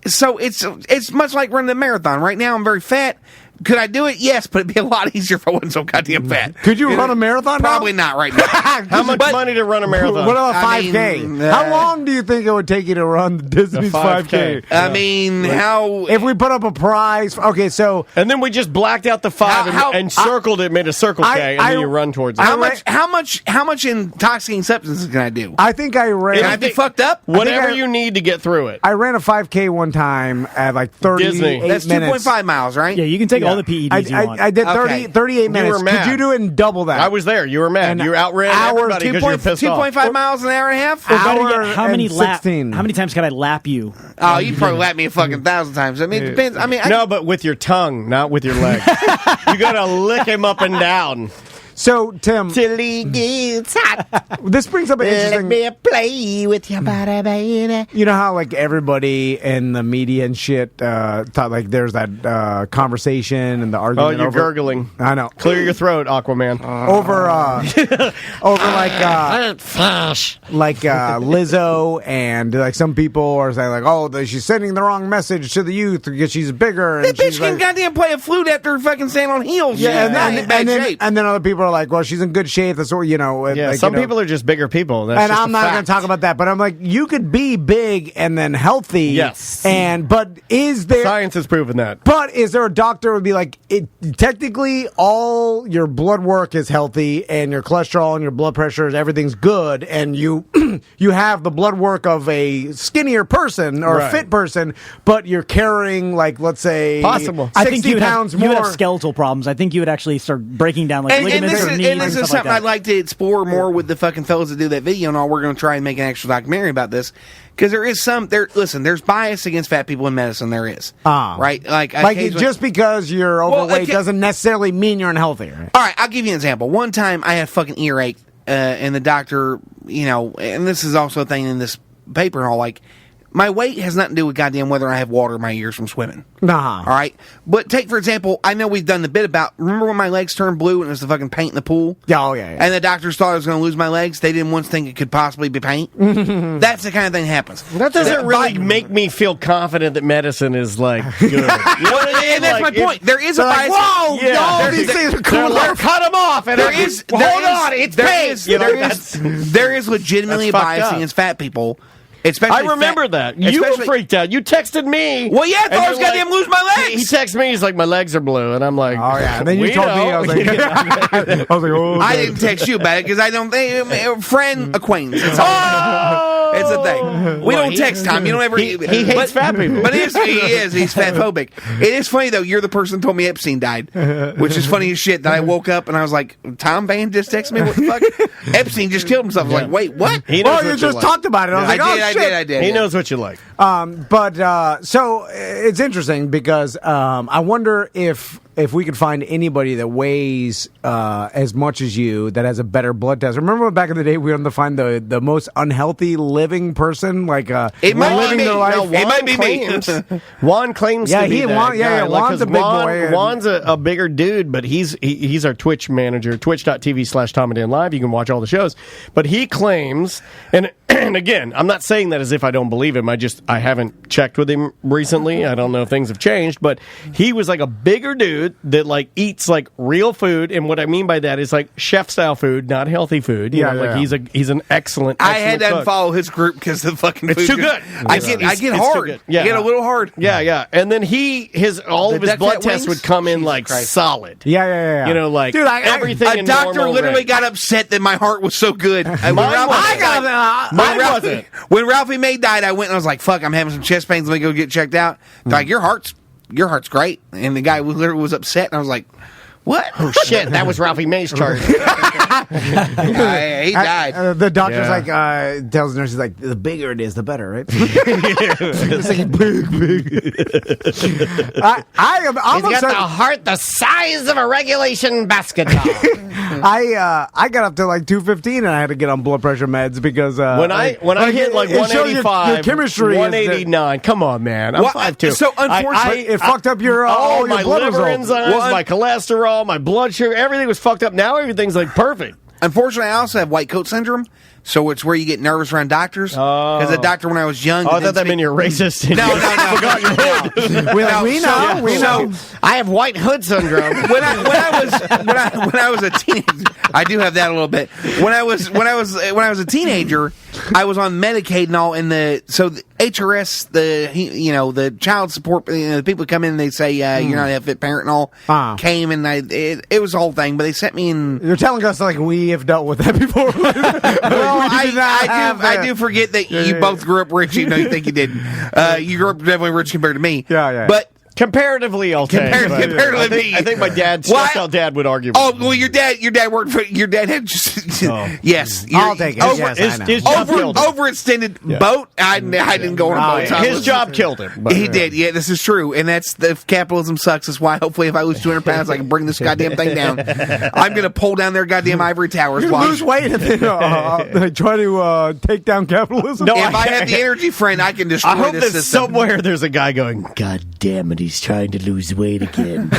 So it's much like running a marathon. Right now, I'm very fat. Could I do it? Yes, but it'd be a lot easier if I wasn't so goddamn fat. Could you run a marathon? Probably not right now. How much money to run a marathon? What about 5K? How long do you think it would take you to run the Disney's 5K? I mean, how... If we put up a prize... Okay, so... And then we just blacked out the 5 and circled it, made a circle K, and then you run towards it. How much intoxicating substances can I do? I think I ran... Can I be fucked up? Whatever you need to get through it. I ran a 5K one time at like 38 minutes. That's 2.5 miles, right? Yeah, you can take all the PEDs you want. I did 38 minutes. You were mad. Could you do it in double that? I was there. You were mad. You outran everybody because you were pissed off. 2.5 miles an hour and a half? How many times can I lap you? Oh, you'd probably lap me a fucking 1,000 times. I mean, it depends. I mean, no, but with your tongue, not with your leg. You got to lick him up and down. So, Tim, till he gets hot. This brings up an interesting... Let me play with your body, baby. You know how, like, everybody in the media and shit thought, like, there's that conversation and the argument. Oh, you're gurgling. I know. Clear your throat, Aquaman. Over Lizzo, and like some people are saying, like, oh, she's sending the wrong message to the youth because she's bigger. And that bitch can goddamn play a flute after fucking standing on heels. Yeah, and then other people are like, well, she's in good shape. That's what, you know. Yeah, like, some people are just bigger people. That's and just I'm not going to talk about that, but I'm like, you could be big and then healthy. Yes. But is there... Science has proven that. But is there a doctor who would be like, technically all your blood work is healthy and your cholesterol and your blood pressure, everything's good, and you you have the blood work of a skinnier person or a fit person, but you're carrying, like, let's say, possible. 60 I think you would pounds have, more. You would have skeletal problems. I think you would actually start breaking down like ligaments or knees and this is something like I'd like to explore more with the fucking fellas that do that video and all. We're going to try and make an actual documentary about this. Because there is there's bias against fat people in medicine. There is. Right? Like just because you're overweight doesn't necessarily mean you're unhealthy. Right? All right, I'll give you an example. One time I had a fucking earache, and the doctor, you know, and this is also a thing in this paper and all, like, my weight has nothing to do with goddamn whether I have water in my ears from swimming. Nah. All right? But take, for example, I know we've done the bit about, remember when my legs turned blue and it was the fucking paint in the pool? Yeah. And the doctors thought I was going to lose my legs? They didn't once think it could possibly be paint? That's the kind of thing that happens. That doesn't really make me feel confident that medicine is, like, good. You know what I mean? And that's my point. There is a bias. Like, whoa, no, these things are cool. Like, cut them off. And hold on, it's paint. There is legitimately a bias against fat people. I remember that. You were freaked out. You texted me. Well, yeah, I thought I was goddamn lose my legs. He texted me. He's like, my legs are blue. And I'm like, oh, yeah. And then you told me. I was like, oh. I didn't text you about it because I don't think, friend, acquaintance. It's a thing. We don't text Tom. You don't ever. He hates fat people. But he is. He's fat phobic. It is funny, though. You're the person who told me Epstein died, which is funny as shit. That I woke up and I was like, Tom Van just texted me? What the fuck? Epstein just killed himself. I was like, wait, what? You just talked about it. I was like, oh, shit. I did. He knows what you like. So it's interesting because I wonder if we could find anybody that weighs as much as you that has a better blood test. Remember back in the day we wanted to find the most unhealthy living person, like it might be me. Their life. No, it might be me. Juan claims to be that guy. Juan's a big boy. Juan's a bigger dude, but he's our Twitch manager, twitch.tv/Tom and Dan Live. You can watch all the shows. But he claims, and again, I'm not saying that as if I don't believe him. I haven't checked with him recently. I don't know if things have changed, but he was like a bigger dude that like eats like real food, and what I mean by that is like chef style food, not healthy food. You know, he's an excellent. I had to cook. unfollow his group because the fucking it's food too good. I get hard. Yeah, I get a little hard. Yeah. And then all of his blood tests would come in like solid. Yeah. You know, like, dude, everything. A doctor literally got upset that my heart was so good. Mine wasn't. When Ralphie May died, I went and I was like, "Fuck, I'm having some chest pains. Let me go get checked out." They're like, your heart's great. And the guy literally was upset, and I was like, what? Oh, shit, that was Ralphie May's chart. He died. The doctor's like, tells the nurse, he's like, the bigger it is, the better, right? It's like, big. I'm He's got the heart the size of a regulation basketball. I got up to like 215 and I had to get on blood pressure meds because when I hit like 185, your chemistry 189. Come on, man. I'm 5'2". So unfortunately, it fucked up your all your my blood liver results. enzymes, my cholesterol, my blood sugar, everything was fucked up. Now everything's like perfect. Unfortunately, I also have white coat syndrome, so it's where you get nervous around doctors. As a doctor, when I was young, I thought that meant you're racist. No. We know. I have white hood syndrome. When I was a teenager, I do have that a little bit. When I was a teenager, I was on Medicaid and all, and the HRS, the child support, the people come in and they say you're not a fit parent and all, came and it was a whole thing, but they sent me in. You're telling us like we have dealt with that before. Well, I do forget that you both grew up rich, even though you think you didn't. You grew up definitely rich compared to me. Yeah. But comparatively, I'll take. Comparatively, I think my dad. That's how Dad would argue. Oh well, your dad worked for. Your dad had just. Yes, I'll take it. Overextended boat. I didn't go on a boat. His job killed him. He did. Yeah, this is true, and that's the capitalism sucks. That's why hopefully if I lose 200 pounds, I can bring this goddamn thing down. I'm gonna pull down their goddamn ivory towers. You lose weight and then try to take down capitalism. No, if I have the energy, friend, I can destroy I hope this that system. somewhere there's a guy going, God damn it, he's trying to lose weight again.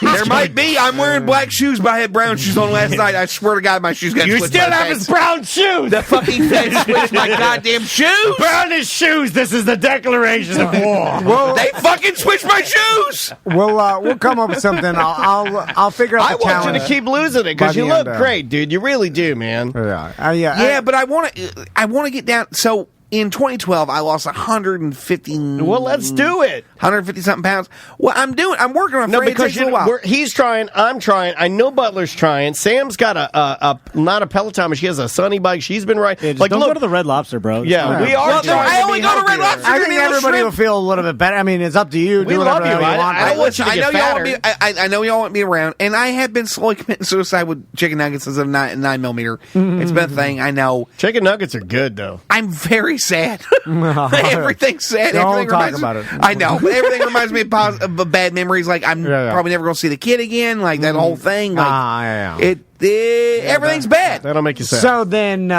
There might be. I'm wearing black shoes, but I had brown shoes on last night. I swear to God, my shoes got You switched still by have the his face. brown shoes. The fucking Fed switched my goddamn shoes. Brown his shoes. This is the declaration of war. Well, they fucking switched my shoes. We'll come up with something. I'll figure out the challenge. I want you to keep losing it because you look great, dude. You really do, man. Yeah, but I want to get down. So in 2012, I lost 150. Well, let's do it. 150 something pounds. Well, I'm working on. No, because he's trying. I'm trying. I know Butler's trying. Sam's got a not a Peloton, but she has a Sunny bike. She's been right. Don't go to the Red Lobster, bro. Yeah, we are. I only go to Red Lobster. I think everybody will feel a little bit better. I mean, it's up to you. We do love whatever you. you want. I want you to get fatter. I know y'all want me around, and I have been slowly committing suicide with chicken nuggets as a 9mm. It's been a thing. I know. Chicken nuggets are good, though. I'm very sad. Everything's sad. Don't talk about it. I know. But everything reminds me of bad memories. Like I'm probably never going to see the kid again. Like that whole thing. Like everything's bad. That'll make you sad. So then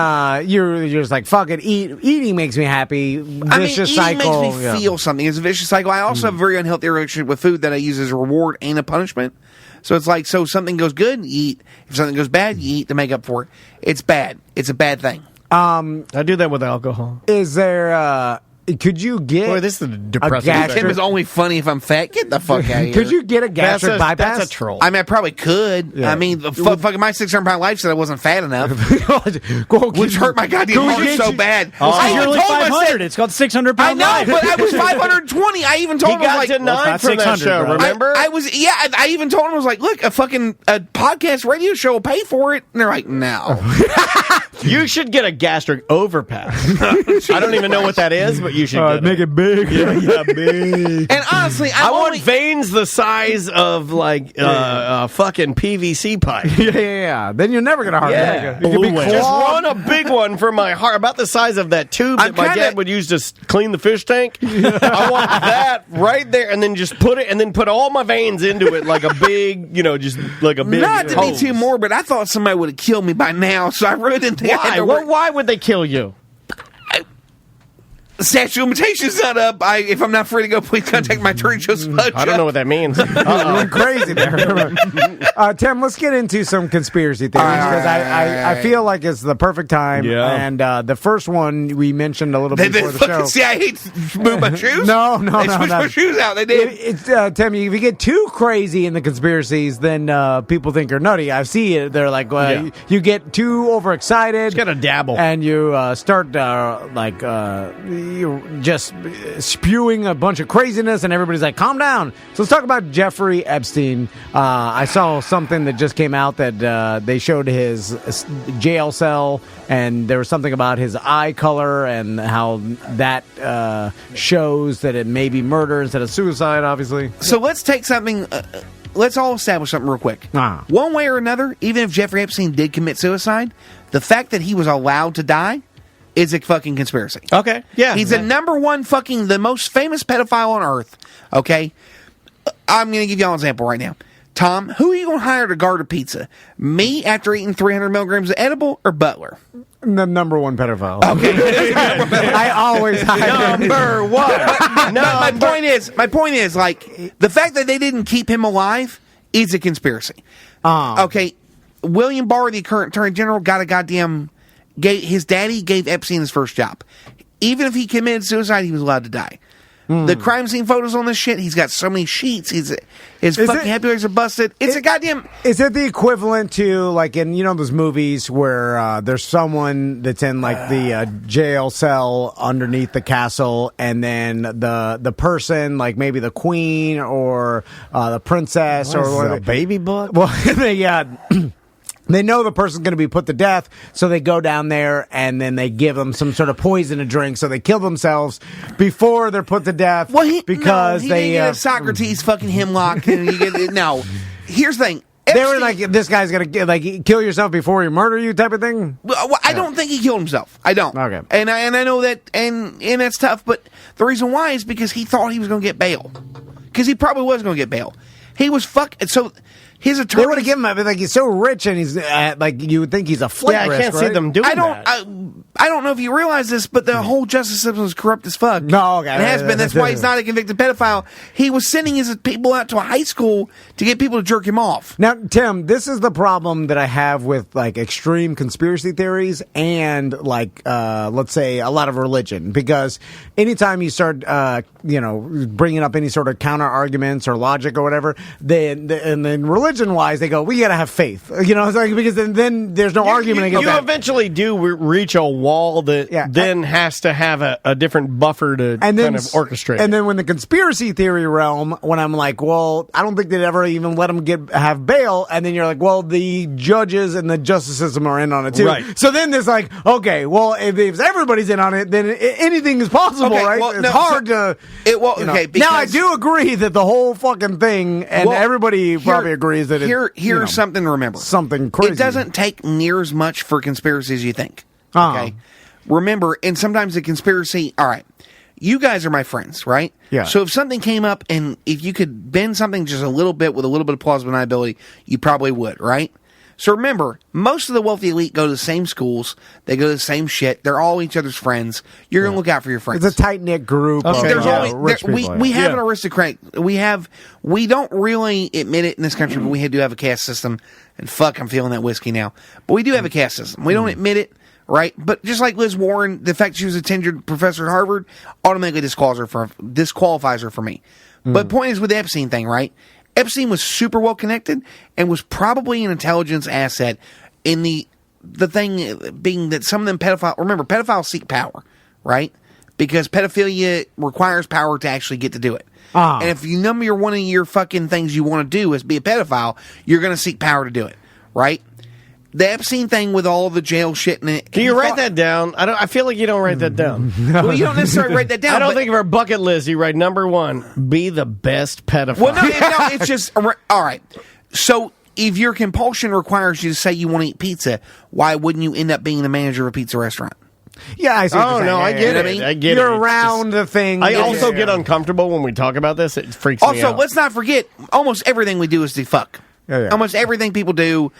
you're just like, fuck it. Eating makes me happy. Vicious cycle. Eating makes me feel something. It's a vicious cycle. I also have a very unhealthy relationship with food that I use as a reward and a punishment. So it's like, so something goes good, you eat. If something goes bad, you eat to make up for it. It's bad. It's a bad thing. I do that with alcohol. Is there could you get Boy, this is a depressing Tim is only funny if I'm fat. Get the fuck out of here. Could you get a gastric bypass? That's a troll. I mean, I probably could. Yeah. I mean, fucking my 600-pound life said I wasn't fat enough. Which hurt my goddamn heart so bad. I even told him 500. It's called 600 pound I know, but I was 520. I even told him, I was like, denied from that show, remember? I was, I even told him, I was like, look, a podcast radio show will pay for it. And they're like, no. You should get a gastric overpass. I don't even know what that is, but you should get make it big. Yeah, big. And honestly, I want veins the size of like fucking PVC pipe. Yeah. Then you're never gonna heart attack. You can be just run a big one for my heart, about the size of that tube that my dad would use to clean the fish tank. I want that right there, and then just put all my veins into it like a big, just like a big. Not to be too morbid, I thought somebody would have killed me by now, so I really didn't think. Why? Why would they kill you? Statute of limitations not up. If I'm not free to go, please contact my attorney, Joseph Hutch. I don't know what that means. You went crazy there. Tim, let's get into some conspiracy theories because I feel like it's the perfect time. Yeah. And the first one we mentioned a little bit before the show. See, I hate to move my shoes. No. They switched my shoes out. They did. Tim, if you get too crazy in the conspiracies, then people think you're nutty. I see it. They're like, you get too overexcited. Just gotta dabble. And you start you're just spewing a bunch of craziness, and everybody's like, calm down. So let's talk about Jeffrey Epstein. I saw something that just came out that they showed his jail cell, and there was something about his eye color and how that shows that it may be murder instead of suicide, obviously. So let's take something let's all establish something real quick. One way or another, even if Jeffrey Epstein did commit suicide, the fact that he was allowed to die is a fucking conspiracy. Okay, yeah. He's the number one fucking, the most famous pedophile on earth, okay? I'm going to give y'all an example right now. Tom, who are you going to hire to guard a pizza? Me after eating 300 milligrams of edible, or Butler? The number one pedophile. Okay. I always hire number one. My point is, like, the fact that they didn't keep him alive is a conspiracy. Okay, William Barr, the current Attorney General, got a goddamn... his daddy gave Epstein his first job. Even if he committed suicide, he was allowed to die. The crime scene photos on this shit, he's got so many sheets. His fucking epilepsy are busted. It's a goddamn... Is it the equivalent to, like, in, those movies where there's someone that's in, like, the jail cell underneath the castle, and then the person, like, maybe the queen or the princess or a baby book? Well, they know the person's going to be put to death, so they go down there and then they give them some sort of poison to drink, so they kill themselves before they're put to death. Well, he they didn't get Socrates fucking hemlock. No, here's the thing. Epstein, they were like, this guy's going to kill yourself before he murder you type of thing? Well, I don't think he killed himself. I don't. Okay. And I know that, and that's tough, but the reason why is because he thought he was going to get bail. Because he probably was going to get bail. He was so... His attorney, they would have given him, like, he's so rich and he's like, you would think he's a flight risk, I can't see them doing that. I don't know if you realize this, but the whole justice system is corrupt as fuck. No, okay. It has been. That's why he's not a convicted pedophile. He was sending his people out to a high school to get people to jerk him off. Now, Tim, this is the problem that I have with, like, extreme conspiracy theories and, like, let's say a lot of religion, because anytime you start, bringing up any sort of counter arguments or logic or whatever, then religion-wise, they go, we got to have faith, it's like, because then there's no argument against that. You eventually do reach a wall that then has to have a different buffer to kind of orchestrate. And then when the conspiracy theory realm, when I'm like, well, I don't think they'd ever even let him have bail, and then you're like, well, the judges and the justice system are in on it too. Right. So then there's like, okay, well, if everybody's in on it, then anything is possible, right? Well, it's hard to... now, I do agree that the whole fucking thing, and everybody probably agrees that here's something to remember. Something crazy. It doesn't take near as much for conspiracy as you think. Okay? Remember, and sometimes the conspiracy... All right, you guys are my friends, right? Yeah. So if something came up, and if you could bend something just a little bit with a little bit of plausible deniability, you probably would, right? So remember, most of the wealthy elite go to the same schools. They go to the same shit. They're all each other's friends. You're going to look out for your friends. It's a tight-knit group. We have an aristocrat. We don't really admit it in this country, but we do have a caste system. And fuck, I'm feeling that whiskey now. But we do have a caste system. We don't admit it, right? But just like Liz Warren, the fact she was a tenured professor at Harvard automatically disqualifies her for me. But point is with the Epstein thing, right? Epstein was super well connected and was probably an intelligence asset in the thing being that some of them pedophiles seek power, right? Because pedophilia requires power to actually get to do it. And if one of your fucking things you want to do is be a pedophile, you're going to seek power to do it, right? The Epstein thing with all the jail shit in it. Can you write that down? I feel like you don't write that down. Well, you don't necessarily write that down. I don't think of our bucket list. You write number 1, be the best pedophile. Well, no, it's just all right. So if your compulsion requires you to say you want to eat pizza, why wouldn't you end up being the manager of a pizza restaurant? Yeah, I see. I get it. I get it. You're around the thing. I also get uncomfortable when we talk about this. It freaks me out. Also, let's not forget, almost everything we do is to fuck. Almost everything people do,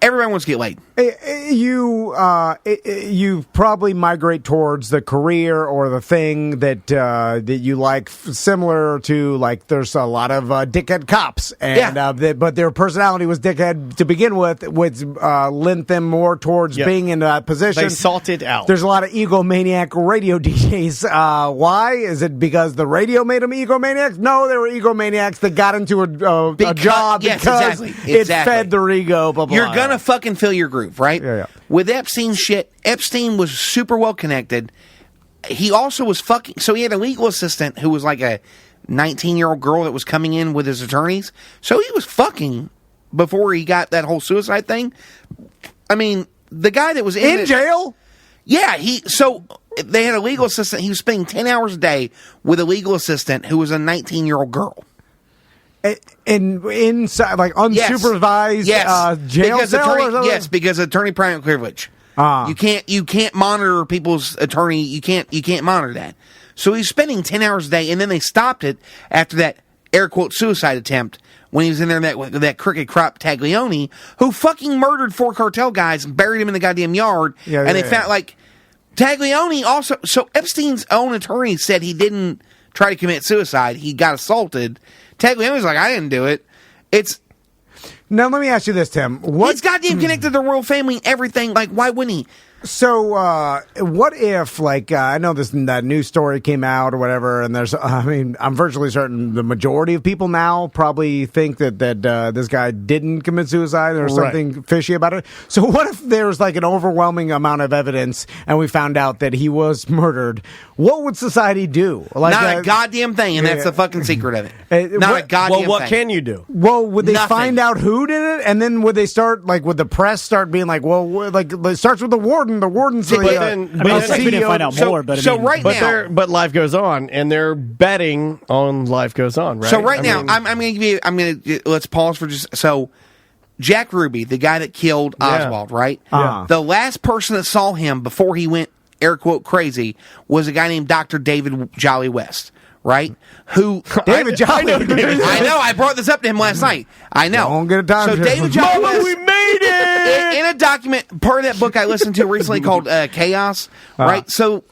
everyone wants to get laid. You probably migrate towards the career or the thing that you like, similar to, like, there's a lot of dickhead cops, and but their personality was dickhead to begin with, which lent them more towards being in that position. They salted out. There's a lot of egomaniac radio DJs. Why? Is it because the radio made them egomaniacs? No, they were egomaniacs that got into a job because it fed their ego, blah, blah, You're going to fucking fill your groove, right? Yeah. With Epstein shit, Epstein was super well connected. He also was fucking... So he had a legal assistant who was like a 19-year-old girl that was coming in with his attorneys. So he was fucking before he got that whole suicide thing. I mean, the guy that was in jail? Yeah, so they had a legal assistant. He was spending 10 hours a day with a legal assistant who was a 19-year-old girl. inside, like unsupervised jail cell? Yes, because attorney-client privilege. You can't monitor people's attorney. You can't monitor that. So he's spending 10 hours a day, and then they stopped it after that air quote suicide attempt when he was in there with that crooked crop Taglioni, who fucking murdered 4 cartel guys and buried him in the goddamn yard. They found like Taglioni also. So Epstein's own attorney said he didn't try to commit suicide. He got assaulted. Taglioni's like, I didn't do it. Now, let me ask you this, Tim. He's goddamn connected to the royal family and everything. Like, why wouldn't he? So, what if, like, I know that news story came out or whatever, and I'm virtually certain the majority of people now probably think that this guy didn't commit suicide or something fishy about it. So, what if there's, like, an overwhelming amount of evidence and we found out that he was murdered? What would society do? Like, not a goddamn thing, and that's the fucking secret of it. Not a goddamn thing. Well, what can you do? Well, would they find out who did it, and then would they start, like, would the press start being like, well, like, it starts with the warden. The warden's the CEO. Find out more, but life goes on, and they're betting on life goes on, right? So now, I'm going to give you. Let's pause for just so. Jack Ruby, the guy that killed Oswald, right? The last person that saw him before he went air quote crazy was a guy named Dr. David Jolly West. Right? Who David Jolly? I know. I brought this up to him last night. I know. Don't get a time. So David Jolly West, we made it in a document. Part of that book I listened to recently called Chaos. Right? So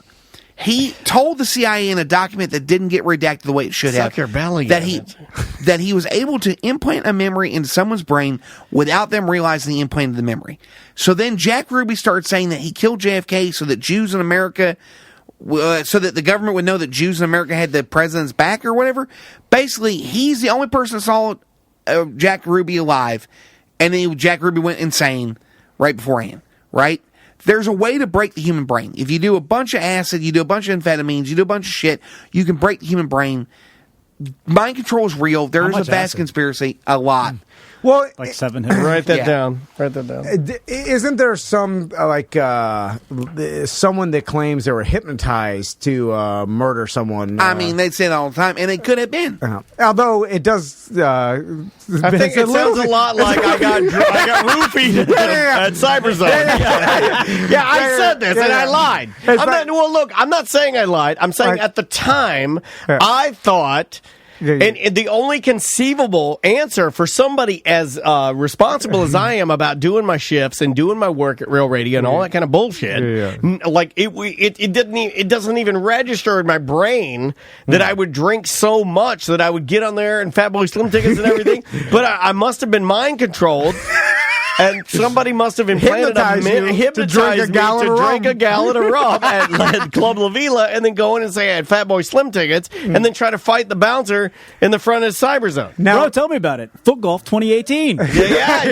he told the CIA in a document that didn't get redacted the way it should have your belly that he was able to implant a memory into someone's brain without them realizing he implanted the memory. So then Jack Ruby started saying that he killed JFK so that Jews in America. So that the government would know that Jews in America had the president's back or whatever. Basically, he's the only person that saw Jack Ruby alive, and then Jack Ruby went insane right beforehand, right? There's a way to break the human brain. If you do a bunch of acid, you do a bunch of amphetamines, you do a bunch of shit, you can break the human brain. Mind control is real. There is a vast conspiracy. A lot. Well, like 7 Write that down. Write that down. Isn't there some someone that claims they were hypnotized to murder someone? I mean, they say that all the time, and it could have been. Although it does. I think it sounds a lot like I got roofied at Cyberzone. I said this and I lied. I'm not saying I lied. I'm saying at the time I thought. And the only conceivable answer for somebody as responsible as I am about doing my shifts and doing my work at Real Radio and all that kind of bullshit, like it doesn't even register in my brain that I would drink so much that I would get on there and Fatboy Slim tickets and everything. But I must have been mind controlled. And somebody must have hypnotized me to drink a gallon of rum at Club La Vila and then go in and say I had Fatboy Slim tickets and then try to fight the bouncer in the front of the Cyberzone. Now, bro, tell me about it. Foot Golf 2018.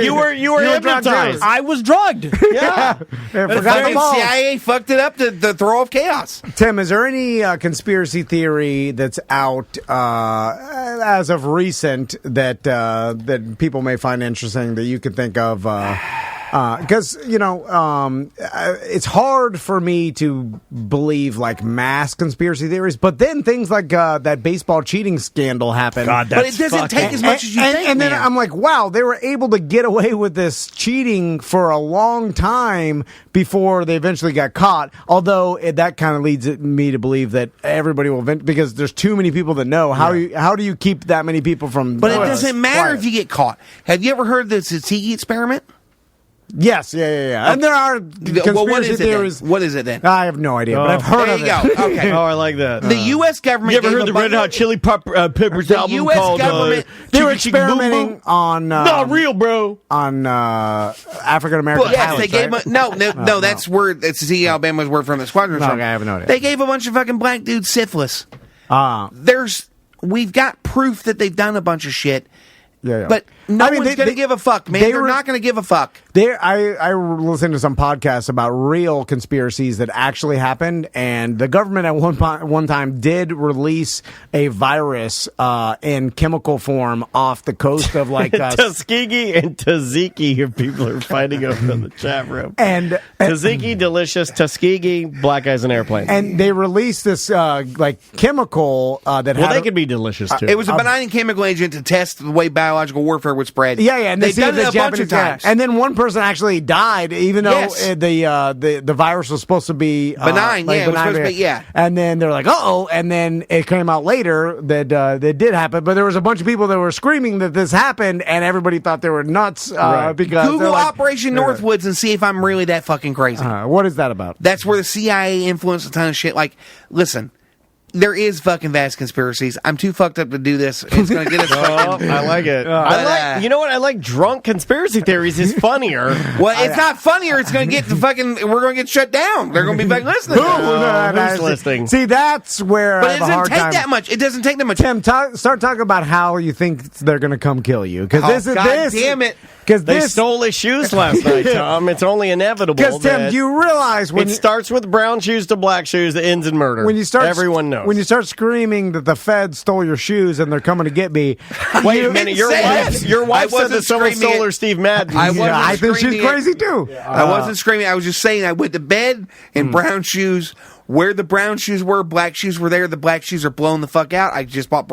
You were hypnotized. I was drugged. Yeah. CIA fucked it up to throw off chaos. Tim, is there any conspiracy theory that's out as of recent that people may find interesting that you could think of? Because, it's hard for me to believe, like, mass conspiracy theories, but then things like that baseball cheating scandal happened. God, but it doesn't take as much as you think, and then I'm like, wow, they were able to get away with this cheating for a long time before they eventually got caught, although that kind of leads me to believe that everybody will because there's too many people that know. How do you keep that many people from... But it doesn't matter if you get caught. Have you ever heard the Tzatziki experiment? Yes, yeah. And there are conspiracy theories. What is it then? I have no idea, but I've heard of it. There you go. Okay. I like that. The U.S. government. You ever heard the Red Hot Chili Peppers album US called? Government, they were experimenting on. Not real, bro. On African American. Well, yes, they gave no. That's where it's the Alabama's word from the squadron. Okay, I have no idea. They gave a bunch of fucking black dudes syphilis. We've got proof that they've done a bunch of shit. Yeah. But No one's going to give a fuck, man. They're not going to give a fuck. I listened to some podcasts about real conspiracies that actually happened, and the government at one time did release a virus in chemical form off the coast of like Tuskegee and Tzatziki. Here, people are fighting over in the chat room. And Tzatziki, delicious. Tuskegee, black guys in airplanes. And they released this like chemical that they could be delicious too. It was a benign chemical agent to test the way biological warfare would spread. Yeah, and they've done it a bunch of times. And then one person actually died, even though the virus was supposed to be benign. It was supposed to be. Yeah. And then they're like, "Uh-oh!" And then it came out later that that did happen. But there was a bunch of people that were screaming that this happened, and everybody thought they were nuts because Google Operation Northwoods and see if I'm really that fucking crazy. What is that about? That's where the CIA influenced a ton of shit. Like, listen. There is fucking vast conspiracies. I'm too fucked up to do this. It's going to get us fucking... I like it. You know what? I like drunk conspiracy theories. It's funnier. Well, it's not funnier. It's going to get the fucking... We're going to get shut down. They're going to be back listening. Who's listening? See, that's where But it doesn't take that much. It doesn't take that much. Tim, start talking about how you think they're going to come kill you. Because God damn it. Because they stole his shoes last night, Tom. It's only inevitable. Because Tim, you realize when it starts with brown shoes to black shoes, it ends in murder. When you start, everyone knows. When you start screaming that the feds stole your shoes and they're coming to get me. Wait a minute, your wife said that someone stole her Steve Madden. I think she's crazy too. I wasn't screaming. I was just saying I went to bed in brown shoes. Where the brown shoes were, black shoes were there. The black shoes are blown the fuck out. I just bought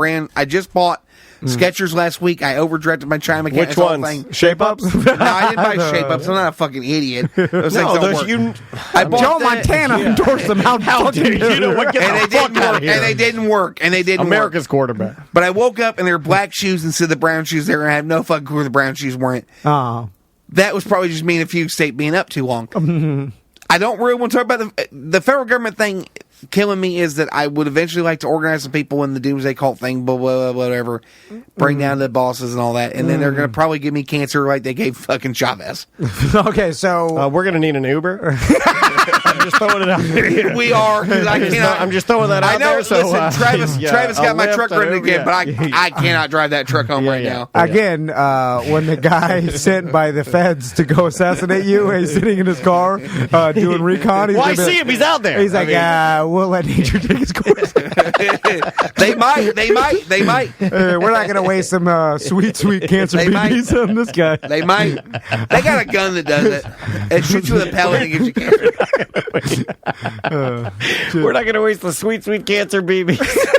Skechers last week. I overdirected my China mechanic. Which ones? Shape Ups? No, I didn't buy Shape Ups. I'm not a fucking idiot. Those things don't work. I bought Joe Montana endorsed them. How dare you? And they didn't work. America's quarterback. But I woke up and there were black shoes instead of the brown shoes there, and I have no fucking clue where the brown shoes weren't. Oh. That was probably just me and a fugue state being up too long. I don't really want to talk about the federal government thing. Killing me is that I would eventually like to organize some people in the doomsday cult thing, blah, blah, blah, whatever, bring down the bosses and all that, and then they're going to probably give me cancer like they gave fucking Chavez. Okay, so we're going to need an Uber. I'm just throwing it out there. We are. I'm just throwing that out there. I know. So, listen, Travis got my truck running again, but I cannot drive that truck home right now. Again, when the guy sent by the feds to go assassinate you, he's sitting in his car doing recon. Well, I see him. He's out there. He's like, we'll let nature take its course. They might. We're not going to waste some sweet cancer BBs on this guy. They might. They got a gun that does it. It shoots you with a pellet and gives you cancer. We're not going to waste the sweet cancer BBs.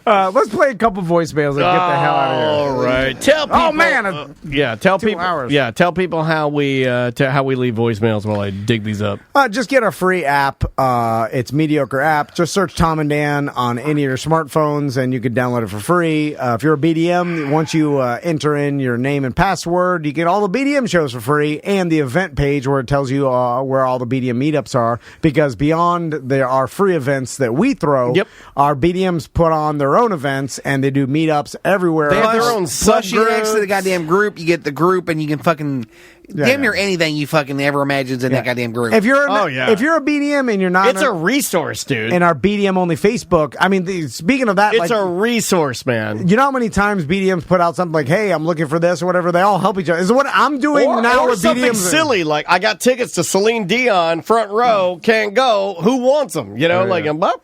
Let's play a couple voicemails and get the hell out of here. All right. Tell people. Oh man. Tell people. Hours. Yeah. Tell people how we leave voicemails while I dig these up. Just get a free app. It's Mediocre app. Just search Tom and Dan on any of your smartphones, and you can download it for free. If you're a BDM, once you enter in your name and password, you get all the BDM shows for free and the event page where it tells you where all the BDM meetups are. Because beyond there are free events that we throw, our BDMs put on their own events, and they do meetups everywhere. They have their own plus you get next to the goddamn group. You get the group, and you can fucking damn near anything you fucking ever imagine's in that goddamn group. If you're if you're a BDM and you're not, it's a resource, dude. In our BDM only Facebook, I mean, speaking of that, it's a resource, man. You know how many times BDMs put out something like, "Hey, I'm looking for this" or whatever. They all help each other. Is what I'm doing now or with something BDMs. Silly like I got tickets to Celine Dion front row, can't go. Who wants them? You know,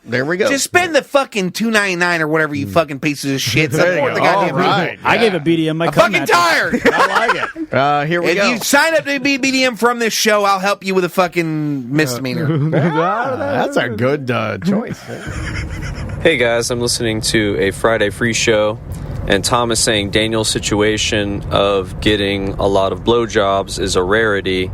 there we go. Just spend the fucking $2.99 or whatever you fucking pieces of shit. Support the goddamn right. I gave a BDM my I'm fucking tired. I like it. Here we go. If you sign up to be BDM from this show, I'll help you with a fucking misdemeanor. That's a good choice. Hey guys, I'm listening to a Friday Free Show, and Tom is saying Daniel's situation of getting a lot of blowjobs is a rarity.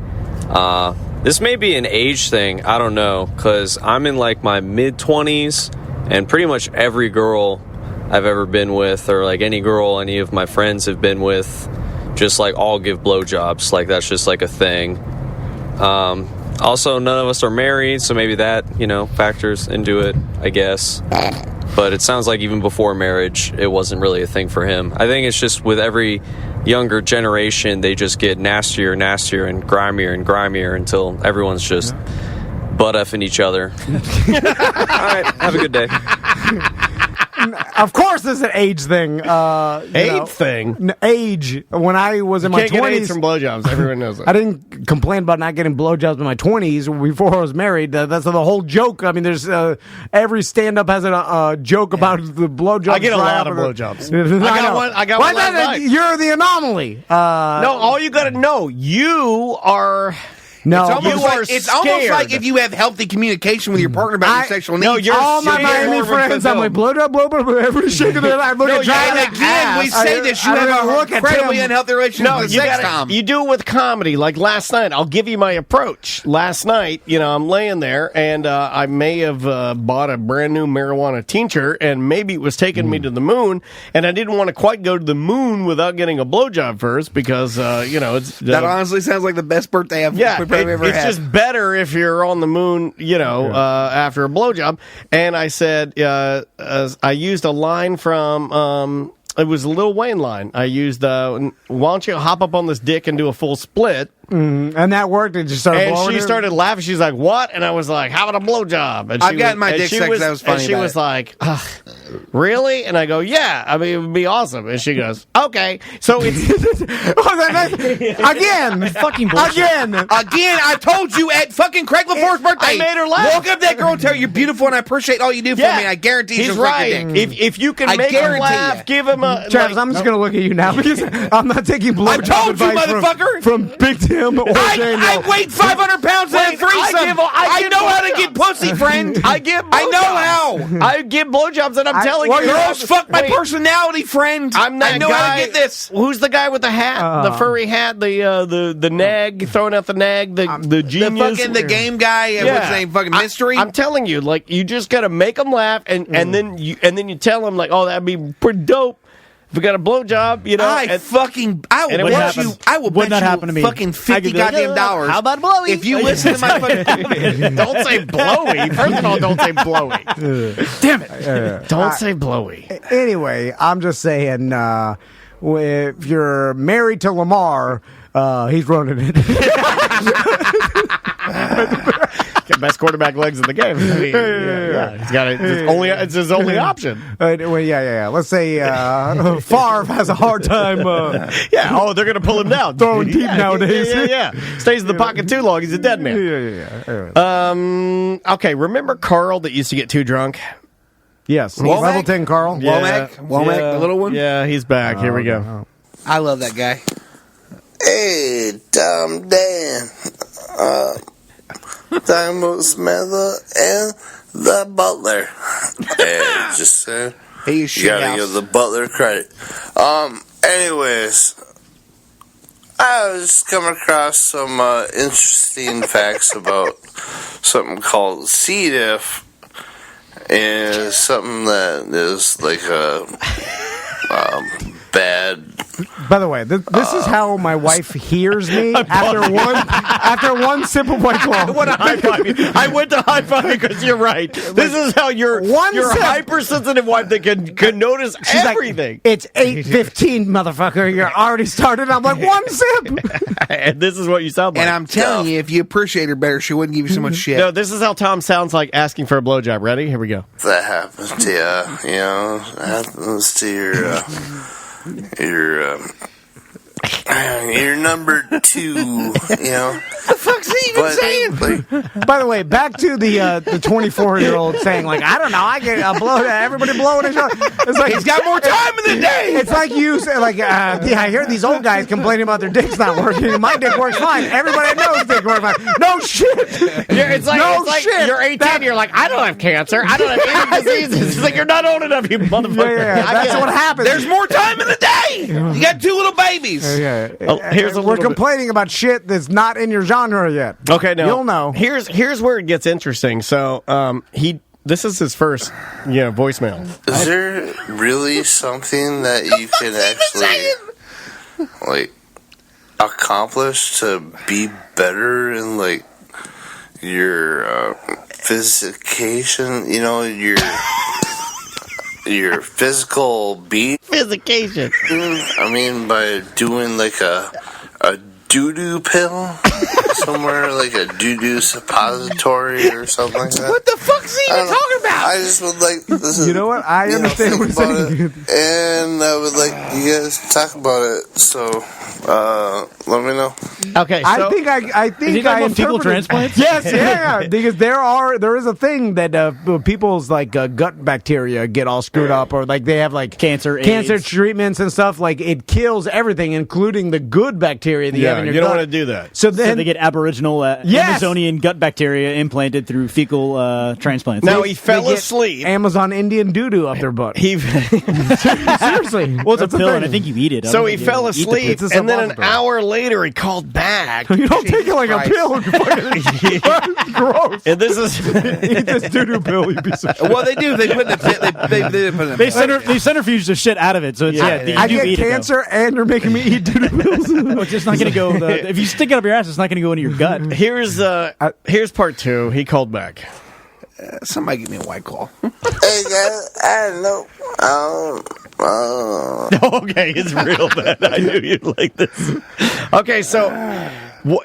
This may be an age thing, I don't know, because I'm in like my mid-20s, and pretty much every girl I've ever been with, or like any girl any of my friends have been with, just like all give blowjobs. Like that's just like a thing. Also, none of us are married, so maybe that, factors into it, I guess. But it sounds like even before marriage, it wasn't really a thing for him. I think it's just with every younger generation, they just get nastier and nastier and grimier until everyone's just butt-effing each other. All right, have a good day. of course, there's an age thing. Age. When I was in my 20s, get AIDS from blowjobs. Everyone knows that. I didn't complain about not getting blowjobs in my 20s before I was married. That's the whole joke. I mean, there's every stand-up has a joke about the blowjobs. I get a lot of blowjobs. I got one last night. You're the anomaly. No, all you got to know, you are. No, it's almost like if you have healthy communication with your partner about your sexual needs. No, you're all my Miami friends. I'm like, blow, every shaking their life. Look at again, we say this. You have an incredibly unhealthy relationship with sex, Tom. You do it with comedy. Like last night, I'll give you my approach. Last night, I'm laying there, and I may have bought a brand new marijuana tincture, and maybe it was taking me to the moon, and I didn't want to quite go to the moon without getting a blowjob first because, it's... that honestly sounds like the best birthday I've ever it's had. Just better if you're on the moon, after a blowjob. And I said, I used a line from, it was a Lil Wayne line. I used, why don't you hop up on this dick and do a full split? And that worked. It just started blowing. And she started laughing. She's like, "What?" And I was like, "How about a blowjob?" And I've gotten my dick sex. That was funny. And she was like, "Really?" And I go, "Yeah. I mean, it would be awesome." And she goes, "Okay." So it's again, fucking bullshit. Again. I told you at fucking Craig LaFour's birthday. I made her laugh. Walk up to that girl and tell her you're beautiful and I appreciate all you do for me. I guarantee he's she'll right. suck your dick. If you can make him laugh, give him a. Travis, I'm just going to look at you now because I'm not taking blowjob advice from Big Tim or Daniel. I weighed 500 pounds in a threesome. I know how to get pussy, friend. I know how. I give blowjobs, and I'm telling you, girls fuck my personality, friend. I'm that I know guy. how to get this. Who's the guy with the hat, the furry hat, the nag, throwing out the nag, the genius, the game guy, what's his name, fucking mystery. I'm telling you, like you just gotta make them laugh, and then you tell them like, oh, that'd be pretty dope. If we got a blowjob, I will bet you fucking $50 goddamn dollars. How about blowy? If you listen to my fucking... Don't say blowy. First of all, don't say blowy. Damn it. Don't say blowy. Anyway, I'm just saying, if you're married to Lamar, he's running it. Best quarterback legs in the game. I mean, he's got it's his only option. Let's say Favre has a hard time. They're going to pull him down. Throwing deep nowadays. Stays in the pocket too long. He's a dead man. Okay, remember Carl that used to get too drunk? Yes. Level 10 Carl. Womack, the little one? Yeah, he's back. Here we go. I love that guy. Hey, Tom Dan. Diamond Smither and the Butler. And just saying, you gotta give the Butler credit. Anyways, I was coming across some interesting facts about something called C. diff, and something that is like a bad. By the way, this is how my wife hears me after one sip of White Claw. I went to high five because you're right. This is how your hypersensitive wife that can notice everything. Like, it's 8:15, motherfucker. You're already started. I'm like, one sip. And this is what you sound like. And I'm telling you, if you appreciate her better, she wouldn't give you so much shit. No, this is how Tom sounds like asking for a blowjob. Ready? Here we go. That happens to you, happens to your number 2, The fuck's he even saying? By the way, back to the 24-year-old saying, like, I don't know, I get a blow. Everybody blowing his shot. It's like he's got more time in the day. It's like you say, like, I hear these old guys complaining about their dicks not working. My dick works fine. Everybody knows dick works fine. No shit. It's like you're 18. You're like, I don't have cancer. I don't have any diseases. It's like you're not old enough, you motherfucker. Yeah, that's what happens. There's more time in the day. You got 2 little babies. We're complaining about shit that's not in your genre yet. Okay, now you'll know. Here's where it gets interesting. So, this is his first, voicemail. Is there really something that you can actually accomplish to be better in your physication? Your physical beat? Physication. I mean, by doing a doo-doo pill? somewhere like a doo-doo suppository or something like that. What the fuck's he even talking about? I just would like this. You know what? I understand what you're saying. And I would like you guys to talk about it. So, let me know. Okay, so I think Is he talking about fecal transplants? Yes, yeah, because there is a thing that people's like gut bacteria get all screwed up, or like they have like cancer AIDS. Treatments and stuff. Like it kills everything, including the good bacteria that you have in your gut. You don't want to do that. So then they get Aboriginal Amazonian gut bacteria implanted through fecal transplants. Now he fell asleep. Amazon Indian doo-doo up their butt. Seriously. Well, it's a pill, and I think you eat it. So he fell asleep, and then an hour later he called back. You don't take it like a pill. Gross. And this is eat this doo-doo pill. You piece of shit. Well, they do. They put it in the They centrifuge the shit out of it. So it's, I get cancer, and you're making me eat doo-doo pills. It's just not going to go. If you stick it up your ass, it's not going to go into your gut. Here's part two. He called back. Somebody give me a White Claw. Hey guys, I don't know. Okay, it's real bad. I knew you'd like this. Okay, so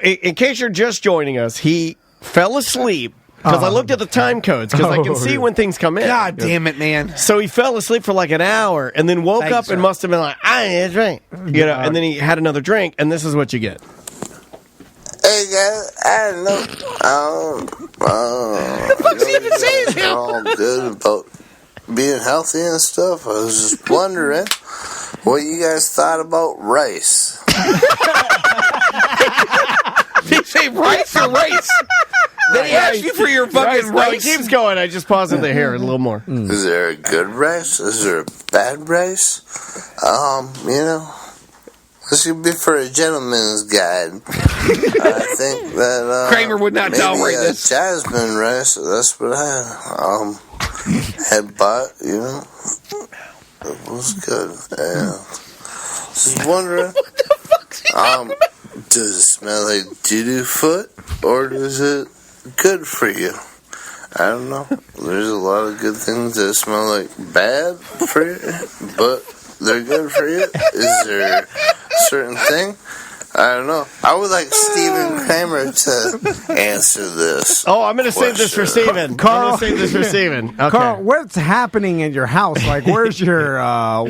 in case you're just joining us, he fell asleep. Because I looked at the time codes, because I can see when things come in. God damn it, man. So he fell asleep for like an hour, and then woke up and must have been like, I need a drink. And then he had another drink, and this is what you get. Hey guys, I don't know. The fuck's he even saying? They're all good about being healthy and stuff. I was just wondering what you guys thought about rice. Did he say rice or race? Did he ask you for your fucking rice? He keeps going. I just paused it there a little more. Is there a good rice? Is there a bad rice? This should be for a gentleman's guide. I think that Kramer would not tolerate this. Jasmine rice. That's what I had bought. It was good. Yeah. Just wondering. What the fuck's he talking about? Does it smell like doo-doo foot, or is it good for you? I don't know. There's a lot of good things that smell like bad for you, but they're good for you. Is there a certain thing? I don't know. I would like Stephen Kramer to answer this. Oh, I'm going to save this for Stephen. Carl, Okay. Carl, what's happening in your house? Like, where's your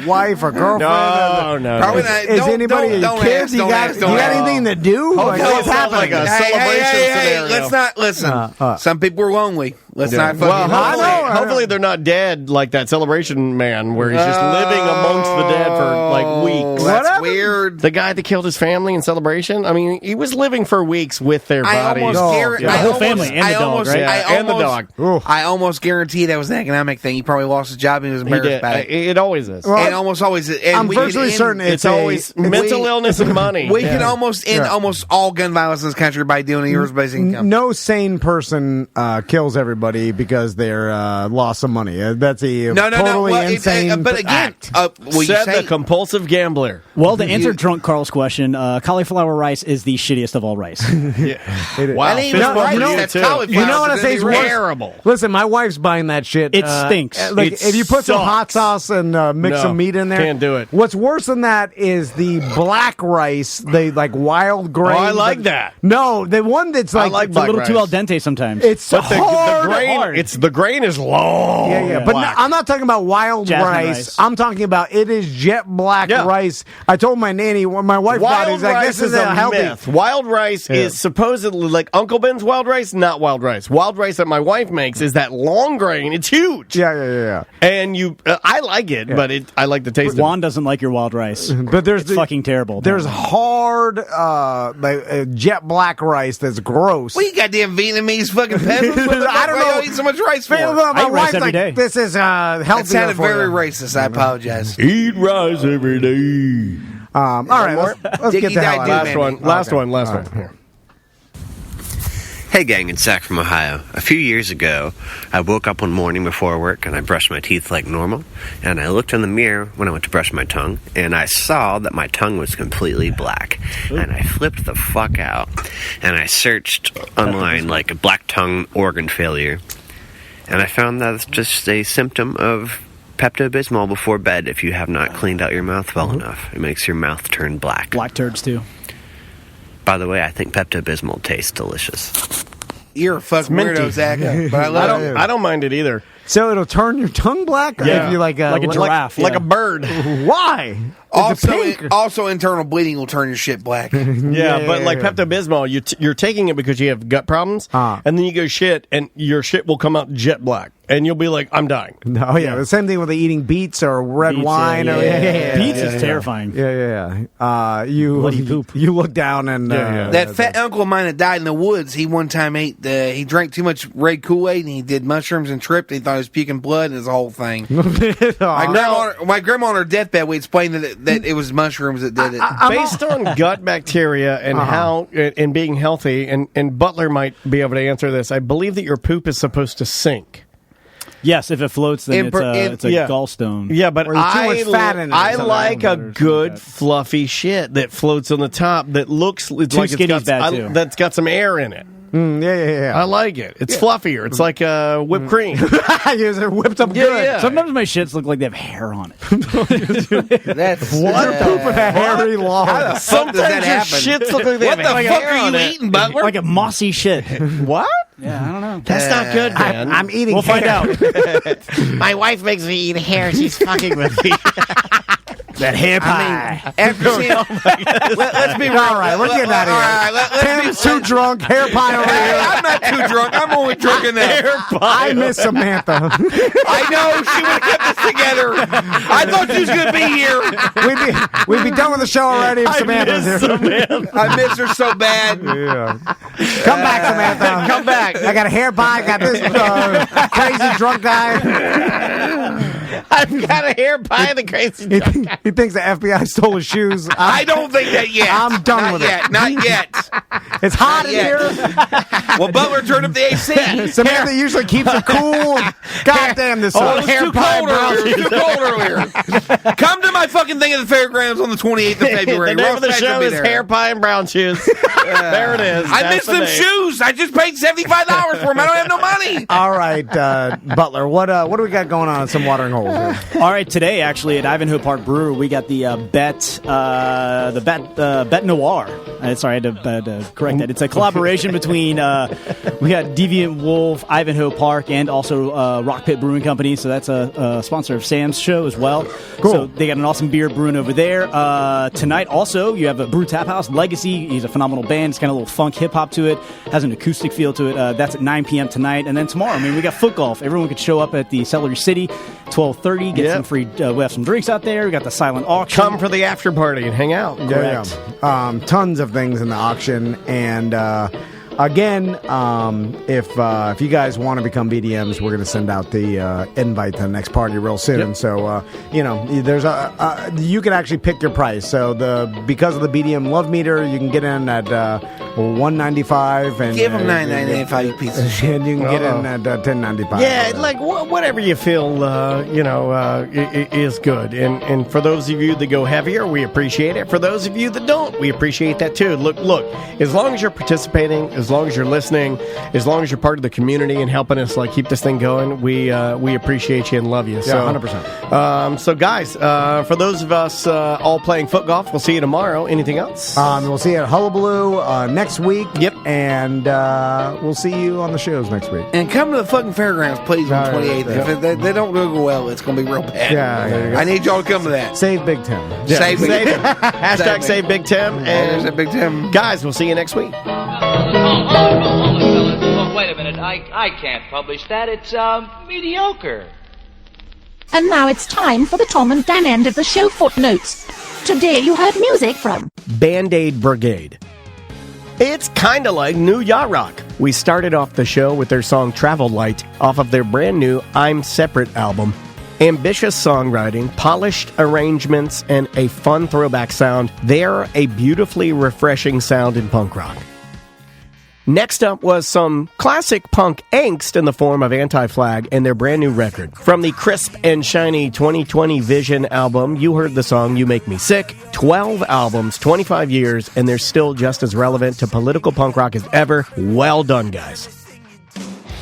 wife or girlfriend? No. Is anybody your kids? You got anything to do? Like, what's happening? Like a celebration scenario. Let's not listen. Some people are lonely. Let's not fucking. Well, hopefully they're not dead like that celebration man where he's just living amongst the dead for like weeks. That's weird. The guy that killed his family in celebration. I mean, he was living for weeks with their bodies. The whole family and the dog, right? And the dog. I almost guarantee that was an economic thing. He probably lost his job and he was embarrassed about it. It always is. It almost always is. I'm virtually certain it's always mental illness and money. We can almost end almost all gun violence in this country by doing a year's basic income. No sane person kills everybody because they're lost some money. That's a totally insane but again, act. Said the compulsive gambler. Well, to answer drunk Carl's question, cauliflower rice is the shittiest of all rice. Wow. You know what I say is terrible. Listen, my wife's buying that shit. It stinks. If you put some hot sauce and mix some meat in there, can't do it. What's worse than that is the black rice, the like wild grain. Oh, I like that. No, the one that's like, it's a little too al dente sometimes. It's hard. The grain is long. Yeah. But I'm not talking about wild rice. I'm talking about it is jet black rice. I told my nanny when my wife got it, he's like, this is a healthy. Myth. Wild rice is supposedly like Uncle Ben's wild rice, not wild rice. Wild rice that my wife makes is that long grain. It's huge. Yeah. And I like it, but I like the taste. Juan doesn't like your wild rice, but it's fucking terrible. There's hard jet black rice that's gross. What, you goddamn Vietnamese fucking peasants? I don't know. Eat so much rice for. My wife's like, this is healthy. That sounded very racist. I apologize. Eat rice every day. All right, let's get the hell out. Last one. Here. Hey gang, it's Zach from Ohio. A few years ago, I woke up one morning before work and I brushed my teeth like normal, and I looked in the mirror when I went to brush my tongue, and I saw that my tongue was completely black. And I flipped the fuck out, and I searched online like a black tongue organ failure, and I found that it's just a symptom of Pepto-Bismol before bed if you have not cleaned out your mouth well enough. It makes your mouth turn black. Black turds too. By the way, I think Pepto-Bismol tastes delicious. You're a fucking weirdo, Zach. But I love it. I don't mind it either. So it'll turn your tongue black? Yeah. If you like a giraffe. Like a bird. Why? Also, internal bleeding will turn your shit black. Yeah, but like Pepto-Bismol, you're taking it because you have gut problems, and then you go shit, and your shit will come out jet black, and you'll be like, I'm dying. No, yeah. The same thing with eating beets or red wine. Beets is terrifying. You poop. You look down and... that fat uncle of mine that died in the woods, he one time he drank too much red Kool-Aid, and he did mushrooms and tripped. He thought he was puking blood, and his whole thing. My grandma on her deathbed, we explained that it was mushrooms that did it. Based on gut bacteria and how and being healthy, and Butler might be able to answer this, I believe that your poop is supposed to sink. Yes, if it floats, then it's a gallstone. Yeah, but too much fat in it. I like a good fluffy shit that floats on the top that looks like that's got some air in it. I like it. It's fluffier. It's like whipped cream. They're whipped up good. Yeah. Sometimes my shits look like they have hair on it. That's what? You're pooping a hairy log. How the fuck does that happen? Shits look like they have What the fuck are you eating, Butler? Like a mossy shit. What? Yeah, I don't know. That's not good, man. I'm eating We'll hair. find out. My wife makes me eat hair. She's fucking with me. That hair pie. Let's be real. All right, we're getting out of here. Tim's too drunk. Hair pie over here. I'm not too drunk. I'm only drunk enough. Hair pie. I miss Samantha. I know. She would have kept us together. I thought she was going to be here. We'd be done with the show already if Samantha's here. I miss her so bad. Yeah. Come back, Samantha. Come back. I got a hair pie. I got this crazy drunk guy. I've got a hair pie and the crazy drunk guy. He thinks the FBI stole his shoes. I don't think that yet. I'm done with it. Not yet. It's hot in here. Well, Butler turned up the AC. Samantha usually keeps it cool. God damn this sucks. It was too cold earlier. It was too cold earlier. Come to my fucking thing at the fairgrounds on the 28th of February. The name of the show is Hair Pie and Brown Shoes. There it is. I missed them shoes. I just paid $75 for them. I don't have no money. All right, Butler. What do we got going on in some watering holes here? All right, today actually at Ivanhoe Park Brewer we got the Bet Noir. Sorry, I had to correct that. It's a collaboration between we got Deviant Wolf, Ivanhoe Park, and also Rock Pit Brewing Company. So that's a sponsor of Sam's show as well. Cool. So they got an awesome beer brewing over there. Tonight also you have a Brew Tap House Legacy. He's a phenomenal band. It's kind of a little funk hip hop to it. Has an acoustic feel to it. That's at 9 p.m. tonight. And then tomorrow, we got foot golf. Everyone could show up at the Celery City, 12:30. Get some free. We have some drinks out there. We got the silent auction. Come for the after party and hang out. Correct. Yeah. Tons of things in the auction, and again, if you guys want to become BDMs, we're going to send out the invite to the next party real soon. Yep. So there's you can actually pick your price. So because of the BDM Love Meter, you can get in at $195 and give them $9.95, you piece of shit. And you can get in at $10.95. Yeah, like whatever you feel, is good. And for those of you that go heavier, we appreciate it. For those of you that don't, we appreciate that too. Look, as long as you're participating, as long as you're listening, as long as you're part of the community and helping us keep this thing going, we appreciate you and love you. So, 100%. So guys, for those of us all playing foot golf, we'll see you tomorrow. Anything else? We'll see you at Hullabaloo next week. Yep. And we'll see you on the shows next week. And come to the fucking fairgrounds, please, on the 28th. If they don't go well, it's going to be real bad. Yeah. I need y'all to come to that. Save Big Tim. Yeah. Save Big Tim. Hashtag Save Big Tim. And Big Tim. Guys, we'll see you next week. Oh, wait a minute. I can't publish that. It's mediocre. And now it's time for the Tom and Dan end of the show footnotes. Today you heard music from Band-Aid Brigade. It's kind of like new yacht rock. We started off the show with their song Travel Light off of their brand new I'm Separate album. Ambitious songwriting, polished arrangements, and a fun throwback sound, they're a beautifully refreshing sound in punk rock. Next up was some classic punk angst in the form of Anti-Flag and their brand new record. From the crisp and shiny 2020 Vision album, you heard the song You Make Me Sick. 12 albums, 25 years, and they're still just as relevant to political punk rock as ever. Well done, guys.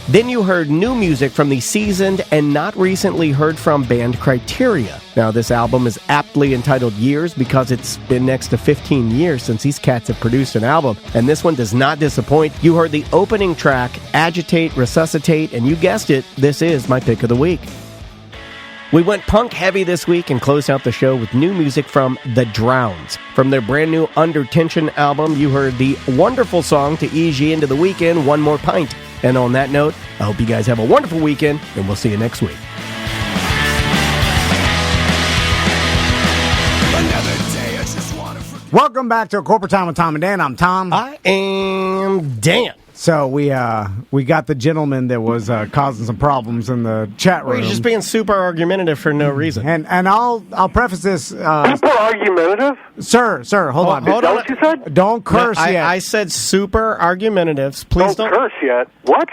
Then you heard new music from the seasoned and not recently heard from band Criteria. Now, this album is aptly entitled Years because it's been next to 15 years since these cats have produced an album, and this one does not disappoint. You heard the opening track, Agitate, Resuscitate, and you guessed it, this is my pick of the week. We went punk heavy this week and closed out the show with new music from The Drowns. From their brand new Under Tension album, you heard the wonderful song to ease you into the weekend, One More Pint. And on that note, I hope you guys have a wonderful weekend, and we'll see you next week. Welcome back to Corporate Time with Tom and Dan. I'm Tom. I am Dan. So we got the gentleman that was causing some problems in the chat room. He's just being super argumentative for no reason. And I'll preface this. Super argumentative? Sir, hold on. Is that what you said? Don't curse yet. I said super argumentatives. Please don't curse yet. What?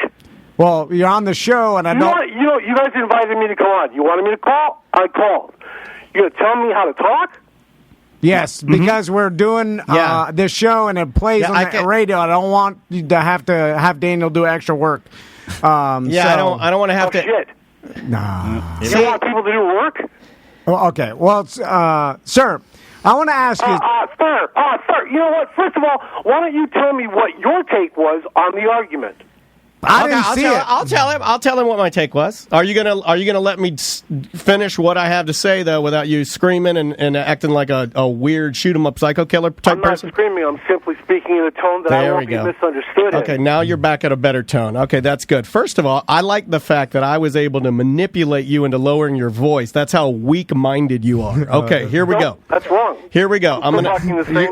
Well, you're on the show, and I don't. You guys invited me to come on. You wanted me to call? I called. You gonna tell me how to talk? Yes, because we're doing this show and it plays on the radio. I don't want you to have Daniel do extra work. I don't want to have to. Shit. Nah. You don't want people to do work? Oh, okay. Well, sir, I want to ask you. Sir. You know what? First of all, why don't you tell me what your take was on the argument? I didn't see it. I'll tell him what my take was. Are you gonna let me finish what I have to say though, without you screaming and acting like a weird shoot 'em up psycho killer type person? I'm not screaming. I'm simply speaking in a tone that I won't be misunderstood. Okay, now you're back at a better tone. Okay, that's good. First of all, I like the fact that I was able to manipulate you into lowering your voice. That's how weak-minded you are. Okay, here we go. That's wrong. Here we go. I'm gonna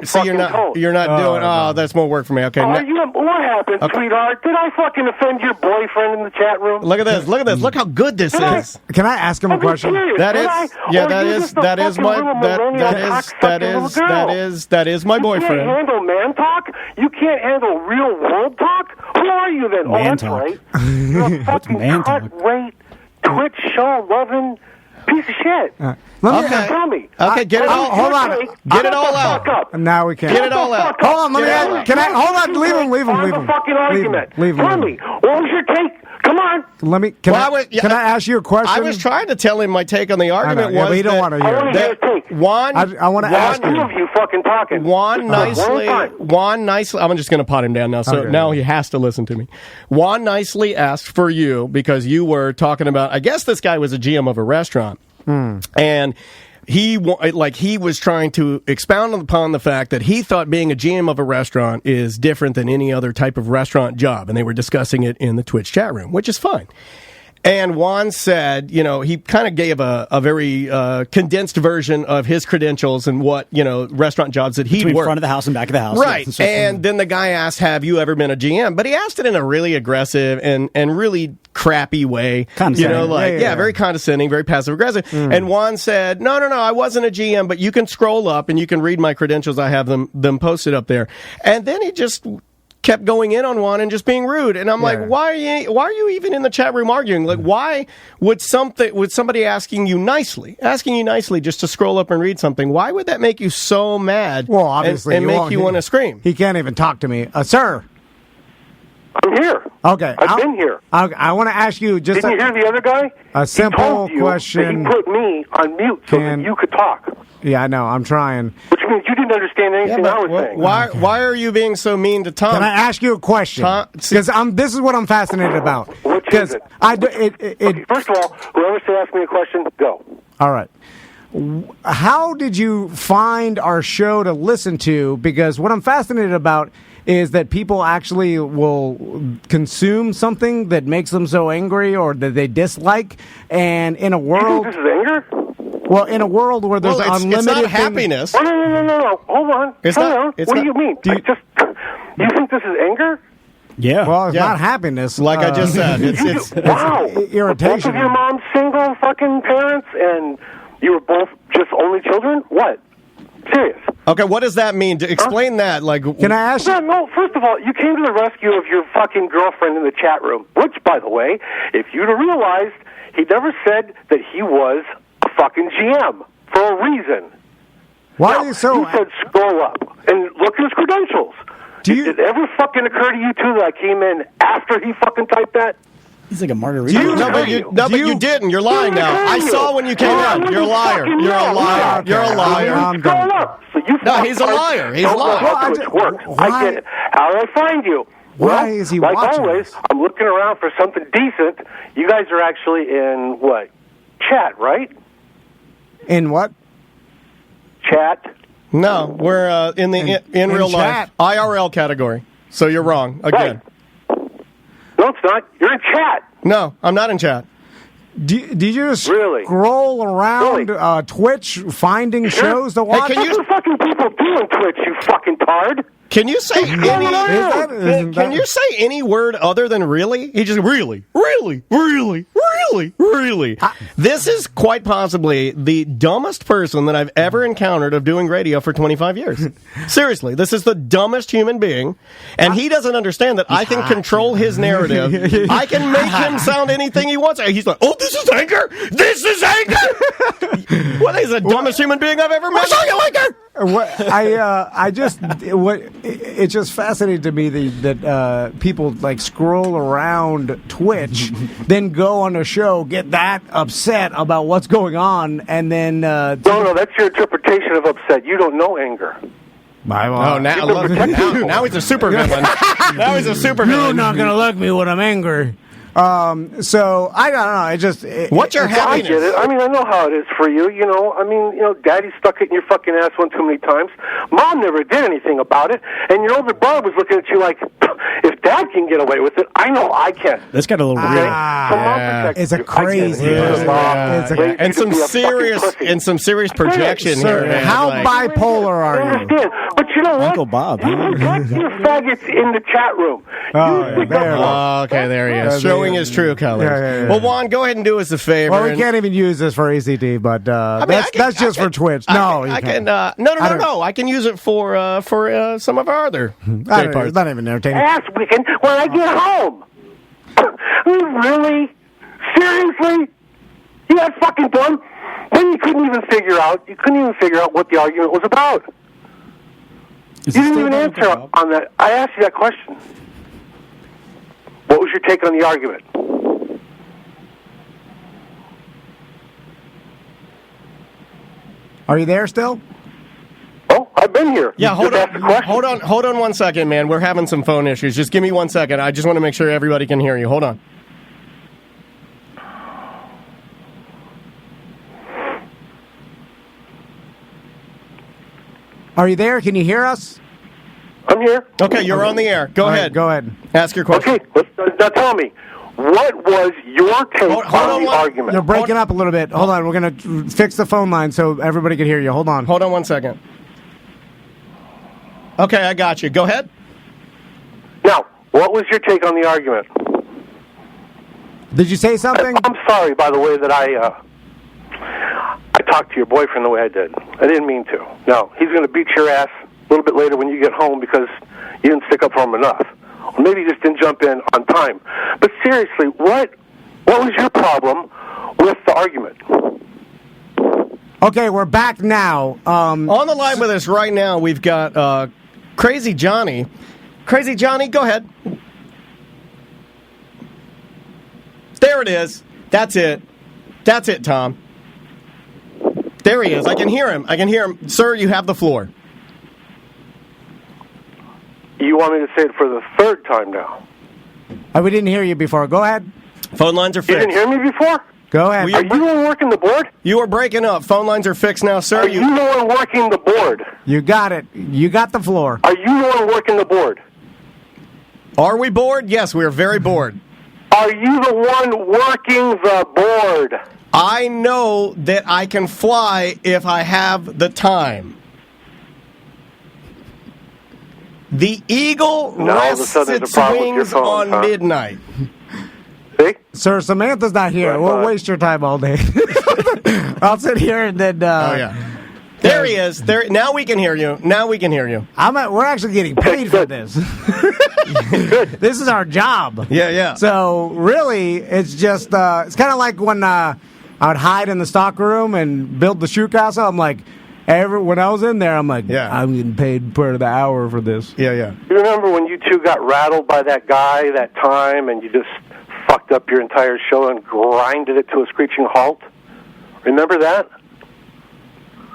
see. You're not doing. Oh, that's more work for me. Okay. What happened, sweetheart? Did I fucking offend your boyfriend in the chat room? Look at this. Look how good this is. Can I ask him a question? That is my boyfriend. You can't handle man talk? You can't handle real world talk? Who are you then? Man that's talk. Right. You're a fucking cut-rate, Twitch show-loving piece of shit. Tell me. Okay, get it all. Hold on. Get it all out. Now we can. Get it all out. Hold on. Hold on. Leave him. Fucking argument. Tell me. What was your take? Come on. Can I ask you a question? I was trying to tell him my take on the argument. But he don't want to hear it. I want to hear a take. I want to ask you. Two of you fucking talking. Juan nicely. I'm just going to pot him down now. So now he has to listen to me. Juan nicely asked for you because you were talking about. I guess this guy was a GM of a restaurant. And he was trying to expound upon the fact that he thought being a GM of a restaurant is different than any other type of restaurant job, and they were discussing it in the Twitch chat room, which is fine. And Juan said, he kind of gave a very condensed version of his credentials and what, restaurant jobs that he'd worked. Front of the house and back of the house. Right. And then the guy asked, have you ever been a GM? But he asked it in a really aggressive and really crappy way. Condescending. Very condescending, very passive aggressive. And Juan said, no, I wasn't a GM, but you can scroll up and you can read my credentials. I have them posted up there. And then he just kept going in on Juan and just being rude, and I'm like, why are you even in the chat room arguing? Like, why would somebody asking you nicely just to scroll up and read something? Why would that make you so mad? Well, obviously, and make you want to scream. He can't even talk to me, sir. I'm here. Okay, I've been here. I want to ask you just. Didn't you hear the other guy? A simple he told you question. That he put me on mute so that you could talk. Yeah, I know. I'm trying. Which means you didn't understand anything I was saying. Why are you being so mean to Tom? Can I ask you a question? Because this is what I'm fascinated about. Which is it? Okay, first of all, whoever said ask me a question, go. All right. How did you find our show to listen to? Because what I'm fascinated about is that people actually will consume something that makes them so angry or that they dislike. And in a world... You think this is anger? Well, in a world where there's unlimited... It's not happiness. Oh, no. Hold on. What do you mean? You think this is anger? Yeah. Well, it's not happiness. Like I just said. It's irritation. Both of your moms single fucking parents and you were both just only children? What? Serious. Okay, what does that mean? Explain that. Like, can I ask you? No, first of all, you came to the rescue of your fucking girlfriend in the chat room, which, by the way, if you'd have realized, he never said that he was a fucking GM for a reason. Why are you so... You said scroll up and look at his credentials. Did it ever fucking occur to you, too, that I came in after he fucking typed that? He's like a margarita. But you didn't. You're lying now. I saw when you came on. You're a liar. You're a liar. You're a liar. No, he's a liar. He's lying. I get it. How do I find you? Why is he like watching always, this? I'm looking around for something decent. You guys are actually in what? Chat, right? In what? Chat. No, we're in real life IRL category. So you're wrong again. Right. No, it's not. You're in chat. No, I'm not in chat. Did you just scroll around Twitch finding shows to watch? Hey, what do fucking people do on Twitch, you fucking tard? Can you say can you say any word other than really? He just really. This is quite possibly the dumbest person that I've ever encountered of doing radio for 25 years. Seriously, this is the dumbest human being, and he doesn't understand that I can control his narrative. I can make him sound anything he wants. He's like, "Oh, this is anger. This is anger." What is the dumbest human being I've ever met? I'll show you anger. It's just fascinating to me that people like scroll around Twitch, then go on a show, get that upset about what's going on, and then no, that's your interpretation of upset. You don't know anger. Now he's a super villain. Now he's a super villain. You're not gonna like me when I'm angry. So I don't know. What's your happiness? I get it. I mean, I know how it is for you. Daddy stuck it in your fucking ass one too many times. Mom never did anything about it, and your older brother was looking at you like, if Dad can get away with it, I know I can. That's got a little real. It's a crazy. And some serious projection here. Man. How bipolar are you? But you know what? Uncle Bob. You faggots in the chat room. Okay, there he is. Showing his true colors. Yeah. Well, Juan, go ahead and do us a favor. Well, we can't even use this for ACT, but that's just for Twitch. No, I can. No. I can use it for some of our other day parts. It's not even entertaining. Ass weekend when I get home. Really? Seriously? You got fucking dumb? Then you couldn't even figure out what the argument was about. You didn't even answer on that. I asked you that question. What was your take on the argument? Are you there still? Oh, I've been here. Yeah, hold on 1 second, man. We're having some phone issues. Just give me 1 second. I just want to make sure everybody can hear you. Hold on. Are you there? Can you hear us? I'm here. Okay, you're on the air. Go ahead. Go ahead. Ask your question. Okay, now tell me, what was your take on the argument? You're breaking up a little bit. Hold on. We're going to fix the phone line so everybody can hear you. Hold on. Hold on 1 second. Okay, I got you. Go ahead. Now, what was your take on the argument? Did you say something? I'm sorry, by the way, that I talked to your boyfriend the way I did. I didn't mean to. No, he's going to beat your ass a little bit later when you get home because you didn't stick up for him enough. Or maybe you just didn't jump in on time. But seriously, what was your problem with the argument? Okay, we're back now. On the line with us right now, we've got Crazy Johnny. Crazy Johnny, go ahead. There it is. That's it. That's it, Tom. There he is. I can hear him. Sir, you have the floor. You want me to say it for the third time now? We didn't hear you before. Go ahead. Phone lines are fixed. You didn't hear me before? Go ahead. Are you the one working the board? You are breaking up. Phone lines are fixed now, sir. Are you the one working the board? You got it. You got the floor. Are you the one working the board? Are we bored? Yes, we are very bored. Are you the one working the board? I know that I can fly if I have the time. The eagle rests its wings on midnight. See? Sir, Samantha's not here. We'll waste your time all day. I'll sit here and then... oh, yeah. There he is. There. Now we can hear you. We're actually getting paid for this. This is our job. Yeah. So, really, it's just... it's kind of like when I would hide in the stock room and build the shoe castle. I'm like... when I was in there, I'm like, I'm getting paid per the hour for this. Yeah. You remember when you two got rattled by that guy that time and you just fucked up your entire show and grinded it to a screeching halt. Remember that?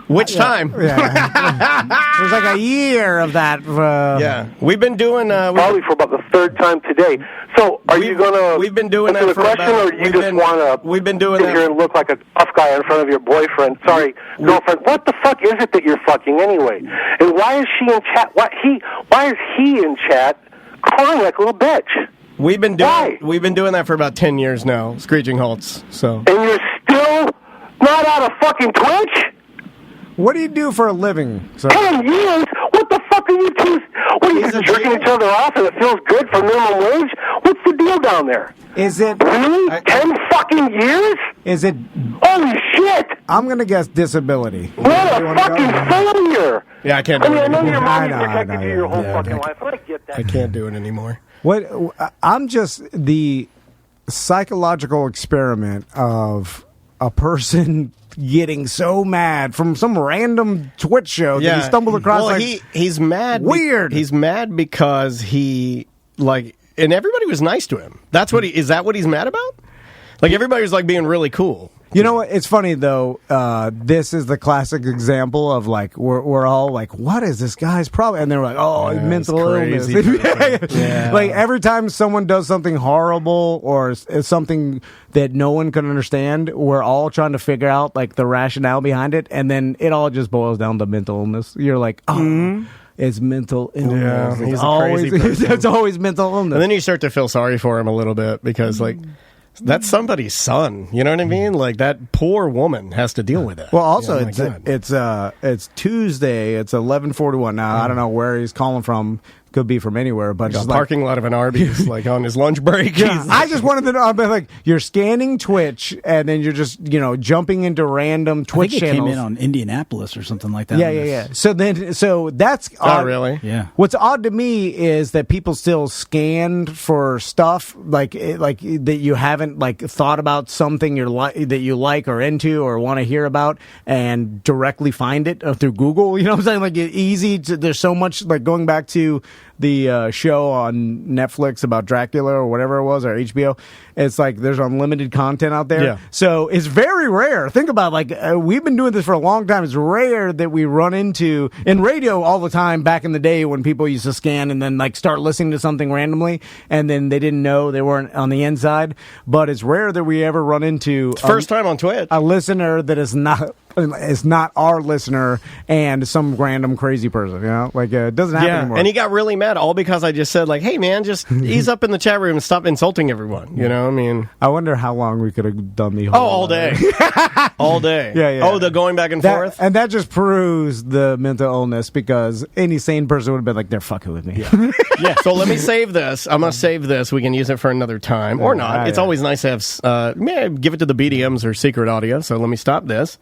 Which time? Yeah. There's like a year of that. Yeah, we've been doing probably for about the third time today. So, are you gonna? We've been doing that for the question, about, or you just want to? We've been doing sit that here and look like a tough guy in front of your boyfriend. Sorry, girlfriend. What the fuck is it that you're fucking anyway? And why is she in chat? Why is he in chat crying like a little bitch? We've been doing that for about 10 years now, screeching halts. So. And you're still not out of fucking Twitch? What do you do for a living? 10 years? What the fuck are you two? What are you jerking each other off and it feels good for minimum wage? What's the deal down there? Is it really 10 fucking years? Is it? Holy shit! I'm gonna guess disability. What a fucking failure! Yeah, I can't do it I know anymore. your mom protected you your whole fucking life. I get that. I can't do it anymore. What? I'm just the psychological experiment of a person getting so mad from some random Twitch show that he stumbled across. Well, he's mad. Weird. He's mad because and everybody was nice to him. That's what is that what he's mad about? Like everybody was like being really cool. You know what? It's funny though. This is the classic example of like we're all like, "What is this guy's problem?" And they're like, "Oh, mental illness." Like every time someone does something horrible or something that no one can understand, we're all trying to figure out like the rationale behind it, and then it all just boils down to mental illness. You're like, "Oh." It's mental illness. Yeah, he's a crazy person. It's always mental illness. And then you start to feel sorry for him a little bit because like. That's somebody's son. You know what I mean? Like that poor woman has to deal with it. Well, also it's Tuesday. It's 11:41 now. I don't know where he's calling from. Could be from anywhere, but a parking lot of an Arby's, like on his lunch break. Yeah, I just wanted to know. I've been like, you're scanning Twitch, and then you're just jumping into random Twitch I think it channels. came in on Indianapolis or something like that. Yeah. So that's odd. Really? Yeah. What's odd to me is that people still scanned for stuff like that you haven't like thought about something that you like or into or want to hear about, and directly find it through Google. You know what I'm saying? Like easy. There's so much like going back to the show on Netflix about Dracula or whatever it was, or HBO. It's like there's unlimited content out there. Yeah. So it's very rare. Think about we've been doing this for a long time. It's rare that we run into in radio all the time back in the day when people used to scan and then like start listening to something randomly and then they didn't know they weren't on the inside. But it's rare that we ever run into first time on Twitch a listener that is not our listener and some random crazy person. It doesn't happen anymore. And he got really mad all because I just said like, hey man, just ease up in the chat room and stop insulting everyone. You know, I mean, I wonder how long we could have done the whole all day. All day. Yeah. Oh, the going back and forth. And that just proves the mental illness because any sane person would have been like, they're fucking with me. Yeah. So let me save this. I'm going to save this. We can use it for another time or not. It's always nice to have, give it to the BDMs or secret audio. So let me stop this.